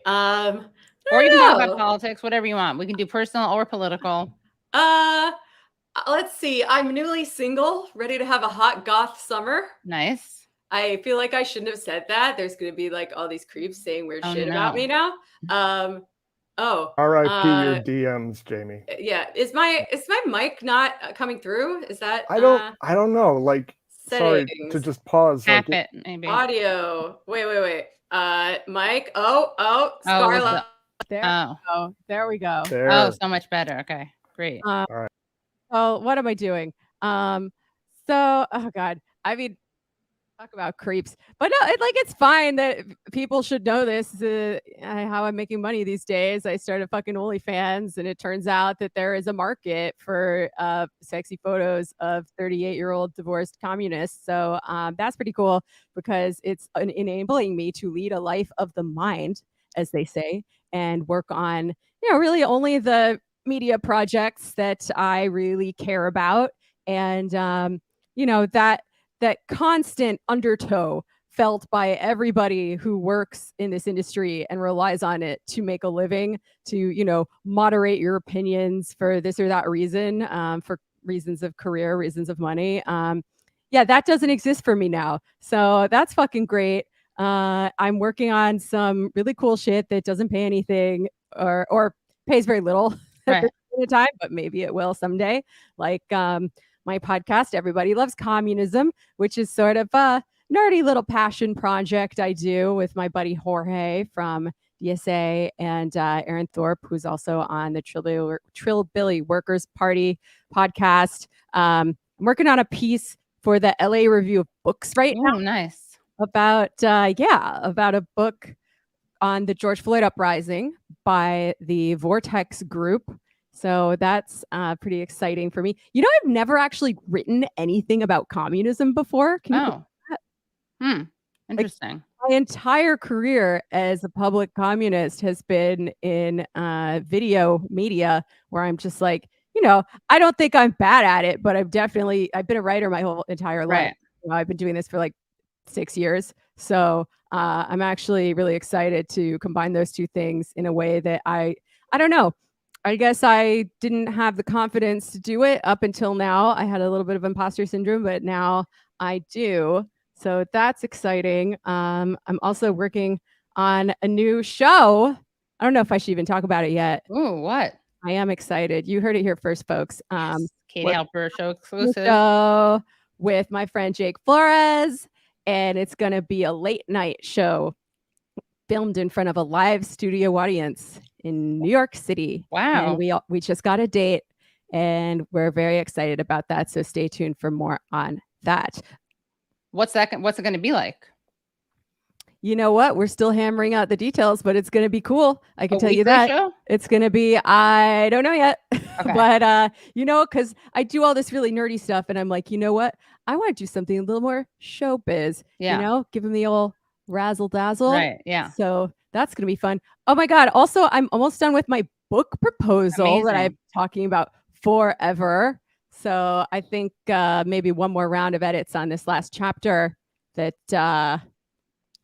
Or you can talk about politics, whatever you want. We can do personal or political. Let's see. I'm newly single, ready to have a hot goth summer. Nice. I feel like I shouldn't have said that. There's going to be like all these creeps saying weird shit about me now. R.I.P. your DMs, Jamie. Yeah. Is my mic not coming through? Is that I don't know. Like, sorry settings. to just pause. Tap like, it, maybe. Audio. Wait. Mic. Scarlett. There we go. There. Oh, so much better. Okay, great. All right. Oh, what am I doing? Oh God. I mean, talk about creeps, but no, it's fine that people should know this. How I'm making money these days. I started fucking OnlyFans, and it turns out that there is a market for sexy photos of 38-year-old divorced communists. So that's pretty cool because it's enabling me to lead a life of the mind, as they say, and work on really only the media projects that I really care about, and that constant undertow felt by everybody who works in this industry and relies on it to make a living, to moderate your opinions for this or that reason, for reasons of career, reasons of money. That doesn't exist for me now, so that's fucking great. I'm working on some really cool shit that doesn't pay anything or pays very little at this point in time, but maybe it will someday. Like my podcast, Everybody Loves Communism, which is sort of a nerdy little passion project I do with my buddy Jorge from DSA and Aaron Thorpe, who's also on the Trillbilly Workers Party podcast. I'm working on a piece for the LA Review of Books right now. Nice. About a book on the George Floyd uprising by the Vortex Group. So that's pretty exciting for me. I've never actually written anything about communism before. Can you believe that? Interesting. My entire career as a public communist has been in video media, where I'm just like, I don't think I'm bad at it, but I've been a writer my whole entire life. I've been doing this for like 6 years. So I'm actually really excited to combine those two things in a way that I don't know. I guess I didn't have the confidence to do it up until now. I had a little bit of imposter syndrome, but now I do. So that's exciting. I'm also working on a new show. I don't know if I should even talk about it yet. Ooh, what? I am excited. You heard it here first, folks. Katie Halper show exclusive. Show with my friend Jake Flores, and it's going to be a late night show filmed in front of a live studio audience in New York City. Wow. And we just got a date, and we're very excited about that. So stay tuned for more on that. What's it going to be like? You know what? We're still hammering out the details, but it's going to be cool. I can tell you that. Show? It's going to be, I don't know yet, okay. But because I do all this really nerdy stuff, and I'm like, you know what? I want to do something a little more showbiz. Yeah. Give them the old razzle dazzle. Right. Yeah. So that's going to be fun. Oh my God. Also, I'm almost done with my book proposal that I've been talking about forever. So I think maybe one more round of edits on this last chapter that it's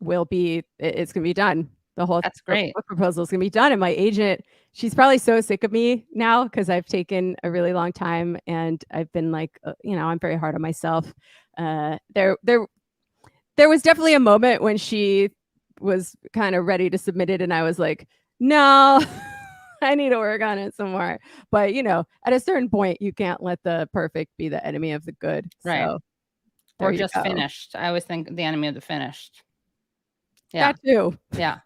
going to be done. The whole That's great. book proposal is going to be done. And my agent, she's probably so sick of me now because I've taken a really long time, and I've been like, I'm very hard on myself. there was definitely a moment when she was kind of ready to submit it, and I was like, no, I need to work on it some more. But at a certain point, you can't let the perfect be the enemy of the good. Right. So, or just finished. I always think the enemy of the finished. Yeah. That too. Yeah.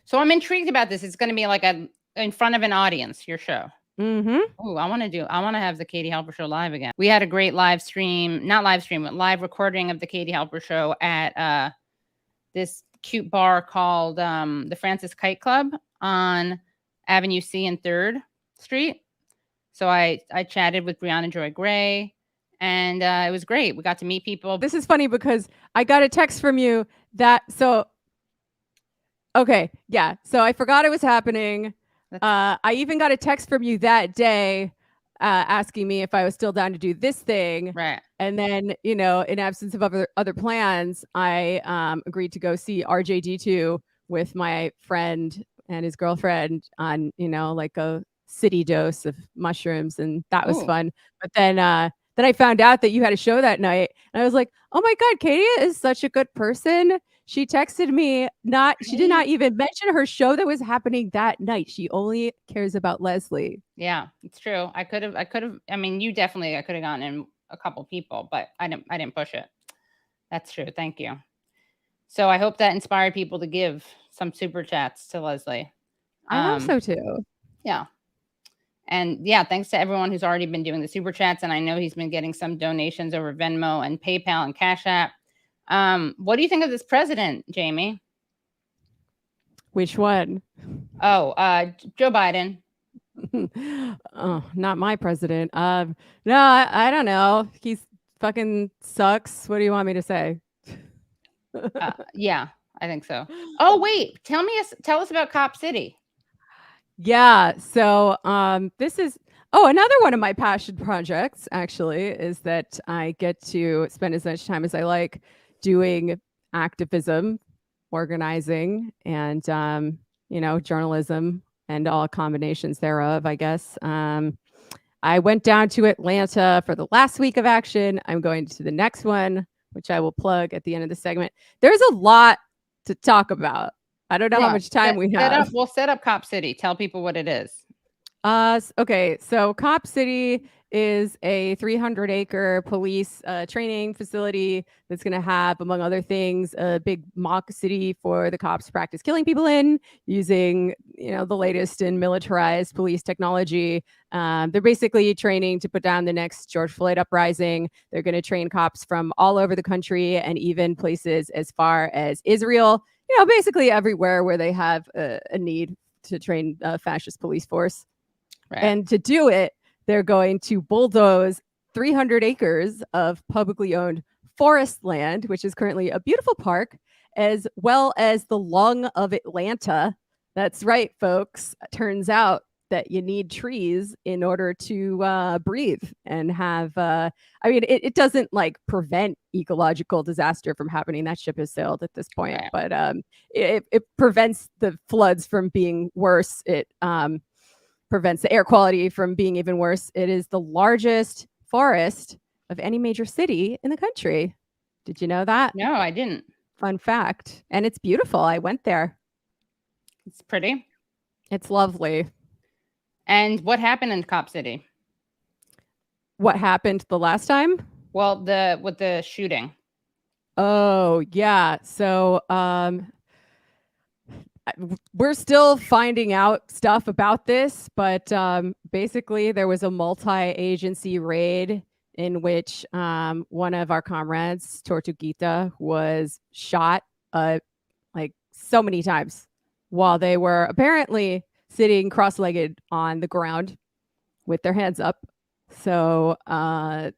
So I'm intrigued about this. It's going to be like in front of an audience, your show. Mm-hmm. Oh, I want to have the Katie Halper Show live again. We had a great live recording of the Katie Halper Show at this cute bar called the Francis Kite Club on Avenue C and 3rd Street. So I chatted with Brianna Joy Gray, and it was great. We got to meet people. This is funny because I got a text from you okay, yeah. So I forgot it was happening. I even got a text from you that day asking me if I was still down to do this thing. Right. And then, in absence of other plans, I agreed to go see RJD2 with my friend and his girlfriend on, like a city dose of mushrooms, and that was fun. But then I found out that you had a show that night, and I was like, oh my God, Katie is such a good person. She texted me, she did not even mention her show that was happening that night. She only cares about Leslie. Yeah, it's true. I could have, I mean, I could have gone in a couple people, but I didn't push it. That's true. Thank you. So I hope that inspired people to give some super chats to Leslie. I hope so too. Yeah. And yeah, thanks to everyone who's already been doing the super chats. And I know he's been getting some donations over Venmo and PayPal and Cash App. What do you think of this president, Jamie? Which one? Oh, Joe Biden. Oh, not my president. No, I don't know. He's fucking sucks. What do you want me to say? Yeah, I think so. Oh, wait, tell us about Cop City. Yeah. So, this is another one of my passion projects. Actually, is that I get to spend as much time as I like doing activism, organizing, and journalism and all combinations thereof, I guess. I went down to Atlanta for the last week of action. I'm going to the next one, which I will plug at the end of the segment. There's a lot to talk about. I don't know how much time we have. We'll set up Cop City. Tell people what it is. Okay, so Cop City is a 300-acre police training facility that's going to have, among other things, a big mock city for the cops to practice killing people in using, the latest in militarized police technology. They're basically training to put down the next George Floyd uprising. They're going to train cops from all over the country and even places as far as Israel, basically everywhere where they have a need to train a fascist police force. Right. And to do it, they're going to bulldoze 300 acres of publicly owned forest land, which is currently a beautiful park, as well as the lung of Atlanta. That's right, folks. Turns out that you need trees in order to breathe and have, it doesn't prevent ecological disaster from happening. That ship has sailed at this point, but it prevents the floods from being worse. It prevents the air quality from being even worse. It is the largest forest of any major city in the country. Did you know that? No, I didn't. Fun fact. And it's beautiful. I went there. It's pretty. It's lovely. And what happened in Cop City? What happened the last time? Well, with the shooting. Oh, yeah. So, we're still finding out stuff about this, but basically there was a multi-agency raid in which one of our comrades, Tortuguita, was shot so many times while they were apparently sitting cross-legged on the ground with their hands up. So that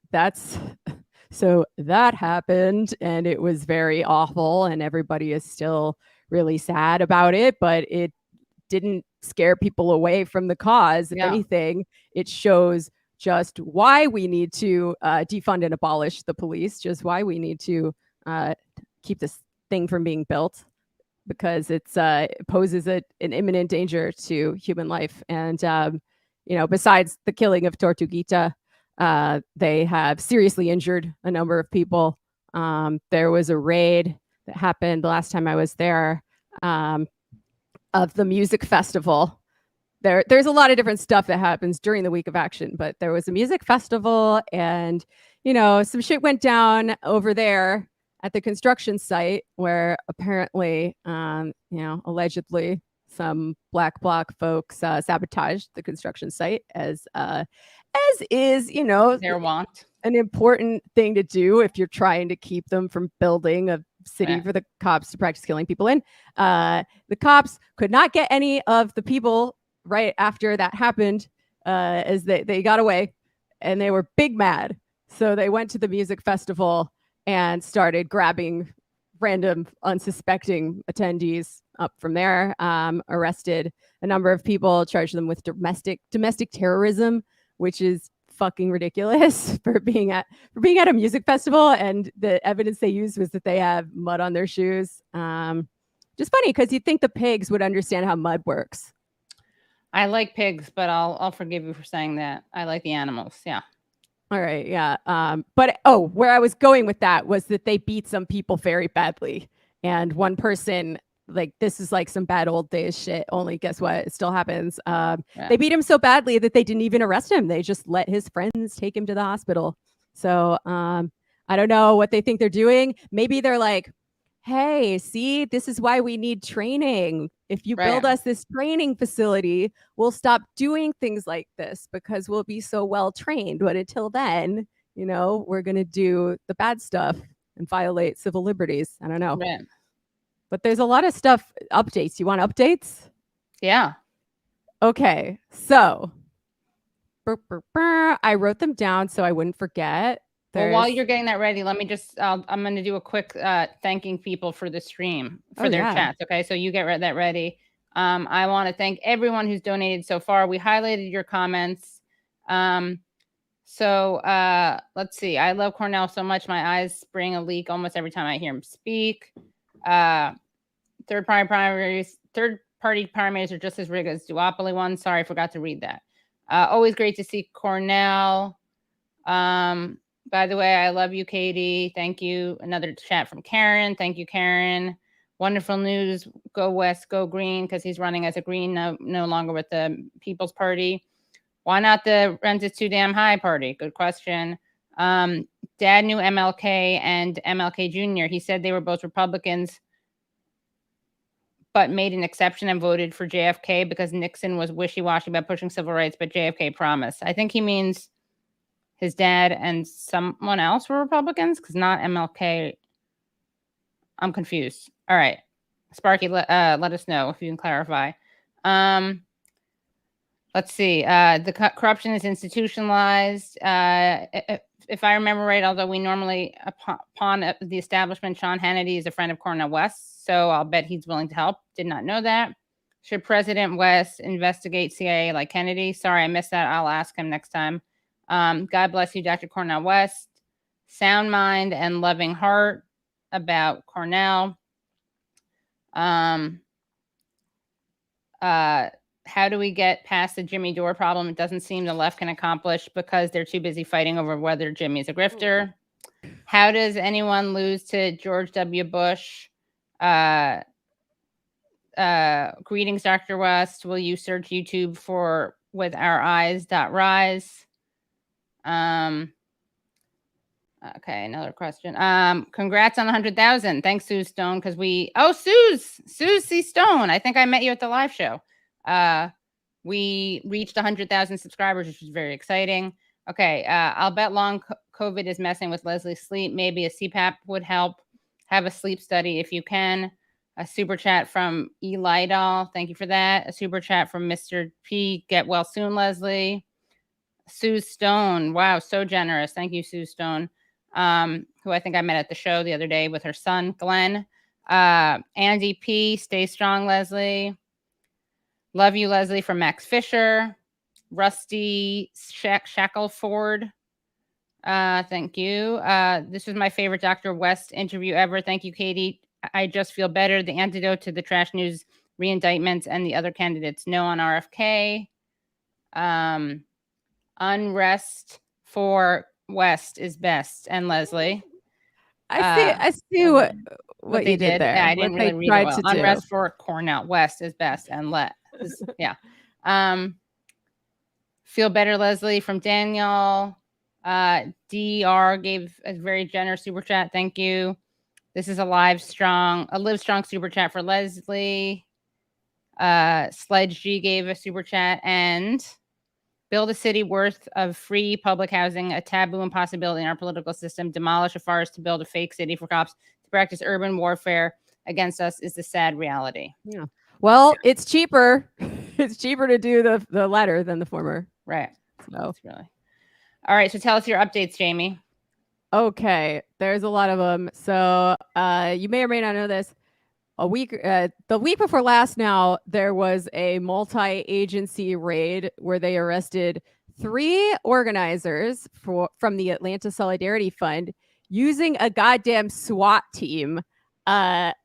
happened, and it was very awful, and everybody is still really sad about it, but it didn't scare people away from the cause. If anything, it shows just why we need to defund and abolish the police, just why we need to keep this thing from being built, because it poses an imminent danger to human life. And, besides the killing of Tortuguita, they have seriously injured a number of people. There was a raid that happened the last time I was there, of the music festival. There's a lot of different stuff that happens during the week of action, but there was a music festival, and some shit went down over there at the construction site where apparently, allegedly some Black Bloc folks sabotaged the construction site, as is their want. An important thing to do if you're trying to keep them from building a city for the cops to practice killing people in. The cops could not get any of the people right after that happened, as they got away, and they were big mad. So they went to the music festival and started grabbing random unsuspecting attendees up from there, arrested a number of people, charged them with domestic terrorism, which is fucking ridiculous for being at a music festival. And the evidence they used was that they have mud on their shoes. Just funny, because you'd think the pigs would understand how mud works. I like pigs, but I'll forgive you for saying that. I like the animals. Yeah. All right. Yeah. But where I was going with that was that they beat some people very badly. And one person, like, this is like some bad old days shit, only guess what? It still happens. They beat him so badly that they didn't even arrest him. They just let his friends take him to the hospital. So I don't know what they think they're doing. Maybe they're like, hey, see, this is why we need training. If you build us this training facility, we'll stop doing things like this because we'll be so well trained. But until then, we're going to do the bad stuff and violate civil liberties. I don't know. Right. But there's a lot of stuff, updates. You want updates? Yeah. Okay. So I wrote them down so I wouldn't forget. Well, while you're getting that ready, let me just, I'm going to do a quick thanking people for the stream, for their chats. Okay. So you get that ready. I want to thank everyone who's donated so far. We highlighted your comments. So let's see. I love Cornel so much. My eyes spring a leak almost every time I hear him speak. Third-party primaries are just as rigged as duopoly ones. Sorry, I forgot to read that. Always great to see Cornel. By the way, I love you, Katie. Thank you. Another chat from Karen. Thank you, Karen. Wonderful news. Go West, go Green, because he's running as a Green, no longer with the People's Party. Why not the rent is too damn high party? Good question. Dad knew MLK and MLK Jr. He said they were both Republicans, but made an exception and voted for JFK because Nixon was wishy-washy about pushing civil rights, but JFK promised. I think he means his dad and someone else were Republicans, because not MLK. I'm confused. All right. Sparky, let us know if you can clarify. Let's see. The corruption is institutionalized. If I remember right, although we normally, upon the establishment, Sean Hannity is a friend of Cornel West, so I'll bet he's willing to help. Did not know that. Should President West investigate CIA like Kennedy? Sorry, I missed that. I'll ask him next time. God bless you, Dr. Cornel West. Sound mind and loving heart about Cornel. How do we get past the Jimmy Dore problem? It doesn't seem the left can accomplish because they're too busy fighting over whether Jimmy's a grifter. How does anyone lose to George W. Bush? Greetings, Dr. West. Will you search YouTube for with our eyes.rise? Okay, another question. Congrats on 100,000. Thanks, Sue Stone, because Susie Stone. I think I met you at the live show. We reached 100,000 subscribers, which is very exciting. Okay, I'll bet long COVID is messing with Leslie's sleep. Maybe a CPAP would help. Have a sleep study if you can. A super chat from Eli Doll. Thank you for that. A super chat from Mr. P. Get well soon, Leslie. Sue Stone. Wow, so generous. Thank you, Sue Stone. Who I think I met at the show the other day with her son, Glenn. Andy P. Stay strong, Leslie. Love you, Leslie, from Max Fisher. Rusty Shackleford. Thank you. This was my favorite Dr. West interview ever. Thank you, Katie. I just feel better. The antidote to the trash news reindictments and the other candidates. No on RFK. Unrest for West is best. And Leslie. I see what they you did there. Yeah, I what didn't they really read it tried well. to do. Unrest for Cornel West is best, and yeah. Feel better, Leslie, from Daniel. DR gave a very generous super chat. Thank you. This is a live strong super chat for Leslie. Sledge G gave a super chat, and build a city worth of free public housing, a taboo impossibility in our political system. Demolish a forest to build a fake city for cops to practice urban warfare against us is the sad reality. Yeah. Well, it's cheaper. It's cheaper to do the latter than the former. Right. So really. All right. So tell us your updates, Jamie. Okay. There's a lot of them. So you may or may not know this. The week before last now, there was a multi-agency raid where they arrested 3 organizers from the Atlanta Solidarity Fund using a goddamn SWAT team. I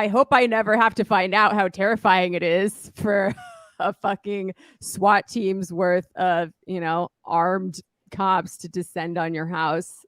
hope I never have to find out how terrifying it is for a fucking SWAT team's worth of, armed cops to descend on your house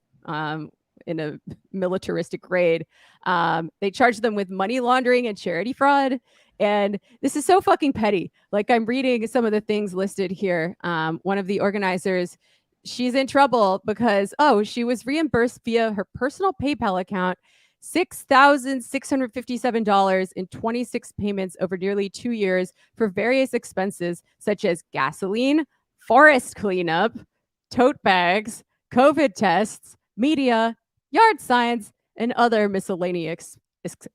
in a militaristic raid. They charged them with money laundering and charity fraud. And this is so fucking petty. Like, I'm reading some of the things listed here. One of the organizers, she's in trouble because, she was reimbursed via her personal PayPal account $6,657 in 26 payments over nearly 2 years for various expenses such as gasoline, forest cleanup, tote bags, COVID tests, media, yard signs, and other miscellaneous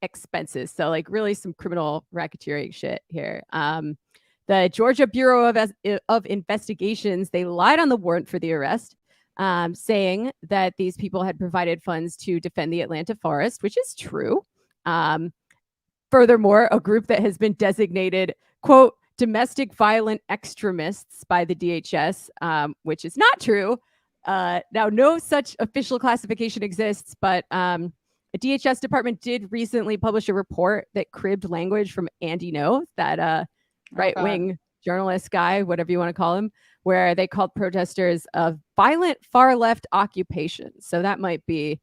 expenses. So, like, really some criminal racketeering shit here. The Georgia Bureau of Investigations, they lied on the warrant for the arrest, saying that these people had provided funds to defend the Atlanta forest, which is true. Furthermore, a group that has been designated, quote, domestic violent extremists by the DHS, which is not true. Now, no such official classification exists, but a DHS department did recently publish a report that cribbed language from Andy Ngo, that right-wing journalist guy, whatever you want to call him, where they called protesters a violent far-left occupation. So that might be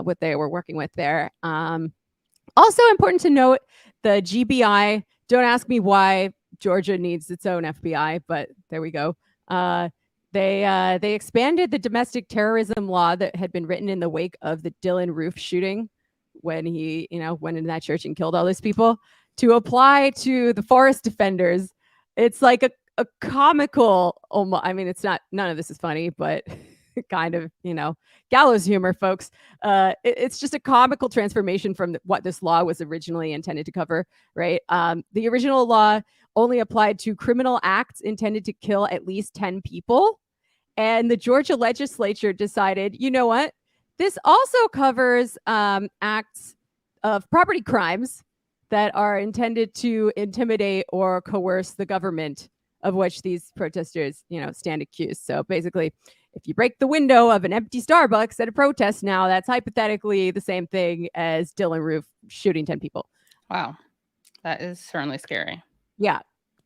what they were working with there. Also important to note, the GBI, don't ask me why Georgia needs its own FBI, but there we go. They expanded the domestic terrorism law that had been written in the wake of the Dylan Roof shooting when he, went into that church and killed all those people to apply to the forest defenders. It's like a comical, it's not, none of this is funny, but kind of, gallows humor, folks. It's just a comical transformation from what this law was originally intended to cover, right? The original law only applied to criminal acts intended to kill at least 10 people. And the Georgia legislature decided, you know what? This also covers acts of property crimes that are intended to intimidate or coerce the government, of which these protesters, stand accused. So basically, if you break the window of an empty Starbucks at a protest now, that's hypothetically the same thing as Dylan Roof shooting 10 people. Wow. That is certainly scary. Yeah.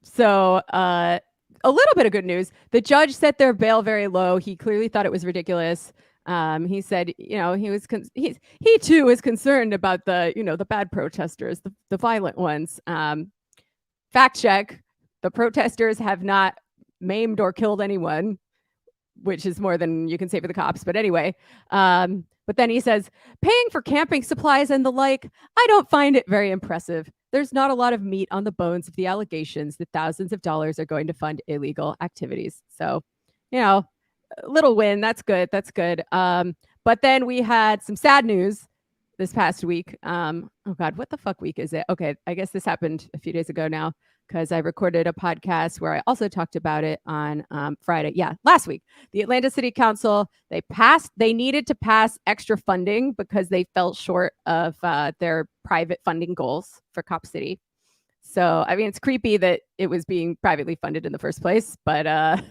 So a little bit of good news. The judge set their bail very low. He clearly thought it was ridiculous. He said, he too is concerned about the bad protesters, the violent ones. Fact check. The protesters have not maimed or killed anyone, which is more than you can say for the cops. But anyway, but then he says, paying for camping supplies and the like, I don't find it very impressive. There's not a lot of meat on the bones of the allegations that thousands of dollars are going to fund illegal activities. So, a little win. That's good. That's good. But then we had some sad news this past week. Oh God, what the fuck week is it? Okay, I guess this happened a few days ago now, because I recorded a podcast where I also talked about it on Friday. Yeah, last week. The Atlanta City Council, they needed to pass extra funding because they fell short of their private funding goals for Cop City. So, it's creepy that it was being privately funded in the first place, but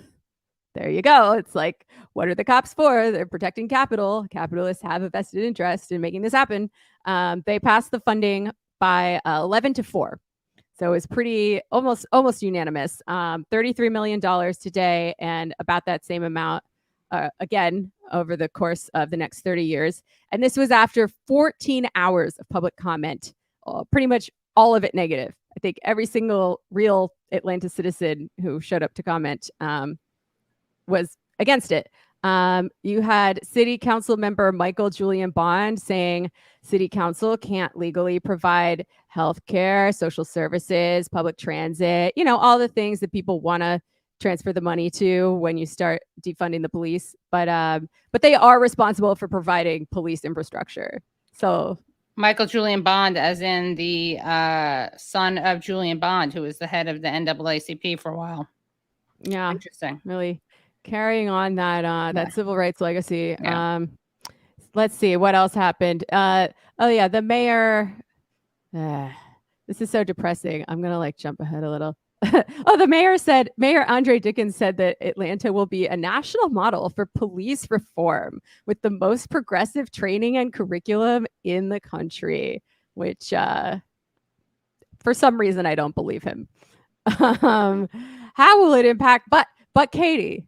there you go. It's like, what are the cops for? They're protecting capital. Capitalists have a vested interest in making this happen. They passed the funding by 11-4. So it's pretty almost unanimous. $33 million today, and about that same amount again over the course of the next 30 years. And this was after 14 hours of public comment, pretty much all of it negative. I think every single real Atlanta citizen who showed up to comment was against it. You had City Council member Michael Julian Bond saying City Council can't legally provide healthcare, social services, public transit, all the things that people want to transfer the money to when you start defunding the police. But they are responsible for providing police infrastructure. So Michael Julian Bond, as in the son of Julian Bond, who was the head of the NAACP for a while. Yeah, interesting. Really carrying on that civil rights legacy. Yeah. Let's see what else happened. The mayor. This is so depressing. I'm gonna jump ahead a little. Mayor Andre Dickens said that Atlanta will be a national model for police reform with the most progressive training and curriculum in the country, which for some reason I don't believe him. How will it impact? But Katie,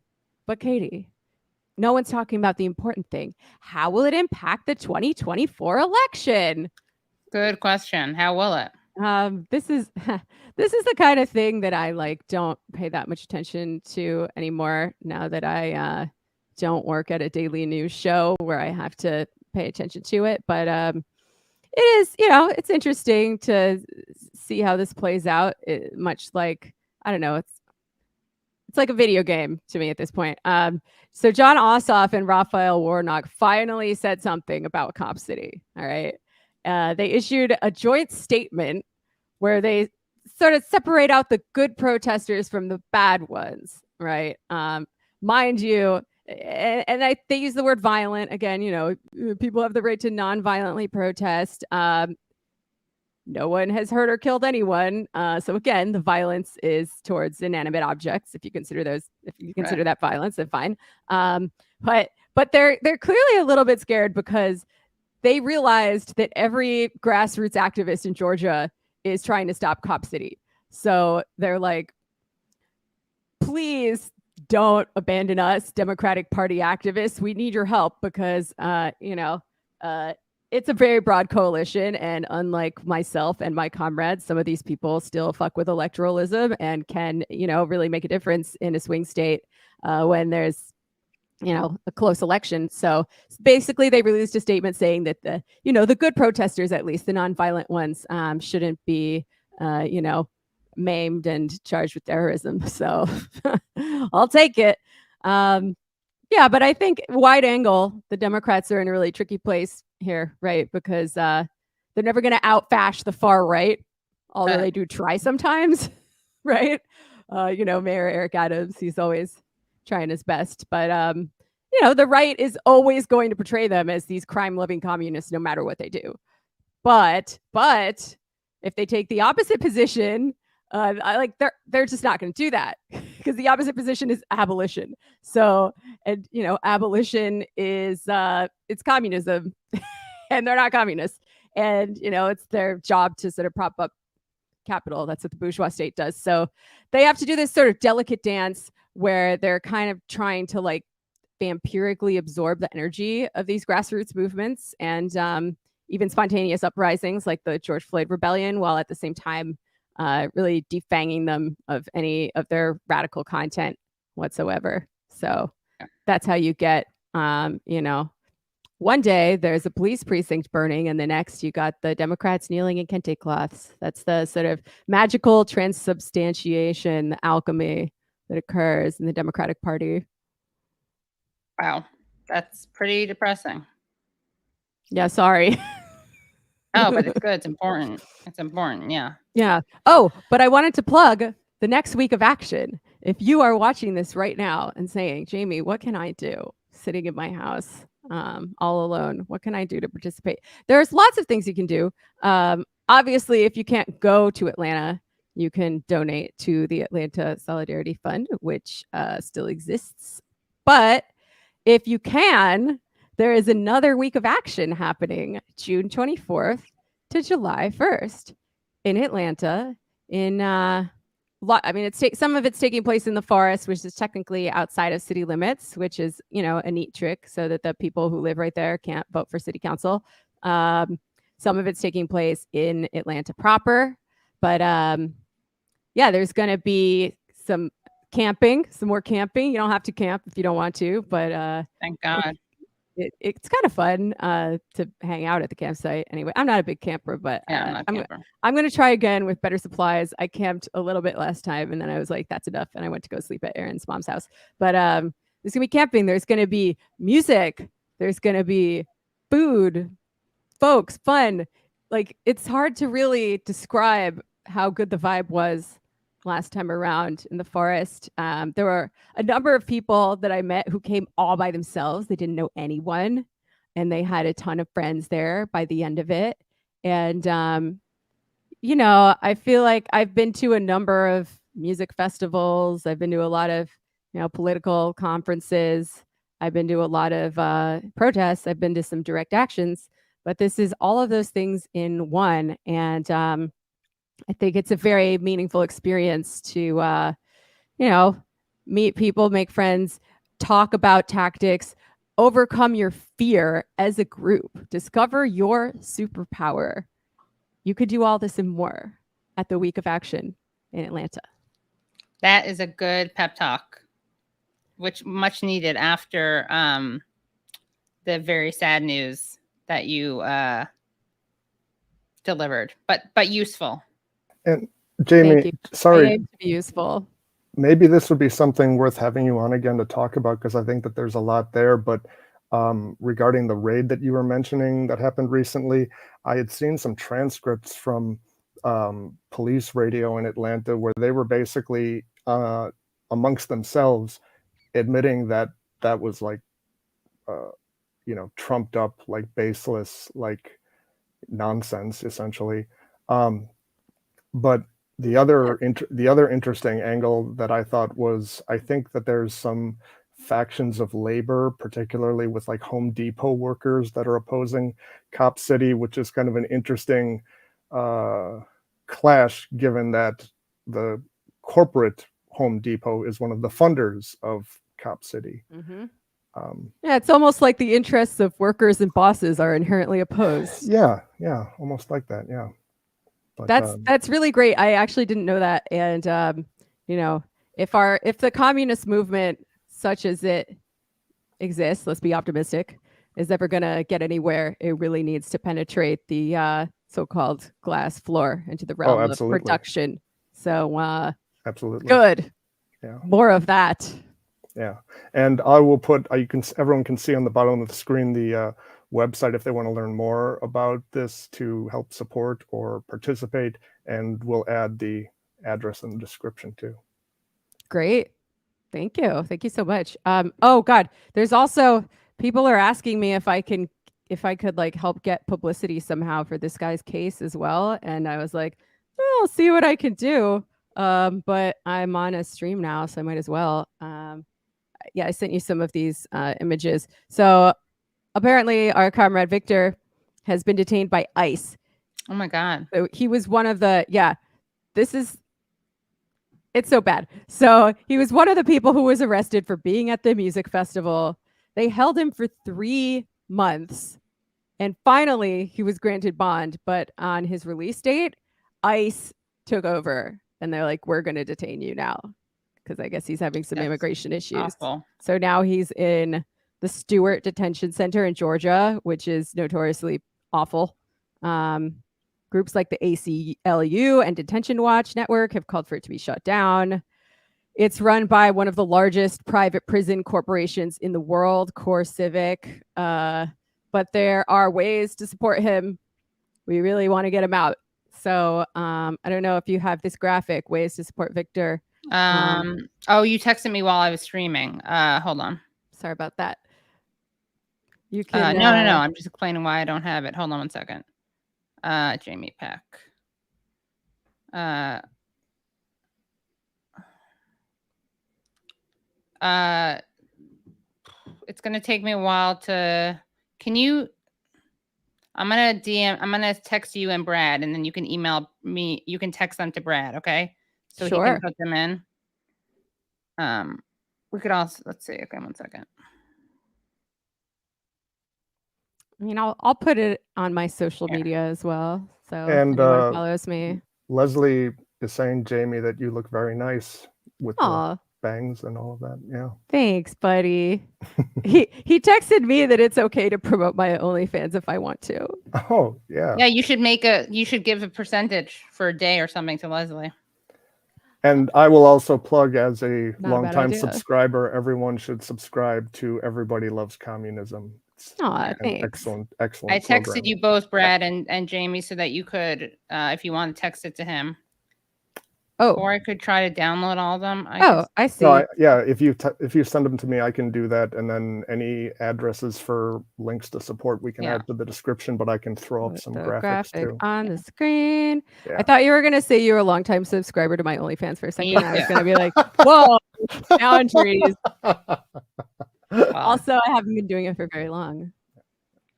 no one's talking about the important thing. How will it impact the 2024 election? Good question. How will it? This is the kind of thing that I don't pay that much attention to anymore now that I don't work at a daily news show where I have to pay attention to it. But it is, it's interesting to see how this plays out. Much like, I don't know, it's like a video game to me at this point. So John Ossoff and Raphael Warnock finally said something about Cop City. All right. They issued a joint statement where they sort of separate out the good protesters from the bad ones, right? Mind you, and they use the word violent again. People have the right to non-violently protest. No one has hurt or killed anyone. So again, the violence is towards inanimate objects. If you consider that violence, then fine. But they're clearly a little bit scared because they realized that every grassroots activist in Georgia is trying to stop Cop City. So they're like, please don't abandon us, Democratic Party activists. We need your help because, it's a very broad coalition. And unlike myself and my comrades, some of these people still fuck with electoralism and can, really make a difference in a swing state when there's, a close election. So basically they released a statement saying that the good protesters, at least the nonviolent ones, shouldn't be, maimed and charged with terrorism. So I'll take it. Yeah, but I think wide angle, the Democrats are in a really tricky place here, right? Because they're never going to outfash the far right, although they do try sometimes, right? Mayor Eric Adams, he's always trying his best. But, the right is always going to portray them as these crime-loving communists no matter what they do. But if they take the opposite position, they're just not going to do that because the opposite position is abolition. So, and abolition is it's communism, and they're not communists. And it's their job to sort of prop up capital. That's what the bourgeois state does. So they have to do this sort of delicate dance where they're kind of trying to vampirically absorb the energy of these grassroots movements and even spontaneous uprisings like the George Floyd rebellion, while at the same time really defanging them of any of their radical content whatsoever. So that's how you get, one day there's a police precinct burning and the next you got the Democrats kneeling in kente cloths. That's the sort of magical transubstantiation, the alchemy that occurs in the Democratic Party. Wow. That's pretty depressing. Yeah, sorry. Oh, but it's good. It's important. It's important. Yeah. Yeah. Oh, but I wanted to plug the next week of action. If you are watching this right now and saying, Jamie, what can I do sitting in my house all alone? What can I do to participate? There's lots of things you can do. Obviously, if you can't go to Atlanta, you can donate to the Atlanta Solidarity Fund, which still exists. But if you can, there is another week of action happening June 24th to July 1st in Atlanta in I mean, some of it's taking place in the forest, which is technically outside of city limits, which is, you know, a neat trick so that the people who live right there can't vote for city council. Some of it's taking place in Atlanta proper, but yeah, there's going to be some more camping. You don't have to camp if you don't want to, but thank God. It's kind of fun to hang out at the campsite. Anyway, I'm not a big camper, but Yeah, I'm going to try again with better supplies. I camped a little bit last time, and then I was like, that's enough. And I went to go sleep at Aaron's mom's house. But there's going to be camping. There's going to be music. There's going to be food, folks, fun. Like, it's hard to really describe how good the vibe was last time around in the forest. There were a number of people that I met who came all by themselves. They didn't know anyone, and they had a ton of friends there by the end of it. And you know, I feel like I've been to a number of music festivals. I've been to a lot of, you know, political conferences. I've been to a lot of protests. I've been to some direct actions, but this is all of those things in one. And I think it's a very meaningful experience to, you know, meet people, make friends, talk about tactics, overcome your fear as a group, discover your superpower. You could do all this and more at the Week of Action in Atlanta. That is a good pep talk, which much needed after the very sad news that you delivered, but useful. And Jamie, sorry, to be useful. Maybe this would be something worth having you on again to talk about, because I think that there's a lot there. But regarding the raid that you were mentioning that happened recently, I had seen some transcripts from police radio in Atlanta where they were basically amongst themselves admitting that that was like, you know, trumped up, like baseless, like nonsense, essentially. But the other interesting angle that I thought was, I think that there's some factions of labor, particularly with like Home Depot workers that are opposing Cop City, which is kind of an interesting clash, given that the corporate Home Depot is one of the funders of Cop City. Mm-hmm. Yeah, it's almost like the interests of workers and bosses are inherently opposed. Yeah, almost like that. Yeah. But, that's really great. I actually didn't know that. And you know, if the communist movement, such as it exists, let's be optimistic, is ever going to get anywhere, it really needs to penetrate the so-called glass floor into the realm of production. So absolutely good. Yeah, more of that. Yeah, and I will put. Everyone can see on the bottom of the screen the website if they want to learn more about this to help support or participate, and we'll add the address in the description too. Great. Thank you so much. Oh God, there's also people are asking me if I could like help get publicity somehow for this guy's case as well, and I was like, well, I'll see what I can do, but I'm on a stream now, so I might as well. Yeah, I sent you some of these images. So apparently our comrade Victor has been detained by ICE. Oh my God. So he was one of the, it's so bad. So he was one of the people who was arrested for being at the music festival. They held him for 3 months. And finally he was granted bond, but on his release date, ICE took over and they're like, we're going to detain you now. Because I guess he's having some immigration issues. Awful. So now he's in the Stewart Detention Center in Georgia, which is notoriously awful. Groups like the ACLU and Detention Watch Network have called for it to be shut down. It's run by one of the largest private prison corporations in the world, Core Civic. But there are ways to support him. We really want to get him out. So I don't know if you have this graphic, ways to support Victor. Oh, you texted me while I was streaming. Hold on. Sorry about that. You can no. I'm just explaining why I don't have it. Hold on 1 second. Jamie Peck. It's gonna take me a while to. Can you? I'm gonna text you and Brad, and then you can email me. You can text them to Brad. Okay. so he Sure. can put them in. We could also, let's see. Okay, 1 second. I mean, I'll put it on my social media as well. So if And anyone follows me. Leslie is saying, Jamie, that you look very nice with Aw. the bangs and all of that. Yeah. Thanks, buddy. he texted me that it's okay to promote my OnlyFans if I want to. Oh, yeah. Yeah, you should give a percentage for a day or something to Leslie. And I will also plug, as a Not a bad longtime idea. subscriber, everyone should subscribe to Everybody Loves Communism. It's Aw, an thanks. excellent I texted program. you both, Brad and Jamie, so that you could, if you want to text it to him. Oh. Or I could try to download all of them. I see. No, yeah, if you send them to me, I can do that, and then any addresses for links to support we can Yeah. add to the description. But I can throw up some The graphics graphic too. on the screen. Yeah. I thought you were gonna say you were a longtime subscriber to my OnlyFans for a second. Me I was too. gonna be like, whoa, boundaries. Also, I haven't been doing it for very long.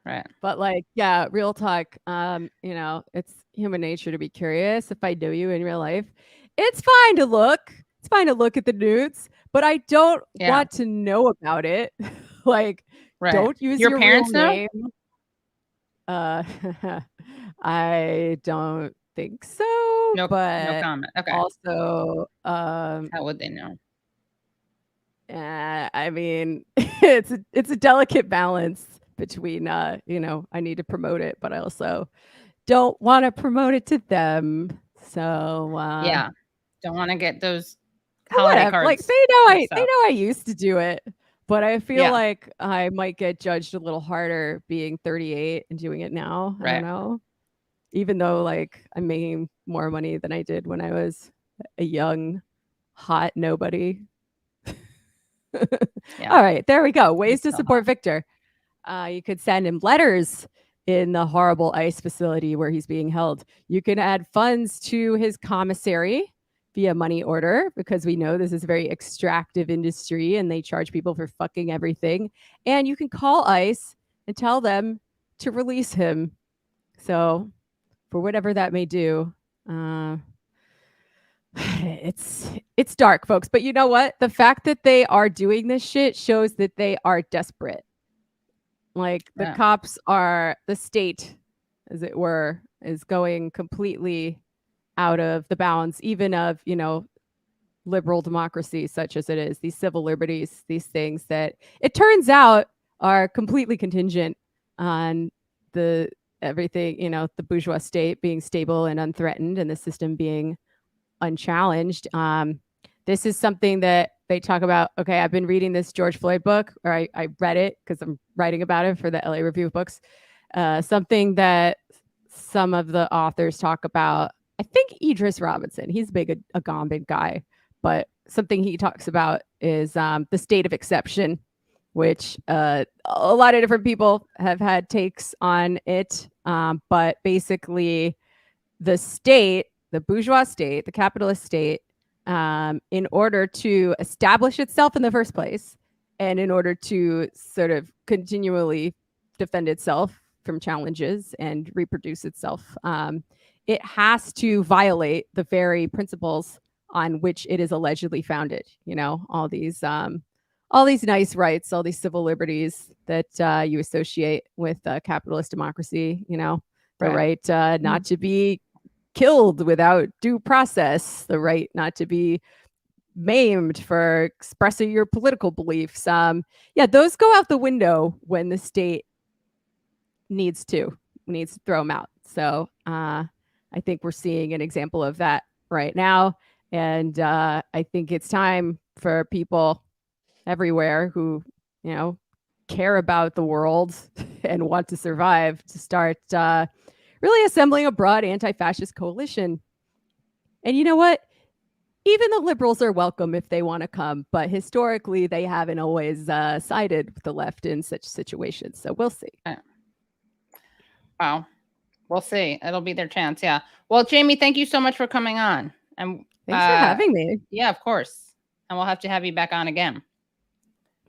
Right. But like, yeah, real talk. You know, it's human nature to be curious. If I know you in real life, it's fine to look. It's fine to look at the nudes, but I don't Yeah. want to know about it. Like, Right. don't use Your your parents real know? name. I don't think so. No but comment. Okay. also, How would they know? I mean, it's a delicate balance between you know, I need to promote it, but I also don't want to promote it to them. So Yeah. Don't want to get those but holiday whatever. cards. Like they know mixed up. I used to do it, but I feel Yeah. like I might get judged a little harder being 38 and doing it now. I Right. don't know. Even though like I'm making more money than I did when I was a young, hot nobody. Yeah. All right, there we go. Ways to so support Victor. You could send him letters in the horrible ICE facility where he's being held. You can add funds to his commissary via money order, because we know this is a very extractive industry and they charge people for fucking everything. And you can call ICE and tell them to release him. So for whatever that may do, it's dark, folks. But you know what? The fact that they are doing this shit shows that they are desperate. Like the Yeah. cops are, the state, as it were, is going completely out of the bounds, even of, you know, liberal democracy, such as it is, these civil liberties, these things that it turns out are completely contingent on the everything, you know, the bourgeois state being stable and unthreatened and the system being unchallenged. This is something that they talk about. Okay, I've been reading this George Floyd book, or I read it because I'm writing about it for the LA Review of Books. Something that some of the authors talk about, I think Idris Robinson, he's a big Agamben guy, but something he talks about is the state of exception, which a lot of different people have had takes on it. But basically the state, the bourgeois state, the capitalist state, in order to establish itself in the first place, and in order to sort of continually defend itself from challenges and reproduce itself, it has to violate the very principles on which it is allegedly founded. You know, all these nice rights, all these civil liberties that you associate with capitalist democracy. You know, the right not to be killed without due process, the right not to be maimed for expressing your political beliefs. Yeah, those go out the window when the state needs to throw them out. So I think we're seeing an example of that right now. And I think it's time for people everywhere who, you know, care about the world and want to survive to start really assembling a broad anti-fascist coalition. And you know what? Even the liberals are welcome if they want to come, but historically they haven't always sided with the left in such situations. So we'll see. Wow. We'll see. It'll be their chance. Yeah. Well, Jamie, thank you so much for coming on. And thanks for having me. Yeah, of course. And we'll have to have you back on again.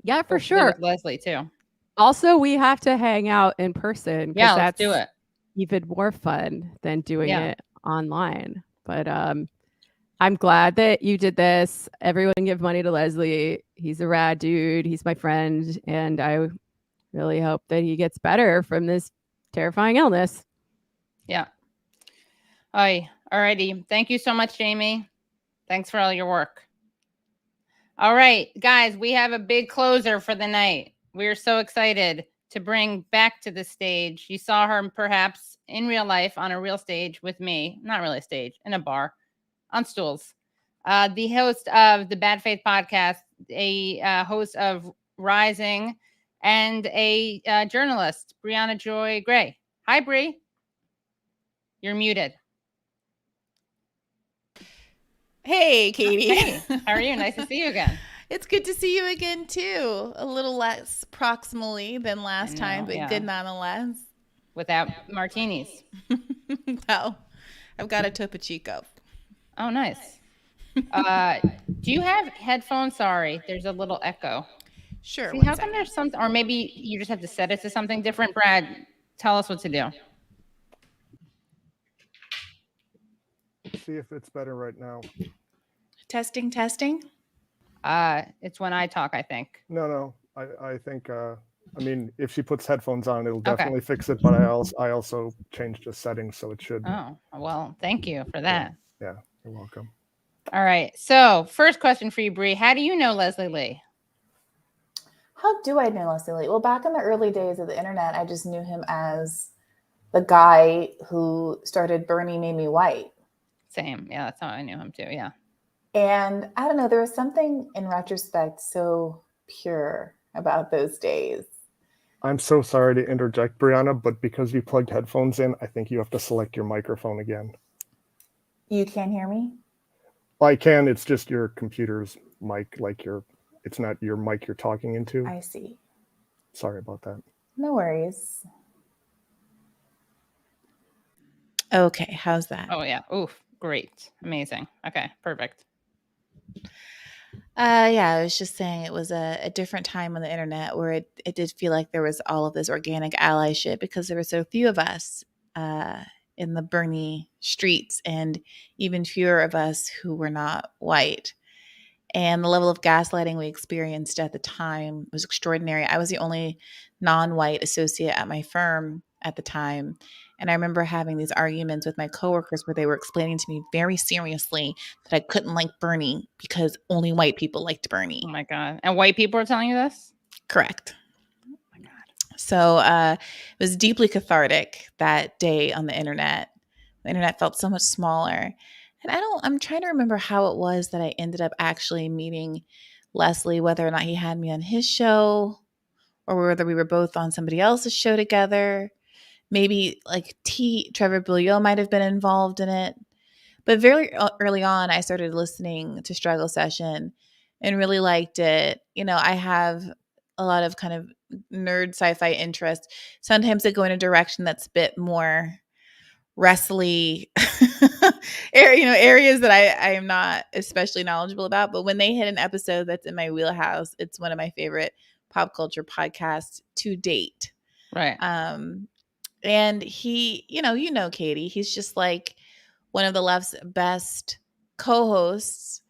Yeah, for Hopefully sure. with Leslie too. Also, we have to hang out in person. Yeah, let's do it. Even more fun than doing it online. But I'm glad that you did this. Everyone give money to Leslie. He's a rad dude. He's my friend. And I really hope that he gets better from this terrifying illness. Yeah. Alrighty. Thank you so much, Jamie. Thanks for all your work. All right, guys, we have a big closer for the night. We're so excited to bring back to the stage. You saw her perhaps in real life on a real stage with me. Not really a stage, in a bar, on stools. The host of the Bad Faith podcast, a host of Rising, and a journalist, Brianna Joy Gray. Hi, Bri. You're muted. Hey, Katie. Hey, how are you? Nice to see you again. It's good to see you again, too. A little less proximally than last time, but good nonetheless. Without martinis. Well, I've got a Topo Chico. Oh, nice. Do you have headphones? Sorry, there's a little echo. Sure. See, how come there's something, or maybe you just have to set it to something different? Brad, tell us what to do. See if it's better right now. Testing. It's when I talk, I think. No. I think, I mean, if she puts headphones on, it'll definitely fix it. But I also changed the settings, so it should. Oh, well, thank you for that. Yeah, you're welcome. All right. So first question for you, Bri. How do you know Leslie Lee? How do I know Leslie Lee? Well, back in the early days of the internet, I just knew him as the guy who started Bernie Made Me White. Same. Yeah, that's how I knew him too. Yeah. And I don't know, there was something in retrospect so pure about those days. I'm so sorry to interject, Brianna, but because you plugged headphones in, I think you have to select your microphone again. You can't hear me? I can. It's just your computer's mic, it's not your mic you're talking into. I see. Sorry about that. No worries. Okay, how's that? Oh, yeah. Oof. Great. Amazing. Okay, perfect. Yeah, I was just saying it was a different time on the internet where it did feel like there was all of this organic allyship because there were so few of us in the Bernie streets and even fewer of us who were not white. And the level of gaslighting we experienced at the time was extraordinary. I was the only non-white associate at my firm at the time. And I remember having these arguments with my coworkers where they were explaining to me very seriously that I couldn't like Bernie because only white people liked Bernie. Oh my God. And white people are telling you this? Correct. Oh my God. So it was deeply cathartic that day on the internet. The internet felt so much smaller. And I'm trying to remember how it was that I ended up actually meeting Leslie, whether or not he had me on his show or whether we were both on somebody else's show together. Maybe like Trevor Bouillot might have been involved in it. But very early on, I started listening to Struggle Session and really liked it. You know, I have a lot of kind of nerd sci-fi interest. Sometimes I go in a direction that's a bit more wrestly, areas that I am not especially knowledgeable about. But when they hit an episode that's in my wheelhouse, it's one of my favorite pop culture podcasts to date. Right. And he, Katie, he's just like one of the left's best co-hosts.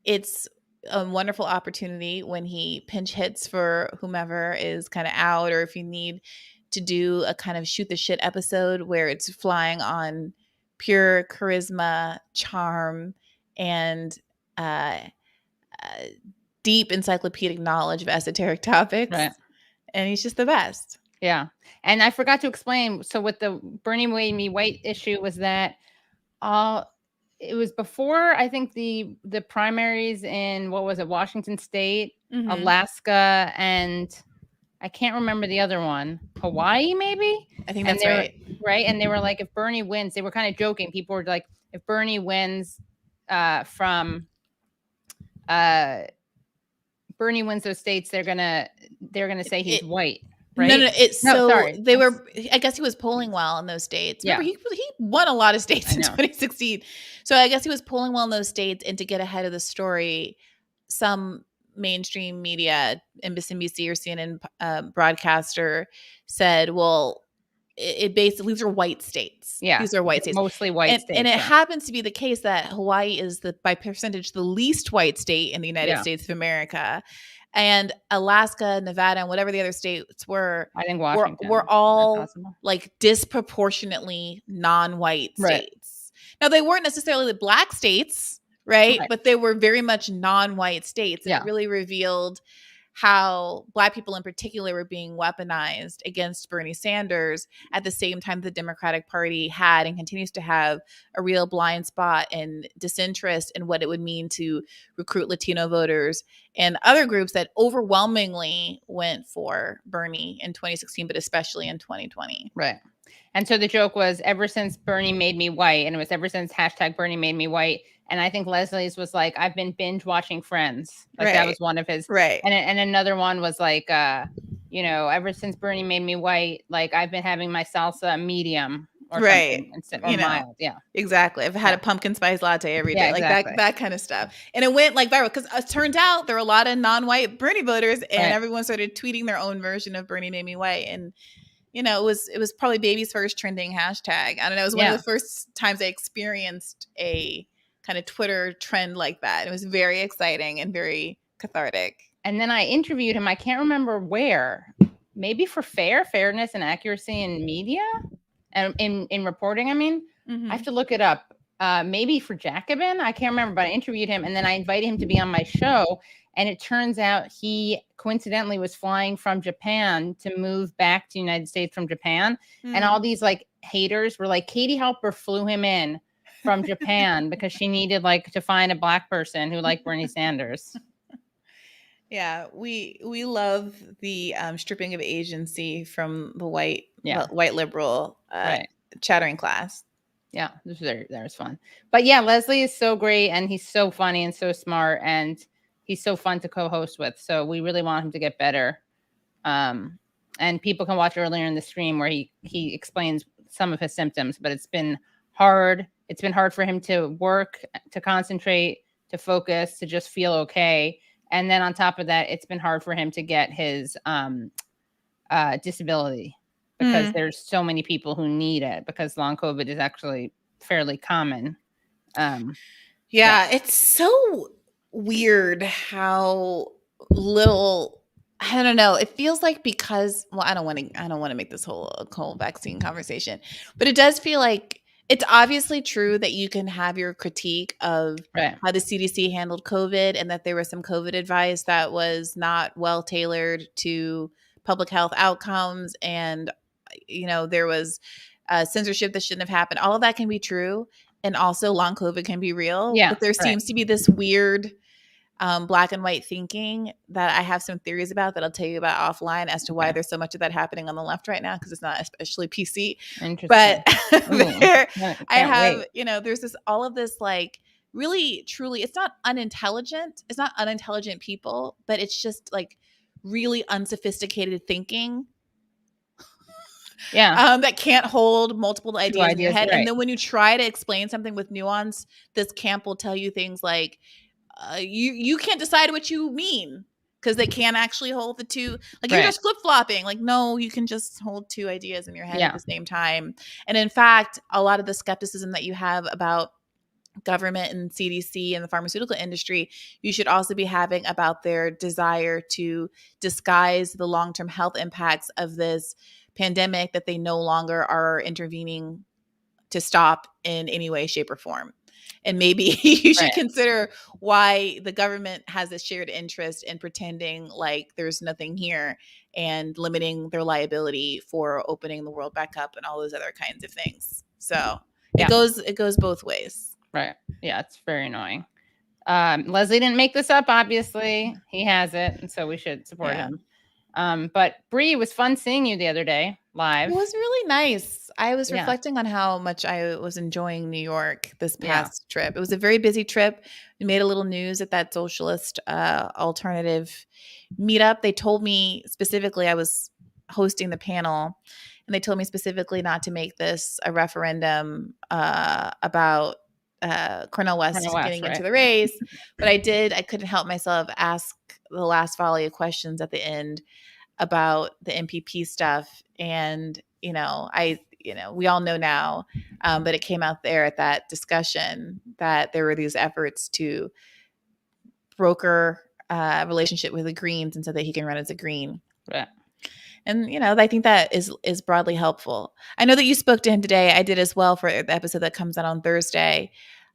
It's a wonderful opportunity when he pinch hits for whomever is kind of out, or if you need to do a kind of shoot the shit episode where it's flying on pure charisma, charm, and deep encyclopedic knowledge of esoteric topics. Right. And he's just the best. Yeah. And I forgot to explain. So with the Bernie Made Me White issue was that it was before, I think, the primaries in, what was it, Washington State, Alaska, and I can't remember the other one. Hawaii, maybe? I think that's right. Right. And they were like, if Bernie wins, they were kind of joking. People were like, if Bernie wins Bernie wins those states, they're gonna say he's white. Right? No, sorry. They were. I guess he was polling well in those states. Remember, he won a lot of states in 2016. So I guess he was polling well in those states, and to get ahead of the story, some mainstream media, MSNBC or CNN broadcaster said, "Well, it basically, these are white states. Yeah, these are white states, mostly white states. And it yeah. happens to be the case that Hawaii is by percentage the least white state in the United States of America, and Alaska, Nevada, and whatever the other states were. I think Washington were all like disproportionately non-white states. Now they weren't necessarily the black states, right? But they were very much non-white states, and it really revealed how Black people in particular were being weaponized against Bernie Sanders at the same time the Democratic Party had and continues to have a real blind spot and disinterest in what it would mean to recruit Latino voters and other groups that overwhelmingly went for Bernie in 2016, but especially in 2020. Right. And so the joke was, ever since Bernie made me white, and it was ever since #Bernie made me white. And I think Leslie's was like, I've been binge watching Friends. Like that was one of his. Right. And another one was like, ever since Bernie made me white, like I've been having my salsa medium or something instead or mild. Yeah. Exactly. I've had a pumpkin spice latte every day. Yeah, like exactly. that kind of stuff. And it went like viral because it turned out there were a lot of non-white Bernie voters and everyone started tweeting their own version of Bernie made me white. And it was probably baby's first trending hashtag. I don't know. It was one of the first times I experienced a kind of Twitter trend like that. It was very exciting and very cathartic. And then I interviewed him. I can't remember where. Maybe for fairness and accuracy in media and in reporting. I mean, I have to look it up. Maybe for Jacobin. I can't remember, but I interviewed him and then I invited him to be on my show. And it turns out he coincidentally was flying from Japan to move back to the United States from Japan. And all these like haters were like, Katie Halper flew him in from Japan because she needed like to find a Black person who liked Bernie Sanders. Yeah, we love the stripping of agency from the white liberal chattering class. Yeah, that was fun. But yeah, Leslie is so great and he's so funny and so smart and he's so fun to co-host with. So we really want him to get better. And people can watch earlier in the stream where he explains some of his symptoms, but it's been hard. It's been hard for him to work, to concentrate, to focus, to just feel okay. And then on top of that, it's been hard for him to get his disability because there's so many people who need it because long COVID is actually fairly common. It's so weird how little, I don't know. It feels like because, I don't want to make this whole vaccine conversation, but it does feel like it's obviously true that you can have your critique of how the CDC handled COVID and that there was some COVID advice that was not well tailored to public health outcomes. And, there was censorship that shouldn't have happened. All of that can be true. And also long COVID can be real. Yeah, but there seems to be this weird black and white thinking that I have some theories about that I'll tell you about offline as to why there's so much of that happening on the left right now because it's not especially PC. But there's all of this like really truly, it's not unintelligent. It's not unintelligent people, but it's just like really unsophisticated thinking. That can't hold multiple ideas in your head. And then when you try to explain something with nuance, this camp will tell you things like, you can't decide what you mean because they can't actually hold the two. Like you're just flip-flopping. Like, no, you can just hold two ideas in your head at the same time. And in fact, a lot of the skepticism that you have about government and CDC and the pharmaceutical industry, you should also be having about their desire to disguise the long-term health impacts of this pandemic that they no longer are intervening to stop in any way, shape, or form. And maybe you should consider why the government has a shared interest in pretending like there's nothing here and limiting their liability for opening the world back up and all those other kinds of things. So it goes both ways. Right. Yeah, it's very annoying. Leslie didn't make this up, obviously. He has it, and so we should support him. But Bree, it was fun seeing you the other day live. It was really nice. I was reflecting on how much I was enjoying New York this past trip. It was a very busy trip. We made a little news at that socialist alternative meetup. They told me specifically, I was hosting the panel, and they told me specifically not to make this a referendum about Cornel West getting into the race. But I couldn't help myself ask the last volley of questions at the end about the MPP stuff. And we all know now, but it came out there at that discussion that there were these efforts to broker a relationship with the Greens and so that he can run as a Green. Right. And, I think that is broadly helpful. I know that you spoke to him today. I did as well for the episode that comes out on Thursday.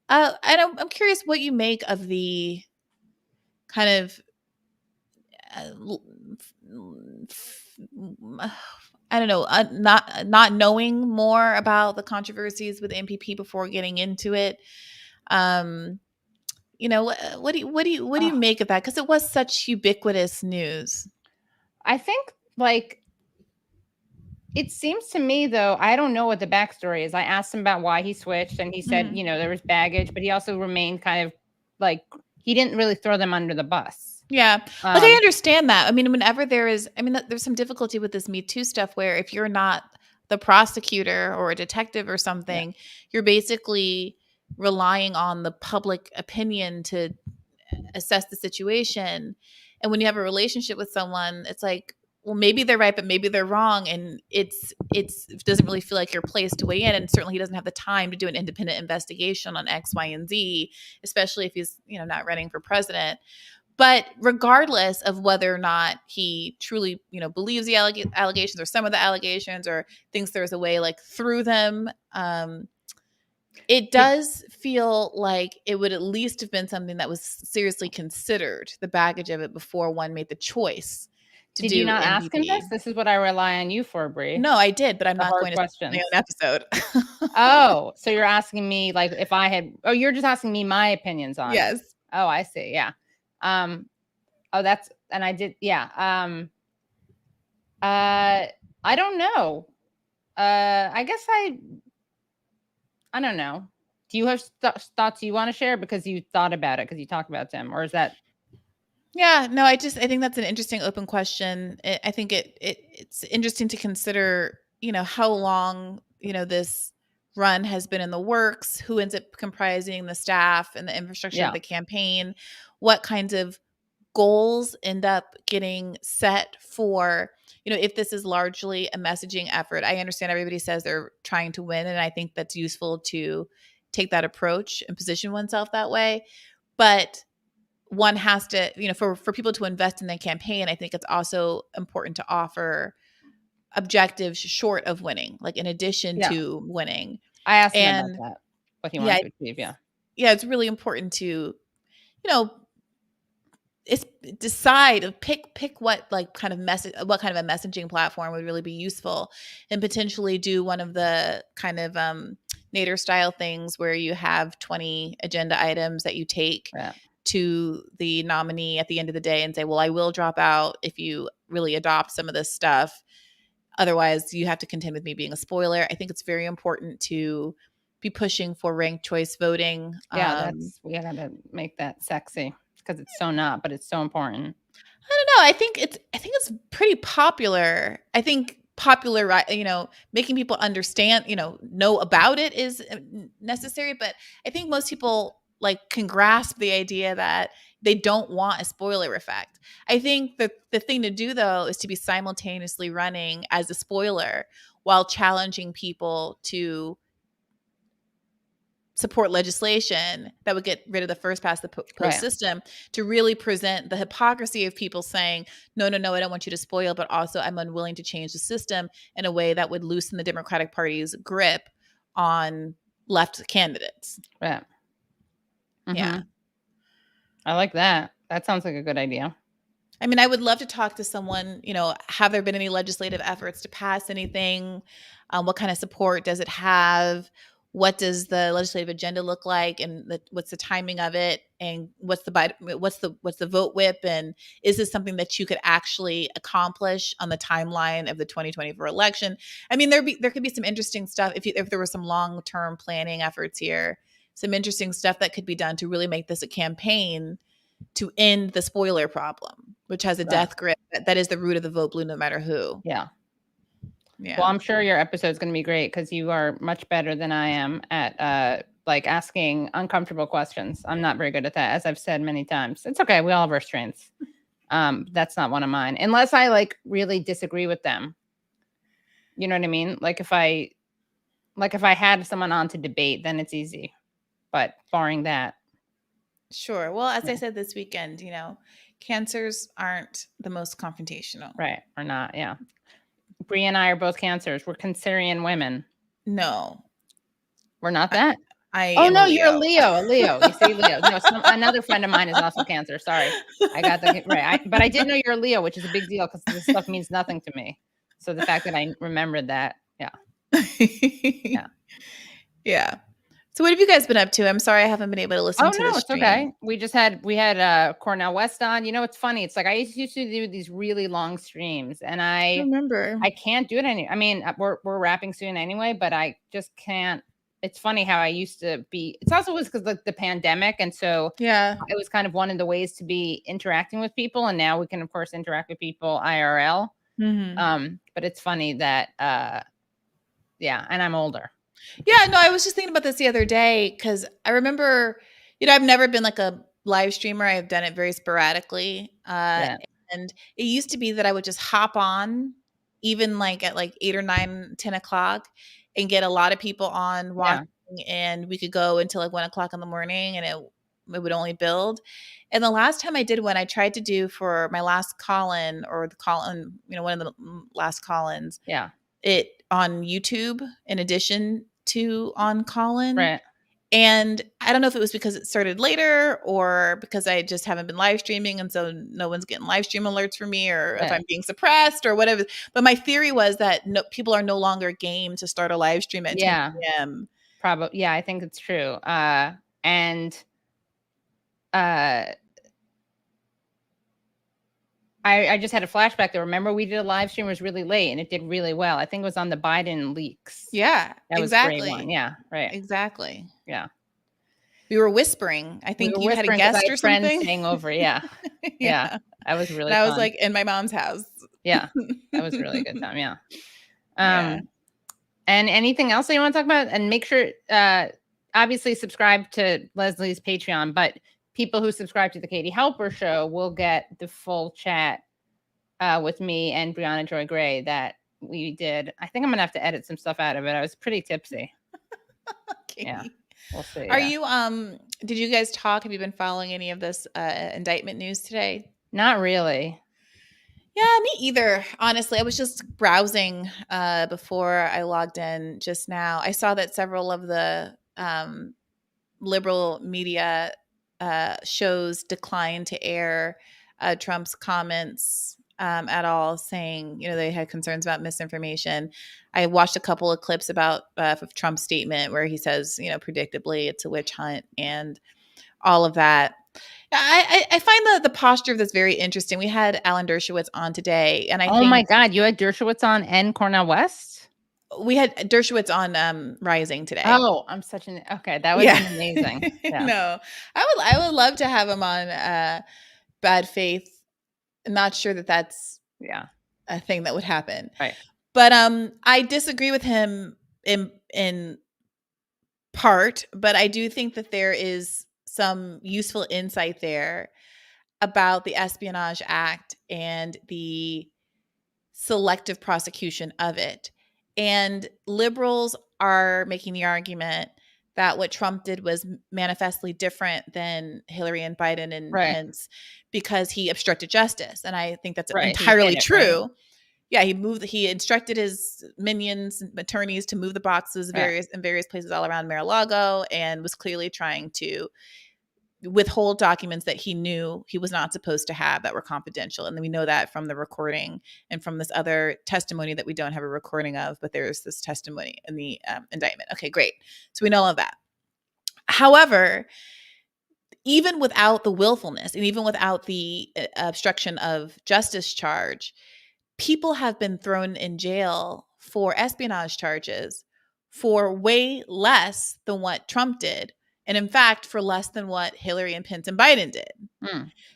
I'm curious what you make of the kind of, I don't know, not knowing more about the controversies with MPP before getting into it. What do you make of that? Because it was such ubiquitous news. I think it seems to me, though, I don't know what the backstory is. I asked him about why he switched, and he said, there was baggage, but he also remained kind of he didn't really throw them under the bus. Yeah. I understand that. I mean, whenever there's some difficulty with this Me Too stuff where if you're not the prosecutor or a detective or something, you're basically relying on the public opinion to assess the situation. And when you have a relationship with someone, it's like, well, maybe they're right, but maybe they're wrong. And it doesn't really feel like your place to weigh in. And certainly he doesn't have the time to do an independent investigation on X, Y, and Z, especially if he's, not running for president. But regardless of whether or not he truly, believes the allegations or some of the allegations or thinks there's a way through them, it does feel like it would at least have been something that was seriously considered, the baggage of it, before one made the choice. Did you not ask him this? This is what I rely on you for, Bree. No, I did, but I'm not going to say an episode. Oh, so you're asking me if I had? Oh, you're just asking me my opinions on it. Yes. Oh, I see. Yeah. And I did. Yeah. I don't know. I guess I don't know. Do you have thoughts you want to share because you thought about it because you talked about them, or is that? Yeah, no, I think that's an interesting open question. I think it's interesting to consider, how long, this run has been in the works, who ends up comprising the staff and the infrastructure of the campaign, what kinds of goals end up getting set for, if this is largely a messaging effort. I understand everybody says they're trying to win, and I think that's useful to take that approach and position oneself that way. But one has to, for people to invest in the campaign, I think it's also important to offer objectives short of winning, in addition to winning. I asked him about that, what he wanted to achieve. Yeah. Yeah, it's really important to, decide, pick what kind of what kind of a messaging platform would really be useful, and potentially do one of the kind of Nader style things where you have 20 agenda items that you take to the nominee at the end of the day and say, well, I will drop out if you really adopt some of this stuff. Otherwise, you have to contend with me being a spoiler. I think it's very important to be pushing for ranked choice voting. Yeah, we gotta make that sexy because it's so not, but it's so important. I don't know. I think it's pretty popular. I think making people understand, know about it is necessary. But I think most people can grasp the idea that they don't want a spoiler effect. I think the thing to do, though, is to be simultaneously running as a spoiler while challenging people to support legislation that would get rid of the first past the post system, to really present the hypocrisy of people saying, no, I don't want you to spoil, but also I'm unwilling to change the system in a way that would loosen the Democratic Party's grip on left candidates. Right. Mm-hmm. Yeah. I like that. That sounds like a good idea. I mean, I would love to talk to someone, have there been any legislative efforts to pass anything? What kind of support does it have? What does the legislative agenda look like, and what's the timing of it, and what's the vote whip, and is this something that you could actually accomplish on the timeline of the 2024 election? I mean, there could be some interesting stuff if there were some long-term planning efforts here. Some interesting stuff that could be done to really make this a campaign to end the spoiler problem, which has a death grip that is the root of the vote blue, no matter who. Yeah. Yeah. Well, I'm sure your episode's going to be great because you are much better than I am at asking uncomfortable questions. I'm not very good at that, as I've said many times. It's okay. We all have our strengths. That's not one of mine, unless I really disagree with them. You know what I mean? Like if I had someone on to debate, then it's easy. But barring that. Sure. Well, as I said this weekend, cancers aren't the most confrontational. Right. Or not. Yeah. Bree and I are both cancers. We're Cancerian women. No. We're not that? Oh, no, you're a Leo. You say Leo. No, another friend of mine is also Cancer. Sorry. I got that right. But I did know you're a Leo, which is a big deal because this stuff means nothing to me. So the fact that I remembered that, yeah. Yeah. Yeah. So what have you guys been up to? I'm sorry I haven't been able to listen to this stream. It's okay. We had Cornel West on. It's funny. It's like I used to do these really long streams, and I remember I can't do it anymore. I mean, we're wrapping soon anyway, but I just can't. It's funny how I used to be. It's also was because the pandemic, and so yeah, it was kind of one of the ways to be interacting with people, and now we can of course interact with people IRL. Mm-hmm. But it's funny that yeah, and I'm older. Yeah, no, I was just thinking about this the other day because I remember, I've never been like a live streamer. I've done it very sporadically. And it used to be that I would just hop on even like at like 8 or 9, 10 o'clock and get a lot of people on watching and we could go until like 1 o'clock in the morning and it would only build. And the last time I did one, I tried to do for my last call-in or the call-in, one of the last call-ins. Yeah. It on YouTube in addition to on call-in. Right. And I don't know if it was because it started later or because I just haven't been live streaming and so no one's getting live stream alerts for me or if I'm being suppressed or whatever. But my theory was that people are no longer game to start a live stream at 10 p.m. Probably. Yeah, I think it's true. I just had a flashback there. Remember, we did a live stream. It was really late, and it did really well. I think it was on the Biden leaks. Yeah, that was exactly. a great one. Yeah, right. Exactly. Yeah. We were whispering. I think you had a guest or something. Staying over. Yeah. Yeah. That was really. I was like in my mom's house. Yeah, that was a really good time. Yeah. And anything else that you want to talk about? And make sure, obviously, subscribe to Leslie's Patreon, but people who subscribe to the Katie Halper Show will get the full chat with me and Brianna Joy Gray that we did. I think I'm gonna have to edit some stuff out of it. I was pretty tipsy. Okay. Yeah, we'll see. Are you? Did you guys talk? Have you been following any of this indictment news today? Not really. Yeah, me either. Honestly, I was just browsing before I logged in just now. I saw that several of the liberal media shows declined to air Trump's comments at all, saying, they had concerns about misinformation. I watched a couple of clips about of Trump's statement where he says, predictably, it's a witch hunt and all of that. I find the posture of this very interesting. We had Alan Dershowitz on today, and I think, my God, you had Dershowitz on and Cornel West? We had Dershowitz on Rising today. Oh, I'm such an okay. That would be amazing. Yeah. No, I would love to have him on Bad Faith. I'm not sure that that's a thing that would happen. Right. But I disagree with him in part, but I do think that there is some useful insight there about the Espionage Act and the selective prosecution of it. And liberals are making the argument that what Trump did was manifestly different than Hillary and Biden and Pence because he obstructed justice. And I think that's entirely true. Yeah, he instructed his minions, attorneys to move the boxes in various places all around Mar-a-Lago and was clearly trying to withhold documents that he knew he was not supposed to have that were confidential. And we know that from the recording and from this other testimony that we don't have a recording of, but there's this testimony in the indictment. Okay, great. So we know all of that. However, even without the willfulness and even without the obstruction of justice charge, people have been thrown in jail for espionage charges for way less than what Trump did. And in fact, for less than what Hillary and Pence and Biden did.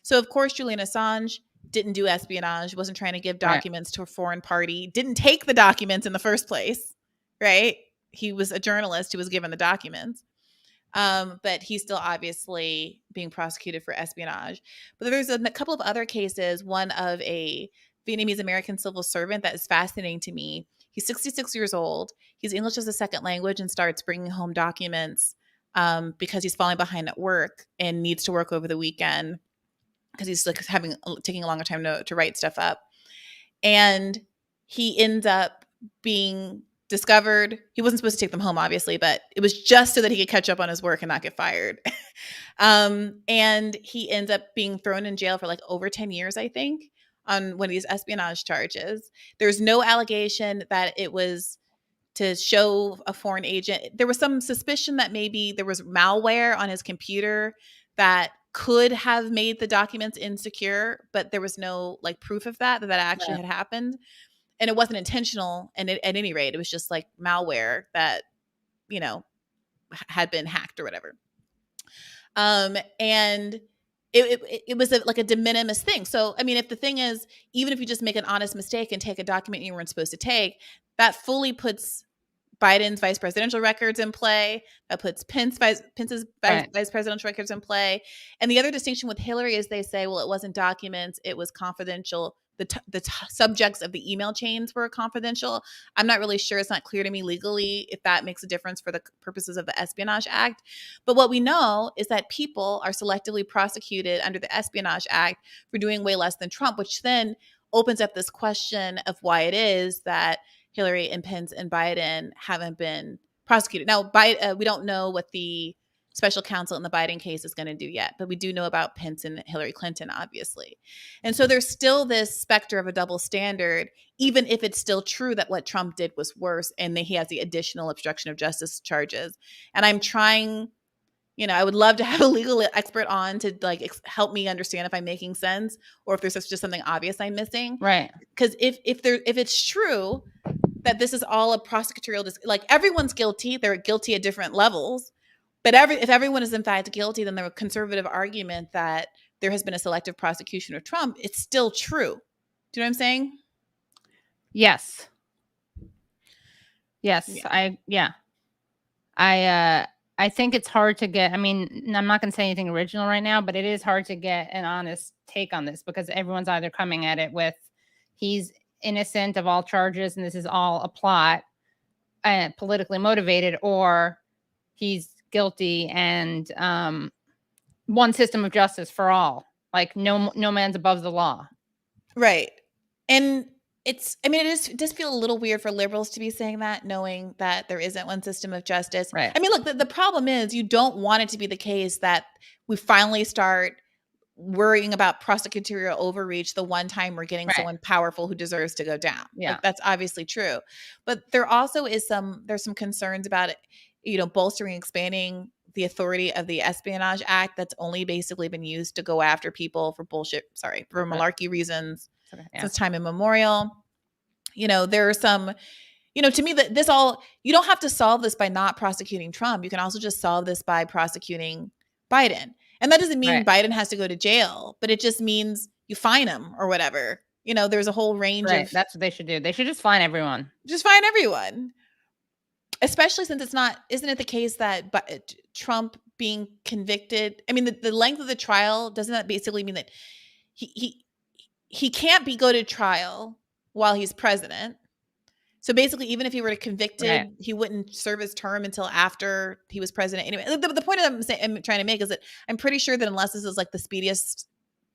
So of course, Julian Assange didn't do espionage, wasn't trying to give documents to a foreign party, didn't take the documents in the first place, right? He was a journalist who was given the documents. But he's still obviously being prosecuted for espionage. But there's a couple of other cases, one of a Vietnamese American civil servant that is fascinating to me. He's 66 years old. He's English as a second language and starts bringing home documents because he's falling behind at work and needs to work over the weekend because he's like taking a longer time to write stuff up. And he ends up being discovered. He wasn't supposed to take them home, obviously, but it was just so that he could catch up on his work and not get fired. And he ends up being thrown in jail for like over 10 years, I think, on one of these espionage charges. There's no allegation that it was to show a foreign agent. There was some suspicion that maybe there was malware on his computer that could have made the documents insecure, but there was no like proof of that actually had happened. And it wasn't intentional. And at any rate, it was just like malware that, you know, had been hacked or whatever. And it was like a de minimis thing. So, I mean, if the thing is, even if you just make an honest mistake and take a document you weren't supposed to take, that fully puts Biden's vice presidential records in play. That puts Pence's vice presidential records in play. And the other distinction with Hillary is they say, well, it wasn't documents, it was confidential. The subjects of the email chains were confidential. I'm not really sure. It's not clear to me legally if that makes a difference for the purposes of the Espionage Act. But what we know is that people are selectively prosecuted under the Espionage Act for doing way less than Trump, which then opens up this question of why it is that Hillary and Pence and Biden haven't been prosecuted. Now, we don't know what the special counsel in the Biden case is going to do yet, but we do know about Pence and Hillary Clinton, obviously. And so there's still this specter of a double standard, even if it's still true that what Trump did was worse and that he has the additional obstruction of justice charges. And I'm trying, you know, I would love to have a legal expert on to like help me understand if I'm making sense or if there's just something obvious I'm missing. Right. Because if it's true that this is all a prosecutorial, like everyone's guilty, they're guilty at different levels. But if everyone is in fact guilty, then the conservative argument that there has been a selective prosecution of Trump, it's still true. Do you know what I'm saying? Yes. Yes. Yeah. I think it's hard to get, I mean, I'm not going to say anything original right now, but it is hard to get an honest take on this because everyone's either coming at it with he's innocent of all charges and this is all a plot and politically motivated, or he's guilty and one system of justice for all, like no man's above the law. Right. And it does feel a little weird for liberals to be saying that, knowing that there isn't one system of justice. Right. I mean, look, the problem is you don't want it to be the case that we finally start worrying about prosecutorial overreach the one time we're getting someone powerful who deserves to go down. Yeah. Like, that's obviously true. But there also is there's some concerns about it, you know, bolstering, expanding the authority of the Espionage Act that's only basically been used to go after people for for malarkey reasons since time immemorial. You know, there are some, you know, to me that you don't have to solve this by not prosecuting Trump. You can also just solve this by prosecuting Biden. And that doesn't mean Biden has to go to jail, but it just means you fine him or whatever. You know, there's a whole range of. That's what they should do. They should just fine everyone. Just fine everyone. Especially since isn't it the case that Trump being convicted, I mean, the length of the trial, doesn't that basically mean that he can't go to trial while he's president? So basically, even if he were convicted, he wouldn't serve his term until after he was president. Anyway, the point I'm trying to make is that I'm pretty sure that unless this is like the speediest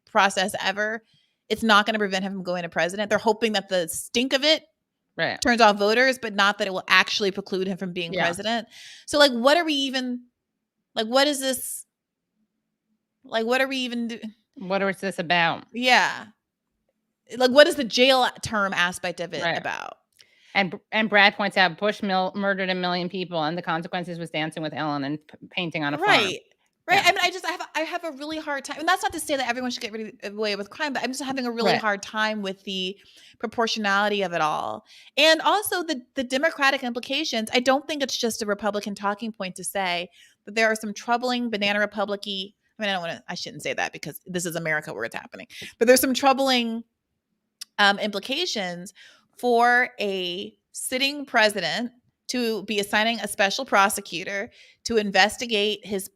process ever, it's not going to prevent him from going to president. They're hoping that the stink of it turns off voters, but not that it will actually preclude him from being president. So like, what are we even, like, what is this? Like, what are we even doing? What is this about? Yeah. Like, what is the jail term aspect of it about? And Brad points out Bush murdered 1 million people, and the consequences was dancing with Ellen and painting on a farm. Right. Yeah. I mean, I have a really hard time, and that's not to say that everyone should get away with crime, but I'm just having a really hard time with the proportionality of it all, and also the democratic implications. I don't think it's just a Republican talking point to say that there are some troubling banana republic-y. I mean, I shouldn't say that because this is America where it's happening, but there's some troubling implications for a sitting president to be assigning a special prosecutor to investigate his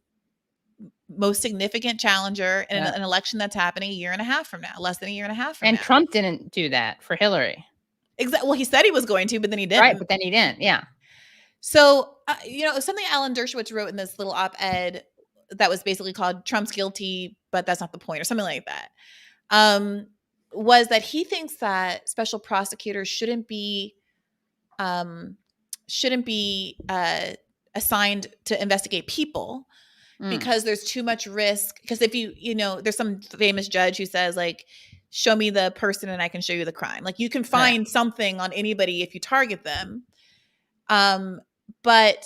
most significant challenger in an election that's happening less than a year and a half from now. And Trump didn't do that for Hillary. Exactly. Well, he said he was going to, but then he didn't. Right, but then he didn't. Yeah. So, something Alan Dershowitz wrote in this little op-ed that was basically called Trump's guilty, but that's not the point, or something like that, was that he thinks that special prosecutors shouldn't be assigned to investigate people because there's too much risk. Because if there's some famous judge who says, like, show me the person and I can show you the crime. Like, you can find something on anybody if you target them. But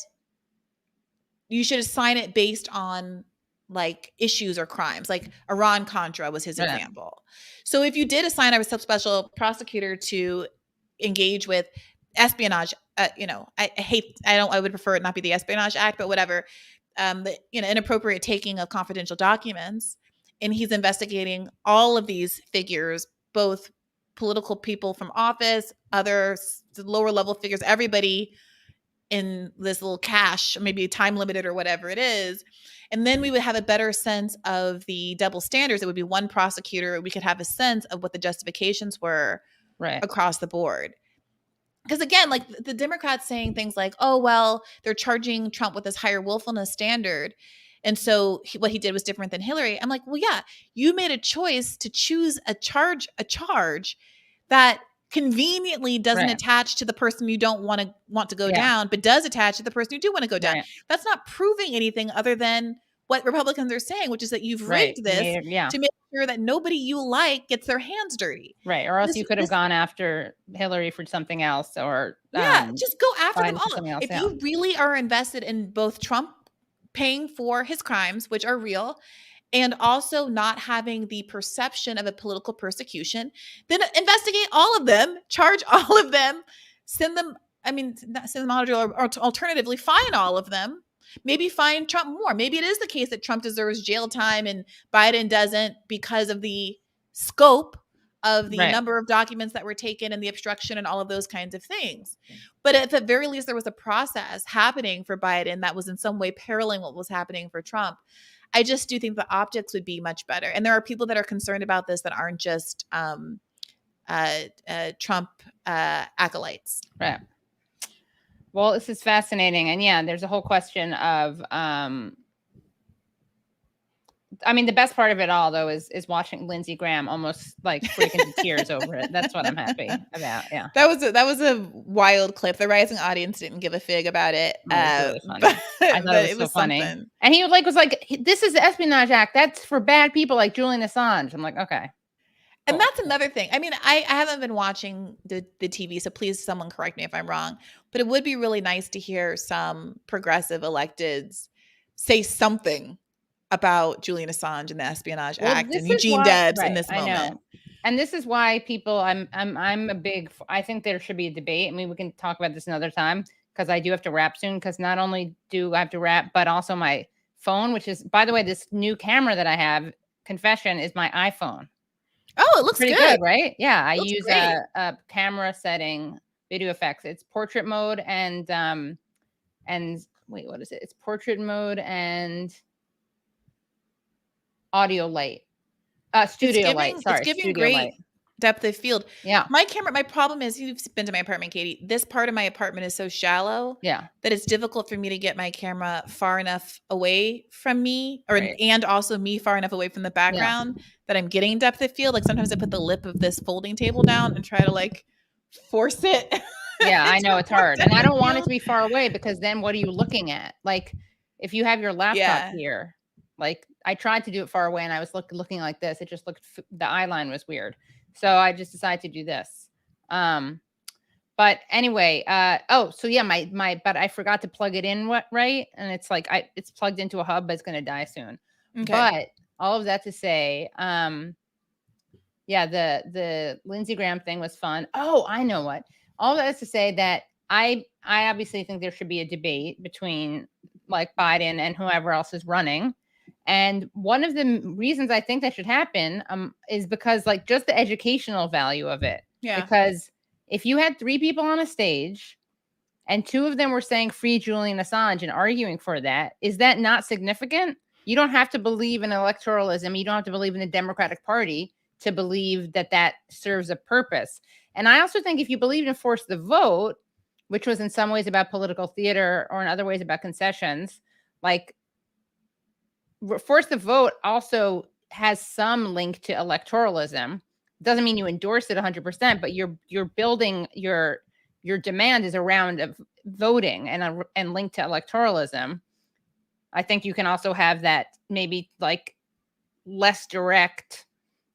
you should assign it based on like issues or crimes. Like Iran-Contra was his example. So if you did assign a special prosecutor to engage with espionage, I would prefer it not be the Espionage Act, but whatever, inappropriate taking of confidential documents. And he's investigating all of these figures, both political people from office, others, lower level figures, everybody in this little cache, maybe time limited or whatever it is. And then we would have a better sense of the double standards. It would be one prosecutor. We could have a sense of what the justifications were across the board. Because again, like the Democrats saying things like, oh, well, they're charging Trump with this higher willfulness standard. And so what he did was different than Hillary. I'm like, well, yeah, you made a choice to choose a charge that conveniently doesn't attach to the person you don't want to go down, but does attach to the person you do want to go down. That's not proving anything other than what Republicans are saying, which is that you've rigged this to make sure that nobody you like gets their hands dirty. Right. Or else you could have gone after Hillary for something else, or just go after them all. If you really are invested in both Trump paying for his crimes, which are real, and also not having the perception of a political persecution, then investigate all of them, charge all of them, send them out, or alternatively fine all of them. Maybe fine Trump more. Maybe it is the case that Trump deserves jail time and Biden doesn't because of the scope of the number of documents that were taken and the obstruction and all of those kinds of things. But at the very least, there was a process happening for Biden that was in some way paralleling what was happening for Trump. I just do think the optics would be much better. And there are people that are concerned about this that aren't just Trump acolytes. Right. Well, this is fascinating. And there's a whole question of, the best part of it all, though, is watching Lindsey Graham almost like break into tears over it. That's what I'm happy about. Yeah. That was a wild clip. The rising audience didn't give a fig about it. Really funny. I thought it was so funny. Something. And he was like, this is the Espionage Act. That's for bad people like Julian Assange. I'm like, okay. And that's another thing. I mean, I haven't been watching the TV, so please someone correct me if I'm wrong. But it would be really nice to hear some progressive electeds say something about Julian Assange and the Espionage Act and Eugene Debs in this moment. I know. And this is why people, I think there should be a debate. I mean, we can talk about this another time because I do have to wrap soon, because not only do I have to wrap, but also my phone, which is, by the way, this new camera that I have, confession, is my iPhone. Oh, it looks pretty good, right? Yeah, I use a camera setting, video effects. It's portrait mode and wait, what is it? It's portrait mode and audio light. Studio light. Sorry, it's giving studio great light. Depth of field. Yeah. My problem is, you've been to my apartment, Katie. This part of my apartment is so shallow that it's difficult for me to get my camera far enough away from me, and also me far enough away from the background that I'm getting depth of field. Like sometimes I put the lip of this folding table down and try to like force it. Yeah, I know it's hard. And I don't want it to be far away, because then what are you looking at? Like if you have your laptop here, like I tried to do it far away and I was looking like this. It just looked, the eye line was weird. So I just decided to do this. But anyway, but I forgot to plug it in right. And it's like, it's plugged into a hub, but it's going to die soon. Okay. But all of that to say, the Lindsey Graham thing was fun. Oh, I know what. All of that is to say that I obviously think there should be a debate between like Biden and whoever else is running. And one of the reasons I think that should happen is because like just the educational value of it. Yeah. Because if you had 3 people on a stage and 2 of them were saying free Julian Assange and arguing for that, is that not significant? You don't have to believe in electoralism. You don't have to believe in the Democratic Party to believe that that serves a purpose. And I also think if you believed in force the vote, which was in some ways about political theater or in other ways about concessions, like force the vote also has some link to electoralism. Doesn't mean you endorse it 100%, but you're building your demand is around of voting and linked to electoralism. I think you can also have that maybe like less direct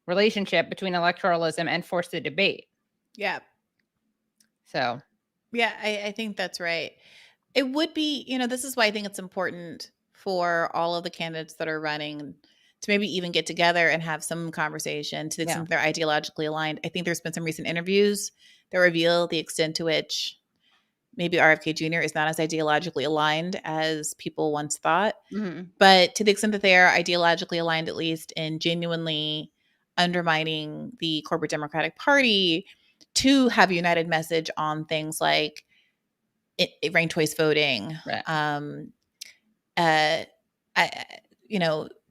relationship between electoralism and force the debate. Yeah. So. Yeah, I think that's right. It would be, this is why I think it's important for all of the candidates that are running to maybe even get together and have some conversation to the extent they're ideologically aligned. I think there's been some recent interviews that reveal the extent to which maybe RFK Jr. is not as ideologically aligned as people once thought. Mm-hmm. But to the extent that they are ideologically aligned, at least in genuinely undermining the corporate Democratic Party, to have a united message on things like ranked choice voting, right.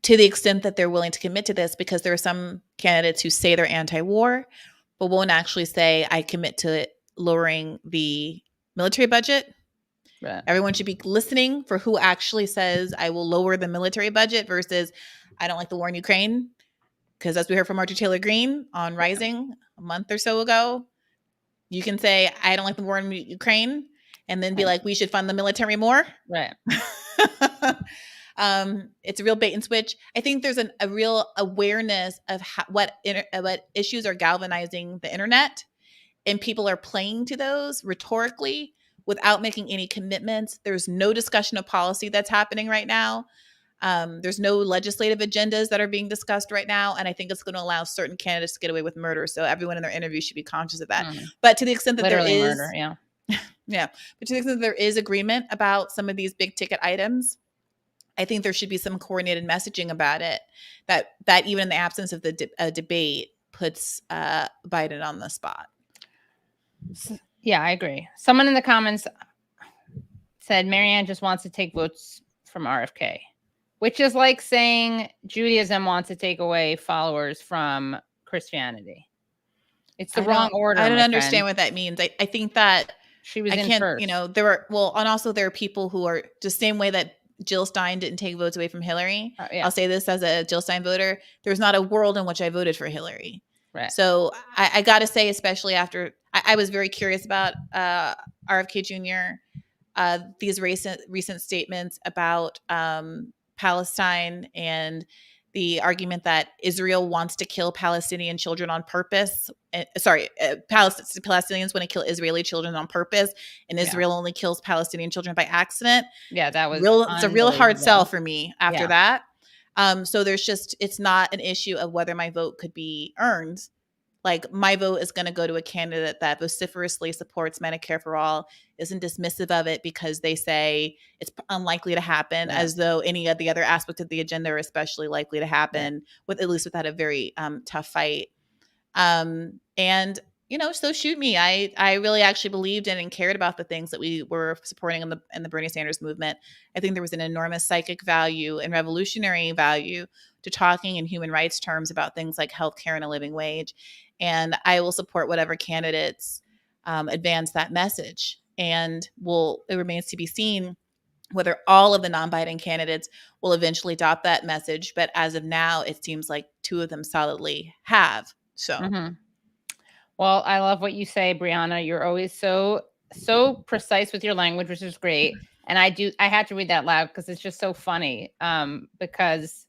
To the extent that they're willing to commit to this, because there are some candidates who say they're anti-war, but won't actually say, I commit to lowering the military budget. Right. Everyone should be listening for who actually says, I will lower the military budget versus I don't like the war in Ukraine. Because as we heard from Marjorie Taylor Greene on Rising a month or so ago, you can say, I don't like the war in Ukraine, and then be like, we should fund the military more. Right. It's a real bait and switch. I think there's a real awareness of what issues are galvanizing the internet, and people are playing to those rhetorically without making any commitments. There's no discussion of policy that's happening right now. There's no legislative agendas that are being discussed right now. And I think it's going to allow certain candidates to get away with murder. So everyone in their interview should be conscious of that. But to the extent that literally there is murder, yeah. Yeah. But to the extent that there is agreement about some of these big ticket items, I think there should be some coordinated messaging about it that even in the absence of the debate puts Biden on the spot. Yeah, I agree. Someone in the comments said Marianne just wants to take votes from RFK, which is like saying Judaism wants to take away followers from Christianity. It's the wrong order. I don't understand what that means. I think that she was in first. There were, and also there are people who are the same way that Jill Stein didn't take votes away from Hillary. Yeah. I'll say this as a Jill Stein voter. There's not a world in which I voted for Hillary. Right. So I got to say, especially after I was very curious about RFK Jr., these recent statements about Palestine and the argument that Israel wants to kill Palestinian children on purpose. Palestinians want to kill Israeli children on purpose, and Israel only kills Palestinian children by accident. Yeah, that was it's a real hard sell for me after that. So it's not an issue of whether my vote could be earned. Like, my vote is going to go to a candidate that vociferously supports Medicare for all, isn't dismissive of it because they say it's unlikely to happen, as though any of the other aspects of the agenda are especially likely to happen, at least without a very tough fight. So shoot me. I really actually believed in and cared about the things that we were supporting in the Bernie Sanders movement. I think there was an enormous psychic value and revolutionary value to talking in human rights terms about things like healthcare and a living wage. And I will support whatever candidates advance that message. And it remains to be seen whether all of the non-Biden candidates will eventually adopt that message. But as of now, it seems like two of them solidly have. So. Mm-hmm. Well, I love what you say, Brianna. You're always so precise with your language, which is great. And I had to read that loud because it's just so funny. Because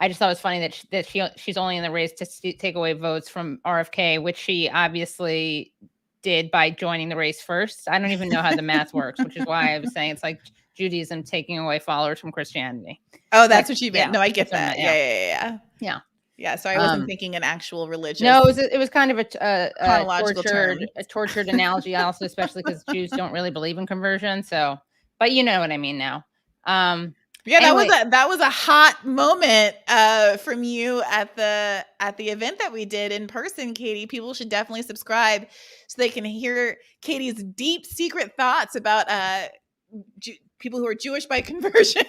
I just thought it was funny that she's only in the race to take away votes from RFK, which she obviously did by joining the race first. I don't even know how the math works, which is why I was saying it's like Judaism taking away followers from Christianity. Oh, that's what you meant. No, I get that. Yeah. Yeah, so I wasn't thinking an actual religious. No, it was kind of a chronological tortured analogy, also, especially because Jews don't really believe in conversion. So, but you know what I mean now. Anyway. that was a hot moment from you at the event that we did in person, Katie. People should definitely subscribe so they can hear Katie's deep secret thoughts about people who are Jewish by conversion.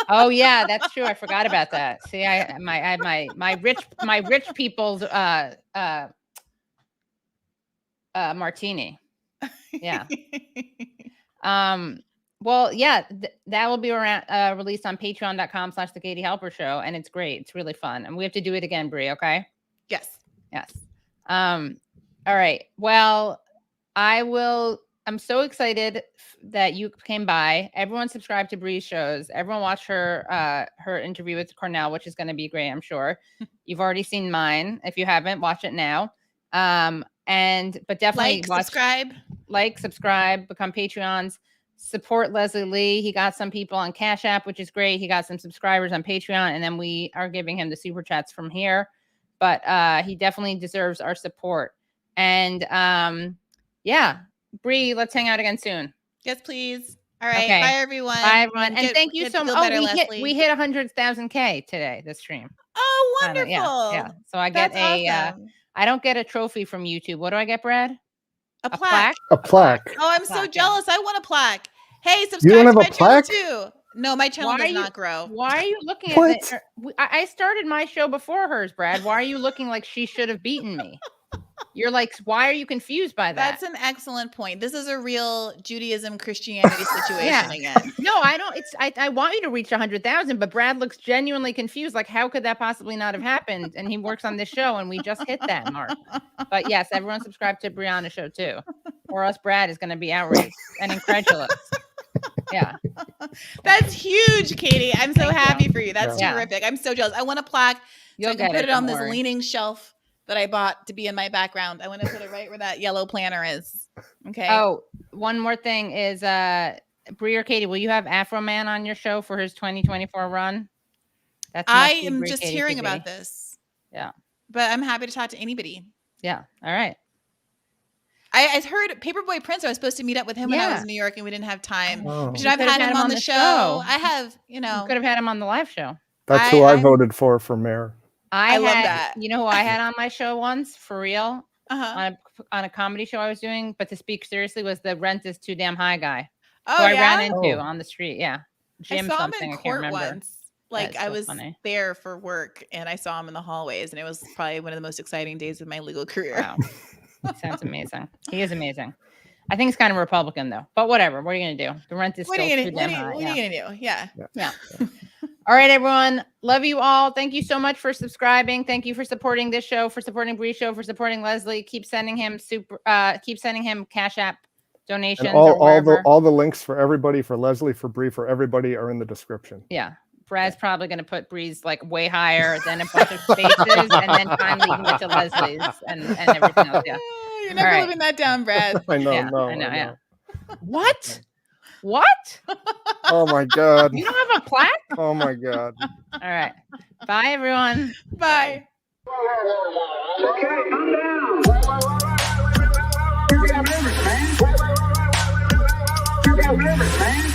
Oh yeah, that's true. I forgot about that. See, I had my rich people's martini. Yeah. Well, yeah, that will be around, released on patreon.com/The Katie Halper Show. And it's great. It's really fun. And we have to do it again, Brie. Okay. Yes. Yes. All right. Well, I'm so excited that you came by. Everyone subscribe to Brie's shows. Everyone watch her interview with Cornel, which is going to be great, I'm sure. You've already seen mine. If you haven't, watch it now. But definitely subscribe, become Patreons, support Leslie Lee. He got some people on Cash App, which is great. He got some subscribers on Patreon, and then we are giving him the super chats from here. But he definitely deserves our support. And yeah, Brie, let's hang out again soon. Yes, please. All right. Okay. Bye, everyone. Bye, everyone. And thank you so much. We hit 100,000K today, this stream. Oh, wonderful. Yeah. So I get awesome. I don't get a trophy from YouTube. What do I get, Brad? A plaque. A plaque. Oh, I'm so jealous. I want a plaque. Hey, You subscribe don't to have my a plaque? channel too. No, my channel does not grow. Why are you looking What? at it? I started my show before hers, Brad. Why are you looking like she should have beaten me? You're like, why are you confused by that? That's an excellent point. This is a real Judaism Christianity situation again. No, I don't. I want you to reach 100,000, but Brad looks genuinely confused. Like, how could that possibly not have happened? And he works on this show, and we just hit that mark. But yes, everyone subscribe to Brianna's show too, or else Brad is going to be outraged and incredulous. Yeah, that's huge, Katie. I'm so happy for you. That's terrific. I'm so jealous. I want a plaque. You'll so I can get put it, it on don't this worry. leaning shelf that I bought to be in my background. I want to put it right where that yellow planner is. Okay. Oh, one more thing is, Brie or Katie, will you have Afro Man on your show for his 2024 run? I am just hearing about this. Yeah. But I'm happy to talk to anybody. Yeah. All right. I heard Paperboy Prince. I was supposed to meet up with him when I was in New York, and we didn't have time. Oh. But I've had him on the show. I have, You could have had him on the live show. That's who I voted for mayor. I love had, that. You know who I had on my show once, for real? Uh-huh. On a comedy show I was doing, but to speak seriously, was the rent is too damn high guy. Oh, who I yeah? ran into on the street. Yeah. Jim I saw him something. in I can't court remember. once. Like, That's I so was funny. there for work, and I saw him in the hallways, and it was probably one of the most exciting days of my legal career. Wow. Sounds amazing. He is amazing. I think he's kind of Republican, though. But whatever. What are you going to do? The rent is What still are you too gonna, damn high. what are you gonna do? Yeah. Yeah. All right, everyone. Love you all. Thank you so much for subscribing. Thank you for supporting this show, for supporting Brie's show, for supporting Leslie. Keep sending him Cash App donations. And or wherever. all the links for everybody, for Leslie, for Brie, for everybody are in the description. Yeah. Brad's probably going to put Brie's like way higher than a bunch of spaces, and then finally you can get to Leslie's and everything else. Yeah. You're never living that down, Brad. I know, Yeah, no, I know. I Yeah. know. What? What? Oh my God. You don't have a plaque? Oh my God. All right. Bye, everyone. Bye. Okay, calm down. You got limits, man. You got limits, man.